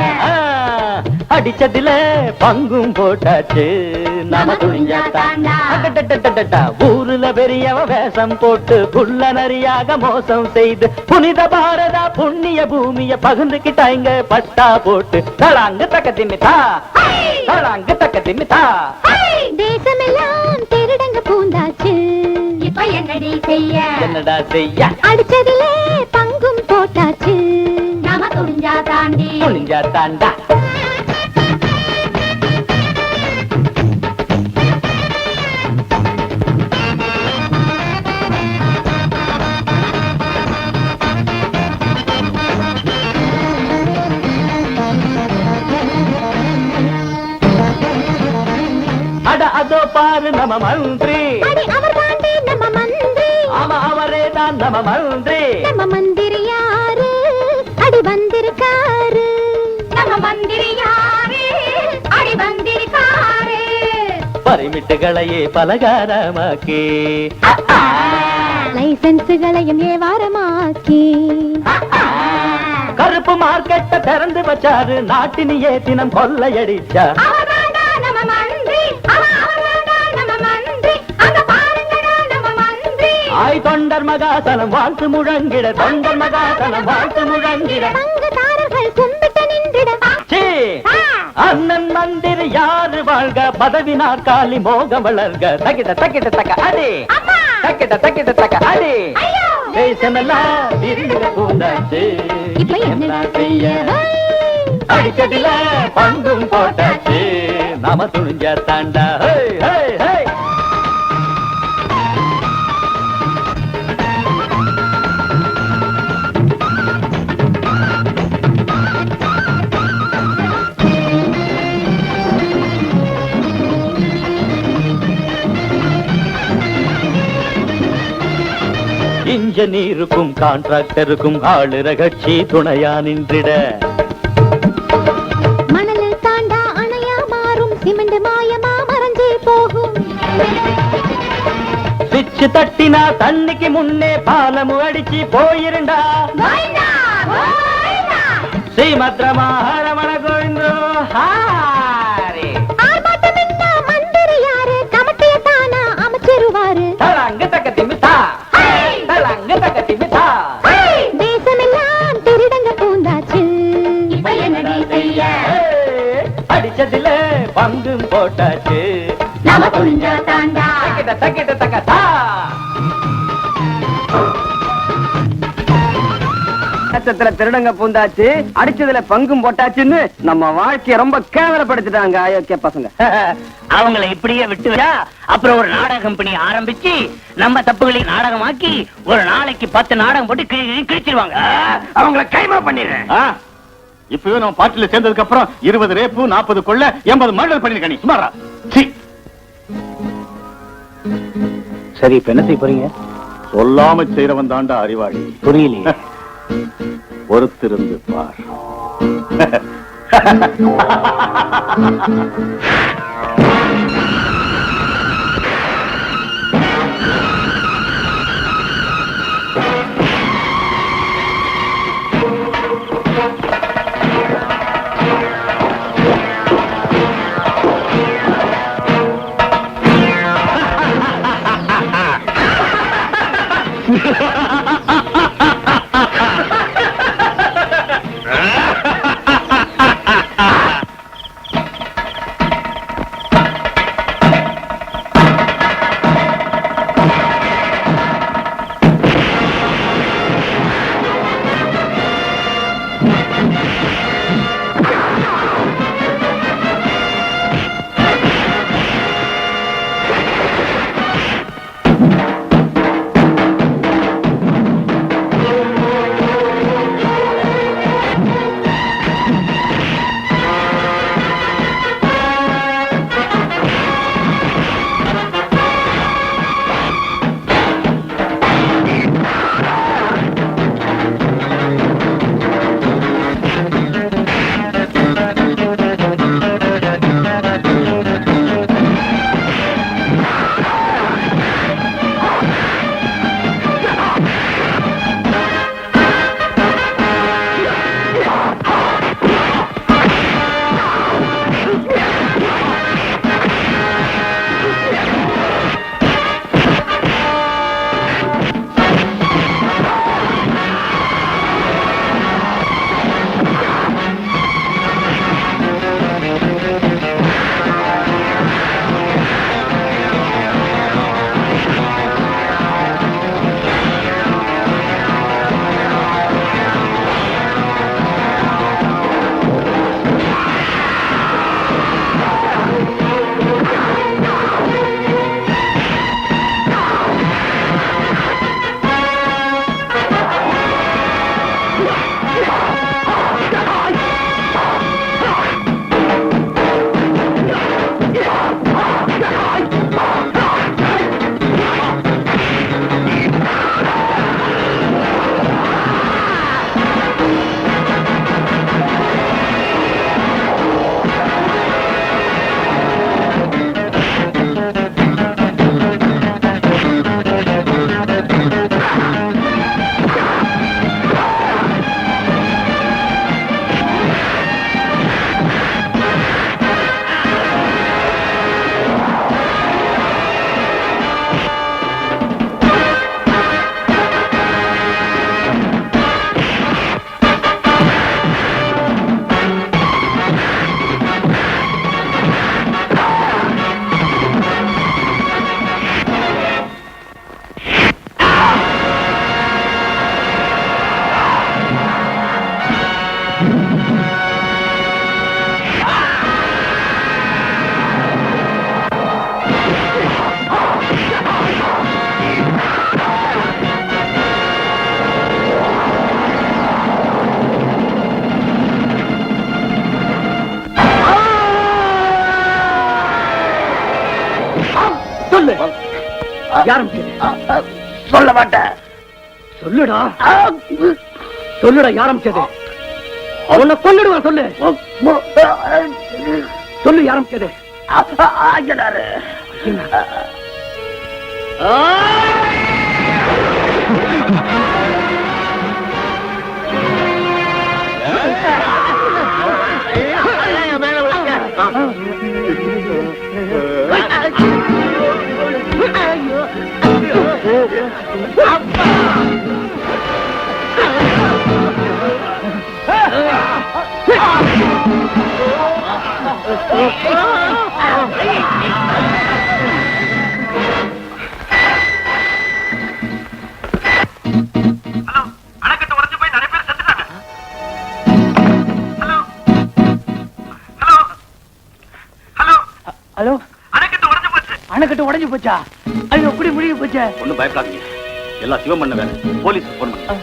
அடிச்சதுல பங்கும் போட்டாச்சு. நாம துணிஞ்சாத்தா ஊருல பெரியவ வேஷம் போட்டு புள்ள நரியாக மோசம் செய்து புனித பாரதா புண்ணிய பூமிய பகுந்துக்கிட்டாங்க பட்டா போட்டு. தளாங்கு தக்க திமித்தா, தளாங்கு தக்க திமித்தா. தேசமெல்லாம் திருடங்க பூந்தாச்சு. இப்ப என்னடி செய்ய? என்னடா செய்ய? அடிச்சதிலே பங்கும் போட்டாச்சு. நாம துணிஞ்சா தாண்டி, துணிஞ்சா தாண்டா. அட அதோ பாரு நம்ம மந்திரி. அவர் தாண்டி நம்ம மந்திரி. ஆமா, அவரே தான் நம்ம மந்திரி. நம்ம மந்திரி யாரு? அடி வந்திருக்காரு. நம்ம மந்திரி யாரு? அடி வந்திருக்காரு. பரிமிட்டுகளையே பலகாரமாக்கி, லைசன்ஸுகளையும் ஏவாரமாக்கி, கருப்பு மார்க்கெட்ட திறந்து வச்சாரு. நாட்டினியே தினம் கொள்ளையடிச்சா. ஆய் தொண்டர் மகாசனம் வாழ்த்து முழங்கிட, தொண்டர் மகாசனம் வாழ்த்து முழங்கிட. அண்ணன் மந்திரி யாரு வாழ்க, பதவி நாற்காலி மோகம் வளர்க. தக்கிட்ட தக்கிட்ட தக்க அடி, தக்கிட்ட தக்கிட்ட தக்க அடி. தேசமெல்லாம் திருடுங்க பூந்தாச்சு. இப்ப என்ன செய்ய? அடிக்கடில பங்கும் போட்டாச்சு. நாம துணிஞ்ச தாண்டா. இன்ஜினியருக்கும் கான்ட்ராக்டருக்கும் ஆளுற கட்சி துணையா நின்றிட. மணலில் தாண்டா அணையா மாறும், சிமெண்ட் மாயமா மறைஞ்சே போகும். சுவிட்ச் தட்டினா தண்ணிக்கு முன்னே பாலமும் அடிச்சு போயிருண்டா ஸ்ரீமத் ரமண கோவிந்தோ ஹாரே தலங்கு தக்கத்தி மிதா தலங்கு தக்கத்தி மிதா தேசமெல்லாம் திருடங்க பூந்தாச்சு இப்ப என்னடி செய்ய அடிச்சதுல பங்கும் போட்டாச்சு நாம துணிஞ்சா தாண்டா தக்கிட்ட தக்கிட்ட தக்கதா நட்சத்திர திருடங்க பூந்தாச்சு அடிச்சதுல பங்கும் போட்டாச்சுன்னு நம்ம வாழ்க்கைய ரொம்ப கேவலப்படுத்திட்டாங்க அயோக்கிய பசங்க. அவங்களை இப்படியே விட்டு வச்சா அப்புறம் ஒரு நாடக கம்பெனி ஆரம்பிச்சு நம்ம தப்புகளை நாடகமாக்கி ஒரு நாளைக்கு 10 நாடகம் போட்டு கிழிச்சிருவாங்க. அவங்கள கைமா பண்ணிடுறேன். இப்பவே நம்ம பார்ட்டில சேர்ந்ததுக்கு அப்புறம் 20 ரேப்பு 40 கொள்ள 80 மர்டர் பண்ணிருக்க நீ சுமாரா. சரி இப்ப என்ன செய்ய போறீங்க? சொல்லாம செய்யறவன் தாண்டா அறிவாளி. புரியலையே. பொறுத்திருந்து பார். சொல்ல மாட்டேன். சொல்லுடா சொல்லுடா யாரம்பிச்சது. அவனை கொல்லுடுவான். சொல்லு சொல்லு யாரம்பிச்சது. ஹலோ, அணைக்கட்டு உடைஞ்சு போச்சா? ஐயோ, எப்படி முடிவு போச்சா? ஒண்ணும் பயப்படாதீங்க, எல்லாம் சிவம் பண்ண வேலை. போலீஸ் போன் பண்ண.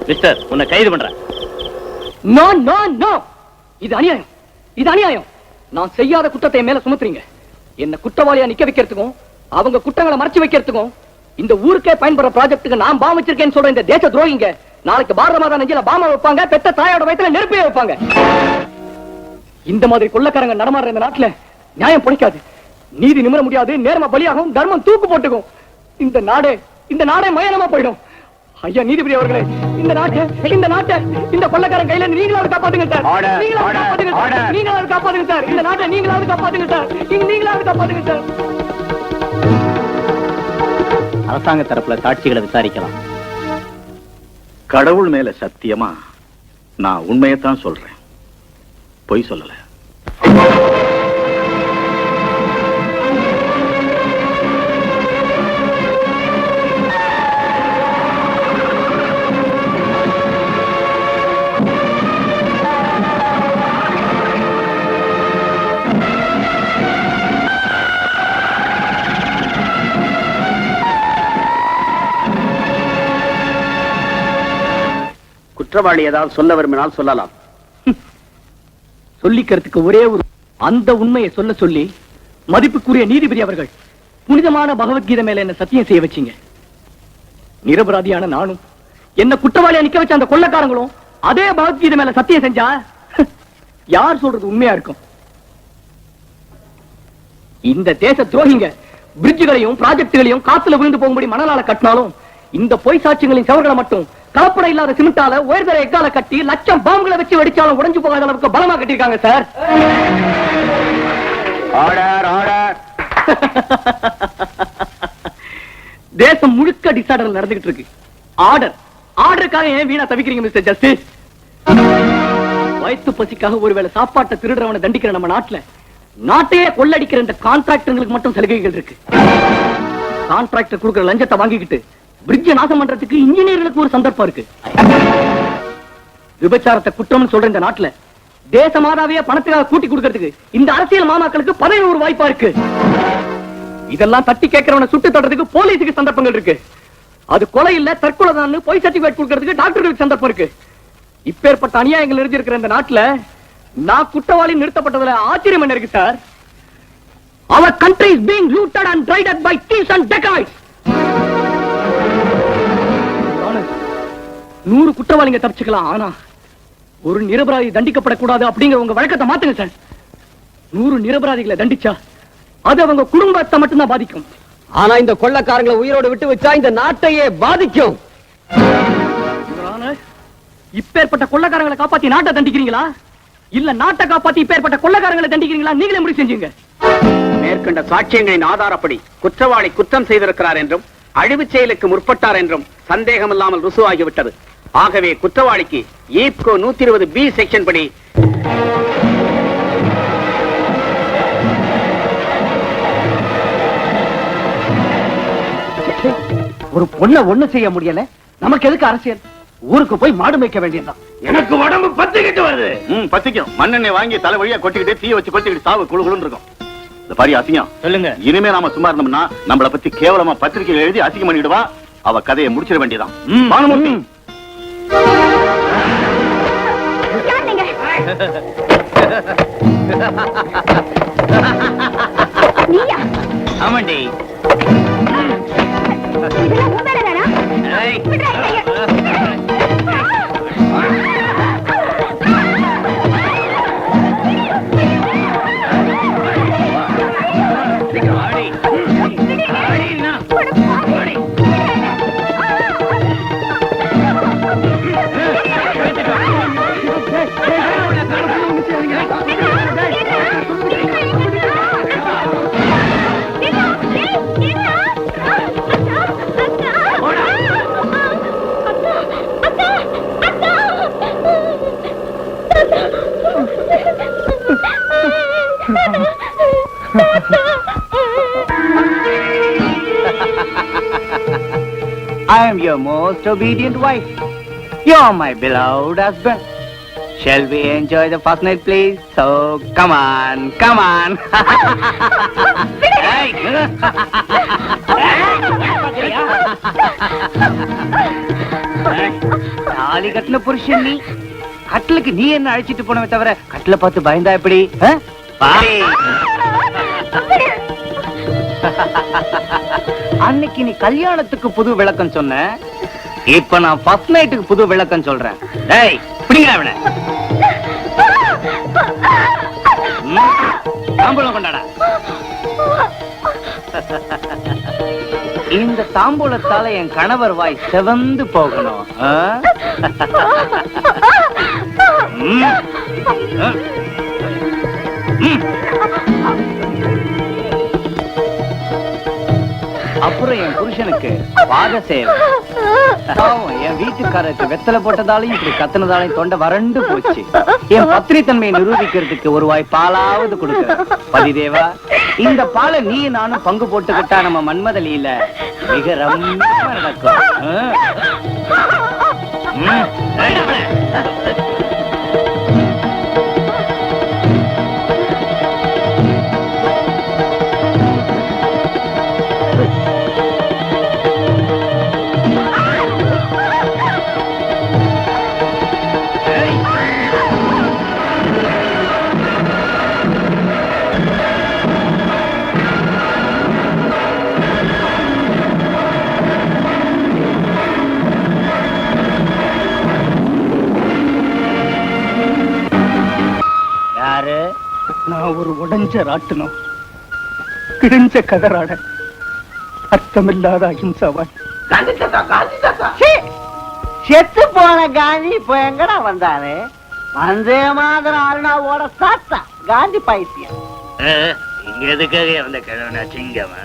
மிஸ்டர், உன்னை கைது பண்றேன். நோ நோ நோ, இது அநியாயம், இது அநியாயம். நான் செய்யாத குற்றத்தை மேல சுமத்துறீங்க. என்ன குற்றவாளியா நிக்க வைக்கிறதுக்கும் அவங்க குற்றங்களை மறைச்சு வைக்கிறதுக்கும் இந்த ஊருக்கே பயன்படுற ப்ராஜெக்ட்டுக்கு நான் பாம் வச்சிருக்கேன்னு சொல்ற இந்த தேச துரோகிங்க நாளைக்கு பாரத மாதா நெஞ்சில பாம வைப்பாங்க, பெத்த தாயோட வயித்துல நெருப்பே வைப்பாங்க. இந்த மாதிரி கொள்ளக்காரங்க நடமாடுற இந்த நாட்டுல நியாயம் பிடிக்காது, நீதி நிமிர முடியாது, நேர்ம பலியாகும், தர்மம் தூக்கு போட்டுக்கும். இந்த நாடே மயனமா போயிடும். ஐயா நீதிபதி அவர்களே, இந்த நாட்டை இந்த கொள்ளக்காரன் கையில நீங்களாவது காப்பாத்துங்க சார். நீங்களாவது காப்பாத்துங்க சார். இந்த நாட்டை நீங்களாவது காப்பாத்துங்க சார். நீங்களாவது காப்பாத்துங்க சார். அரசாங்க தரப்புல சாட்சிகளை விசாரிக்கலாம். கடவுள் மேல சத்தியமா நான் உண்மையத்தான் சொல்றேன், பொய் சொல்லல. குற்றவாளி ஏதாவது சொல்ல விரும்பினால் சொல்லலாம். சொல்லிக்கிறதுக்கு ஒரே ஒரு அந்த உண்மையை சொல்ல சொல்லி மதிப்புக்குரிய நீதிபதி அவர்கள் புனிதமான பகவத்கீதை மேல என்ன சத்தியம் செய்ய வச்சீங்க. நிரபராதியான நானும் என்ன குற்றவாளியா நிக்க வச்ச அந்த கொள்ளக்காரங்களும் அதே பகவத்கீதை மேல சத்தியம் செஞ்சா யார் சொல்றது உண்மையா இருக்கும்? இந்த தேச துரோகிங்க பிரிட்ஜுகளையும் ப்ராஜெக்டுகளையும் காத்துல விழுந்து போகும்படி மணலால கட்டினாலும் இந்த பொய் சாட்சியங்களின் சவர்களை மட்டும் கலப்படம் இல்லாத சிமெண்டால உயர்தர எக்கால கட்டி லட்சம் பாம்புகளை வச்சு வெடிச்சாலும் உடைஞ்சு போகாத அளவுக்கு பலமா கட்டிருக்காங்க சார். Order order. தேசம் முழுக்க டிசார்டர் நடந்துகிட்டு இருக்கு. ஆர்டருக்காக ஏன் வீணா தவிக்கிறீங்க மிஸ்டர் ஜஸ்டிஸ்? வயிற்று பசிக்காக ஒருவேளை சாப்பாட்டை திருடுறவனை தண்டிக்கிற நம்ம நாட்டையே கொள்ளடிக்கிற இந்த கான்ட்ராக்டர்களுக்கு மட்டும் சலுகைகள் இருக்கு. கான்ட்ராக்டர் கொடுக்கிற லஞ்சத்தை வாங்கிக்கிட்டு பிரிட்ஜ் நாசம் பண்றதுக்கு இன்ஜினியர்களுக்கு ஒரு சந்தர்ப்பம் இருக்கு. விபச்சாரத்தை குற்றம்னு சொல்ற இந்த நாட்டுல தேச மாதாவையே பணத்துக்காக கூட்டி கொடுக்கிறதுக்கு இந்த அரசியல் மாமாக்களுக்கு பதவி ஒரு வாய்ப்பா இருக்கு. இதெல்லாம் தட்டி கேட்கிறவனை சுட்டு தடுறதுக்கு போலீஸுக்கு சந்தர்ப்பங்கள் இருக்கு. அது கொலை இல்ல தற்கொலை தான் பொய் சர்டிபிகேட் கொடுக்கிறதுக்கு டாக்டர்களுக்கு சந்தர்ப்பம் இருக்கு. இப்பேற்பட்ட அநியாயங்கள் நிறைஞ்சிருக்கிற இந்த நாட்டுல நான் குற்றவாளி நிறுத்தப்பட்டதுல ஆச்சரியம் என்ன இருக்கு sir? Our country is being looted and raided by thieves and dacoits. 100 குற்றவாளிங்க தப்பிச்சுக்கலாம், ஆனா ஒரு நிரபராதி தண்டிக்கப்படக்கூடாது அப்படிங்கிற உங்க வழக்கத்தை மாத்துங்க சார். 100 நிரபராதிகளை தண்டிச்சா அது அவங்க குடும்பத்தை மட்டும்தான் பாதிக்கும். ஆனா இந்த கொள்ளக்காரங்களை உயிரோடு விட்டு வச்சா இந்த நாட்டையே பாதிக்கும். இப்பேற்பட்ட கொள்ளக்காரங்களை காப்பாத்தி நாட்டை தண்டிக்கிறீங்களா இல்ல நாட்டை காப்பாத்தி இப்பேற்பட்ட கொள்ளக்காரங்களை தண்டிக்கிறீங்களா? நீங்களே முடிவு செஞ்சீங்க. மேற்கண்ட சாட்சியங்களின் ஆதாரப்படி குற்றவாளி குற்றம் செய்திருக்கிறார் என்றும் அழிவு செயலுக்கு முற்பட்டார் என்றும் சந்தேகம் இல்லாமல் ருசுவாகிவிட்டது. ஆகவே குற்றவாளிக்கு ஈப்கோ 120B செக்ஷன் படி ஒரு பொண்ணை ஒண்ணு செய்ய முடியல, நமக்கு எதுக்கு அரசியல்? ஊருக்கு போய் மாடு மேய்க்க வேண்டியதுதான். எனக்கு உடம்பு பத்திக்கிட்டு வருது. பத்திக்கும். மண்ணெண்ணெய் வாங்கி தலை வழியா கொட்டிக்கிட்டு தீய வச்சு கொட்டிக்கிட்டு சாவு குழுகுழுன்னு இருக்கும். இந்த பாரி அசிங்கம். சொல்லுங்க. இனிமே நாம சும்மா இருந்தோம்னா நம்மளை பத்தி கேவலமா பத்திரிகையில் எழுதி அசிங்கம் பண்ணிடுவா. அவ கதையை முடிச்சிட வேண்டியதான். பானுமூர்த்தி, ஆமாண்டி. இதெல்லாம் உன் வேலை தானா? விட்றா, கையை. I am your most obedient wife. You are my beloved husband. Shall we enjoy the first night, please? So, come on, come on. Hey. தாலி கட்டின புருஷன் நீ, கட்டிலுக்கு நீ என்ன அழைச்சிட்டு போனவே தவிர கட்டில பார்த்து பயந்தா எப்படி? அன்னைக்கு நீ கல்யாணத்துக்கு புது விளக்கம் சொன்ன, இப்ப நான் ஃபர்ஸ்ட் நைட்டுக்கு புது விளக்கம் சொல்றேன். டேய் பிடிங்க அவனை. தாம்பூலம் கொண்டாடா. இந்த தாம்பூலத்தால என் கணவர் வாய் செவந்து போகணும். அப்புறம் என் புருஷனுக்கு பாத சேவை. என் வீட்டுக்காரருக்கு வெத்தலை போட்டதாலையும் இப்படி கத்துனதாலையும் தொண்டை வறண்டு போச்சு. என் பத்திரி தன்மையை நிரூபிக்கிறதுக்கு ஒரு வாய் பாலாவது கொடுக்க பதிதேவா. இந்த பாலை நீ நானும் பங்கு போட்டுக்கிட்டா நம்ம மன்மதலியில மிக ரம்மியமா நடக்கும். நான் ஒரு உடைஞ்ச ராட்டணும், கிழிஞ்ச கதராட, அர்த்தமில்லாத அஹிம்சாவான். செத்து போன காந்தி இப்ப எங்கடா வந்தாரு? வந்தே மாதிரம் அருணாவோட சாத்தா காந்தி பைத்தியம். இங்க எதுக்காக வந்த கிழவனா சிங்கமா?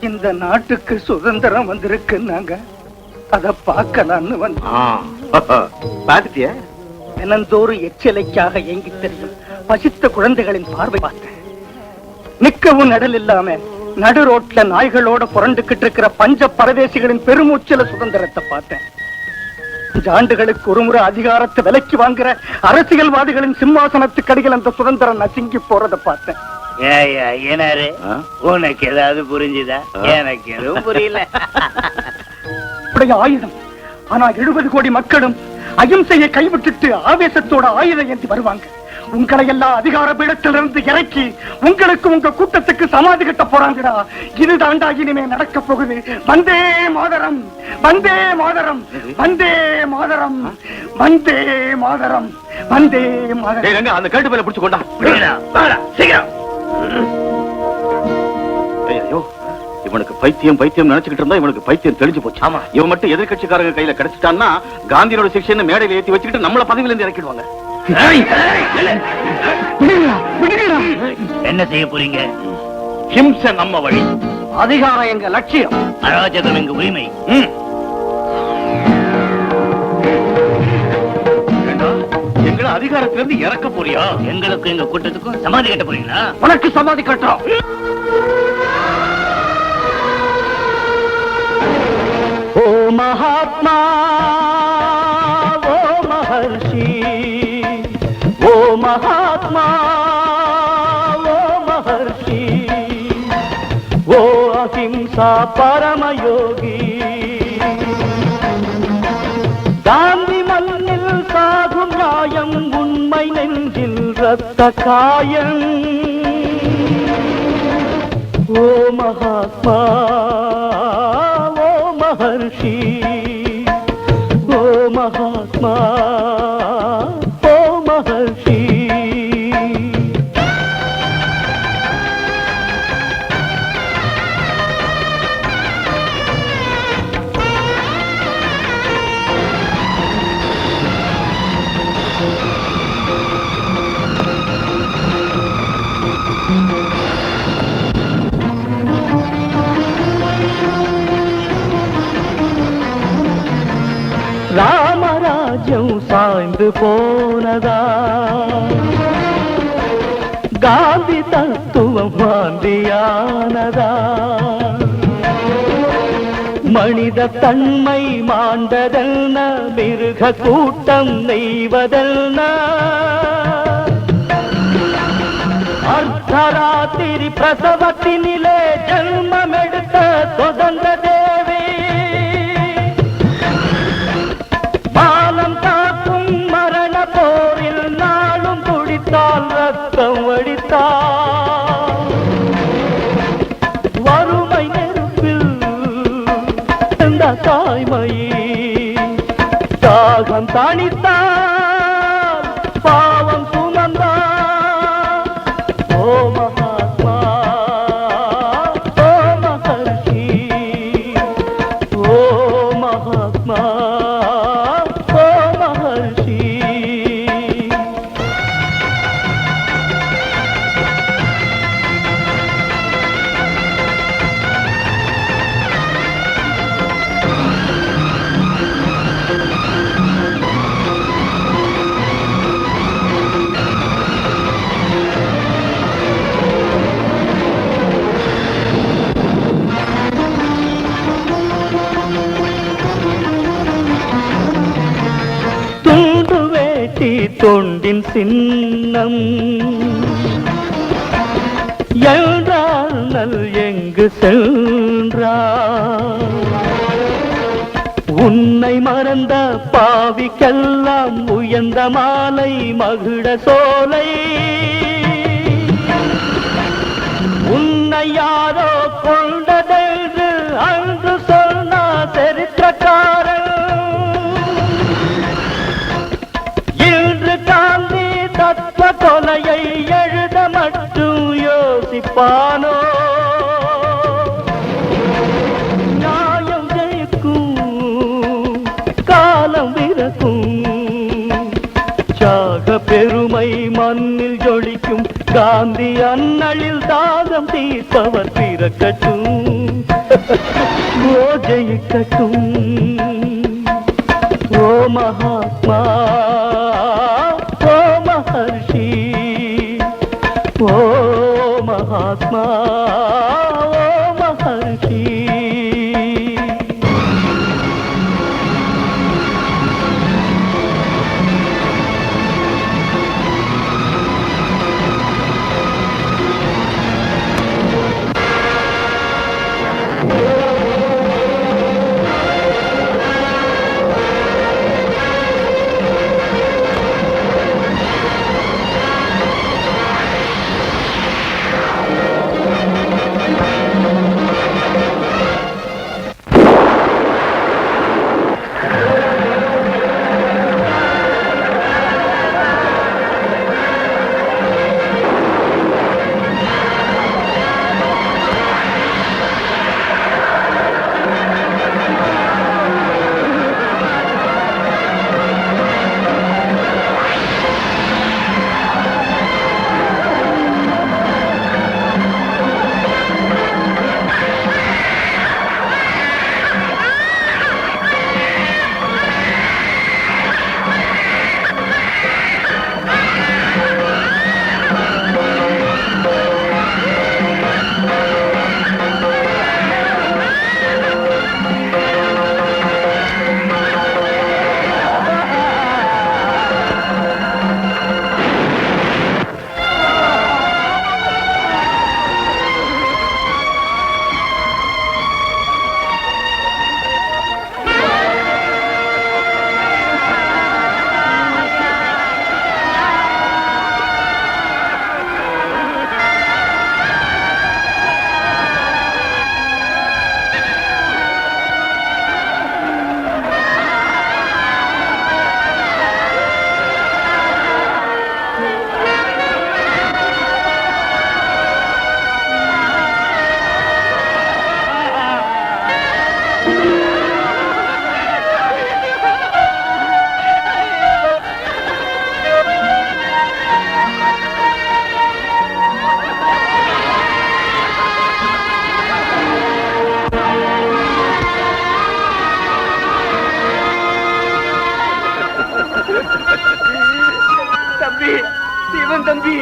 இந்த நாட்டுக்கு சுதந்திரம் வந்திருக்கு, நாங்க அத பார்க்கலான்னு வந்தோம். பாத்துட்டியா? தினந்தோறும் எச்சலைக்காக ஏங்கி தெரியும் பசித்த குழந்தைகளின் பார்வை பார்த்தேன். நிக்கவும் நடல் இல்லாம நடு ரோட்ல நாய்களோட புரண்டுகிட்டு இருக்கிற பஞ்ச பரதேசிகளின் பெருமூச்சல சுதந்திரத்தை பார்த்தேன். 5 ஆண்டுகளுக்கு ஒருமுறை அதிகாரத்தை விலைக்கு வாங்குற அரசியல்வாதிகளின் சிம்மாசனத்துக்கு அடியில் அந்த சுதந்திரம் நசுங்கி போறதை பார்த்தேன். ஏனாரு உனக்கு ஏதாவது புரிஞ்சுதா? எனக்கு எதுவும் புரியல. ஆயுதம் ஆனா 70 கோடி மக்களும் அகிம்சையை கைவிட்டுட்டு ஆவேசத்தோட ஆயுதம் ஏந்தி வருவாங்க. உங்களை எல்லாம் அதிகார பீடத்திலிருந்து இறக்கி உங்களுக்கு உங்க கூட்டத்துக்கு சமாதி கட்ட போறாங்கடா. இதுதாண்டா இனிமே நடக்க போகுது. வந்தே மாதரம், வந்தே மாதரம், வந்தே மாதரம், வந்தே மாதரம், வந்தே மாதரம். அந்த கழுட்டு மேல பிடிச்சு கொண்டா சீக்கிரம். ஐயோ, இவனுக்கு பைத்தியம் பைத்தியம் நினைச்சுக்கிட்டு இருந்தா இவனுக்கு பைத்தியம் தெளிஞ்சு போச்சு. ஆமா, இவன் மட்டும் எதிர்கட்சிக்காரங்க கையில கிடைச்சிட்டான்னா காந்தியோட சிக்ஷன் மேடையில ஏத்தி வச்சுக்கிட்டு நம்மள பதவியில இருந்து இறக்கிடுவாங்க. என்ன செய்ய போறீங்க? ஹிம்சை நம்ம வழி, அதிகாரம் எங்க லட்சியம், அராஜகம் எங்க உரிமை. எங்களை அதிகாரத்திலிருந்து இறக்க போறியா? எங்களுக்கு எங்க கூட்டத்துக்கும் சமாதி கட்ட போறீங்களா? உனக்கு சமாதி கட்டுறோம். ஓ மகாத்மா, ஓ மகர்ஷி, ஓ மகாத்மா, ஓ மகர்ஷி, ஓ அஹிம்சா பரமயோகி, காந்தி மண்ணில் சாகும் நியாயம், உண்மை நெஞ்சில் ரத்த காயம். ஓ மகாத்மா, ஓ மகர்ஷி, ஓ மகாத்மா, ஓ மகர்ஷி. ராமராஜ்யம் சாய்ந்து போனதா, காந்தி தத்துவம் வாந்தியானதா, மனித தன்மை மாண்டதென்ன மிருக கூட்டம் நெய்வதென்ன அர்த்தராத்திரி பிரசவத்தினிலே ஜன்மம் எடுத்த சுதந்திர தேவி மானம் காக்கும் மரண போரில் நாளும் துடித்தால் ரத்தம் வடித்தால் வறுமை நெருப்பில் இந்த தாய்மையே தாகம் தணித்தால் பாவம் சுமந்தால் ஓ மகாத்மா ஓ மகர்ஷி ஓ மகாத்மா ஓ மகர்ஷி துண்டு வேட்டி தொண்டின் சின்னம் என்றால் நல் எங்கு சென்றார் உன்னை மறந்த பாவிக்கெல்லாம் உயர்ந்த மாலை மகிழ சோலை உன்னை யாரோ கொண்டதென்று அன்று சொன்ன சரித்திரக்காரன் இன்று காந்தி தத்துவ கொலையை எழுத மட்டும் யோசிப்பானோ நியாயம் ஜெயிக்கும் காலம் விரக்கும் தியாக பெருமை மண்ணில் ஜொலிக்கும் காந்தி அண்ணலில் தாகம் தீர்ப்பவர் பிறக்கட்டும் ஓ ஜெயிக்கட்டும் ஓ மகாத்மா ஓ மகர்ஷி ஓ மகாத்மா ஓ மகர்ஷி போயிட்டான் தம்பி.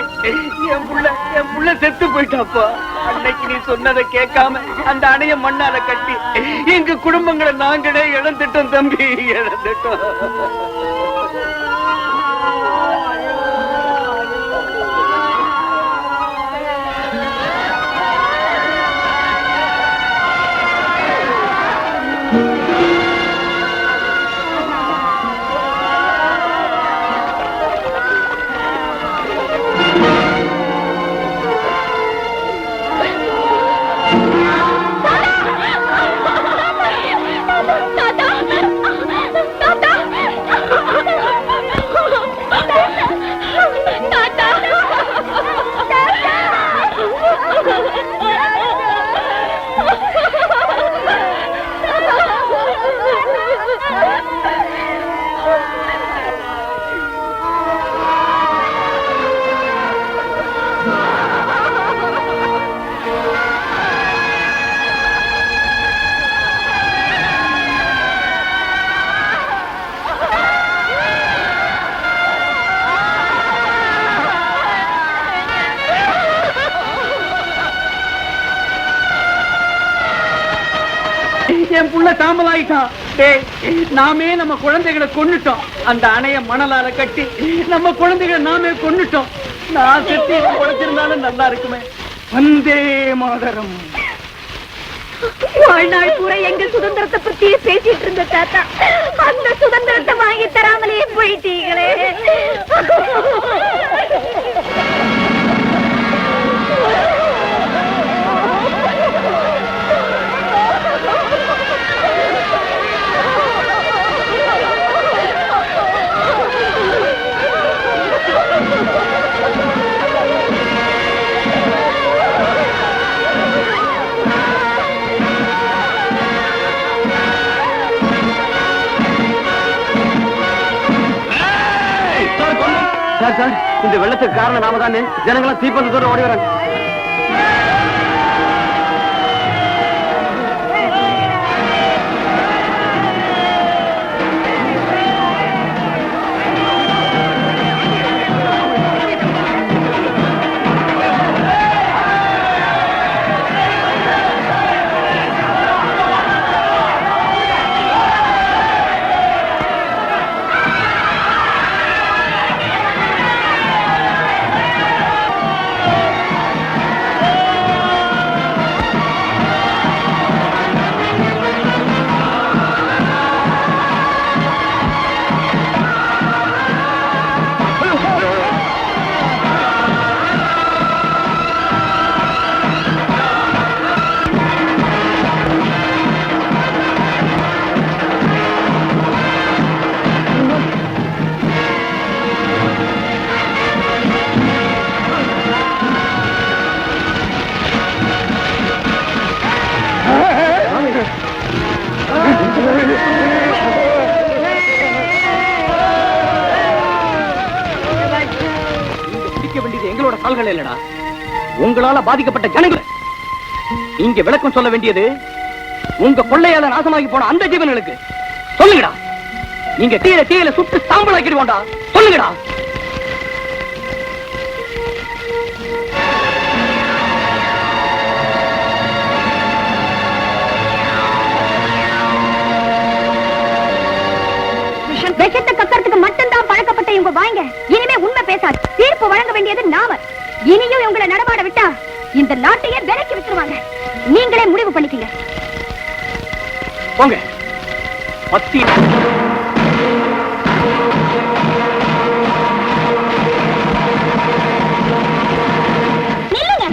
என் புள்ள செத்து போயிட்டாப்பா. அன்னைக்கு நீ சொன்னதை கேட்காம அந்த அணைய மண்ணால கட்டி எங்க குடும்பங்களை நாங்களே இழந்துட்டோம் தம்பி, இழந்துட்டோம். என் புள்ள சாம்பலாயிட்டான். நாமே நம்ம குழந்தைகளை கொன்னுட்டோம். அந்த அணைய மணலால கட்டி நம்ம குழந்தைகளை நாமே கொன்னுட்டோம். நான் செத்து குழைச்சிருந்தாலும் நல்லா இருக்குமே. வந்தே மாதரம். வாழ்நாள் பூரா எங்க சுதந்திரத்தை பத்தியே பேசிட்டு இருந்த தாத்தா அந்த சுதந்திரத்தை வாங்கி தராமலே போயிட்டீங்களே. சார், இந்த வெள்ளத்துக்கு காரணம் நாம தானே. ஜனங்களாம் தீப்பந்தத்தோட ஓடி வராங்க. எங்களோட கால்கள் இல்லடா, உங்களால பாதிக்கப்பட்ட ஜனங்கள். இங்க விளக்கம் சொல்ல வேண்டியது உங்க கொள்ளையால நாசமாகி போன அந்த ஜீவன்களுக்கு. சொல்லுங்கடா, நீங்க தீயில சுட்டு சாம்பலாக்கிடுவோண்டா. சொல்லுங்கடா. விஷத்தை கக்கறதுக்கு மட்டும்தான் பழக்கப்பட்ட இவங்க வாங்க இனிமே உண்மை பேசாது. தீர்ப்பு வழங்க வேண்டியது நாம. இனியும் உங்களை நடமாட விட்டா இந்த நாட்டையே விலைக்கு விட்டுருவாங்க. நீங்களே முடிவு பண்ணிக்கங்க. போங்க. பத்தி நில்லுங்க.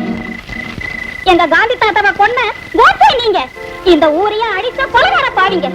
எங்க காந்தி தாத்தாவை கொன்ன கோட்டை நீங்க. இந்த ஊரையே அடித்த கொலைகார பாவீங்க.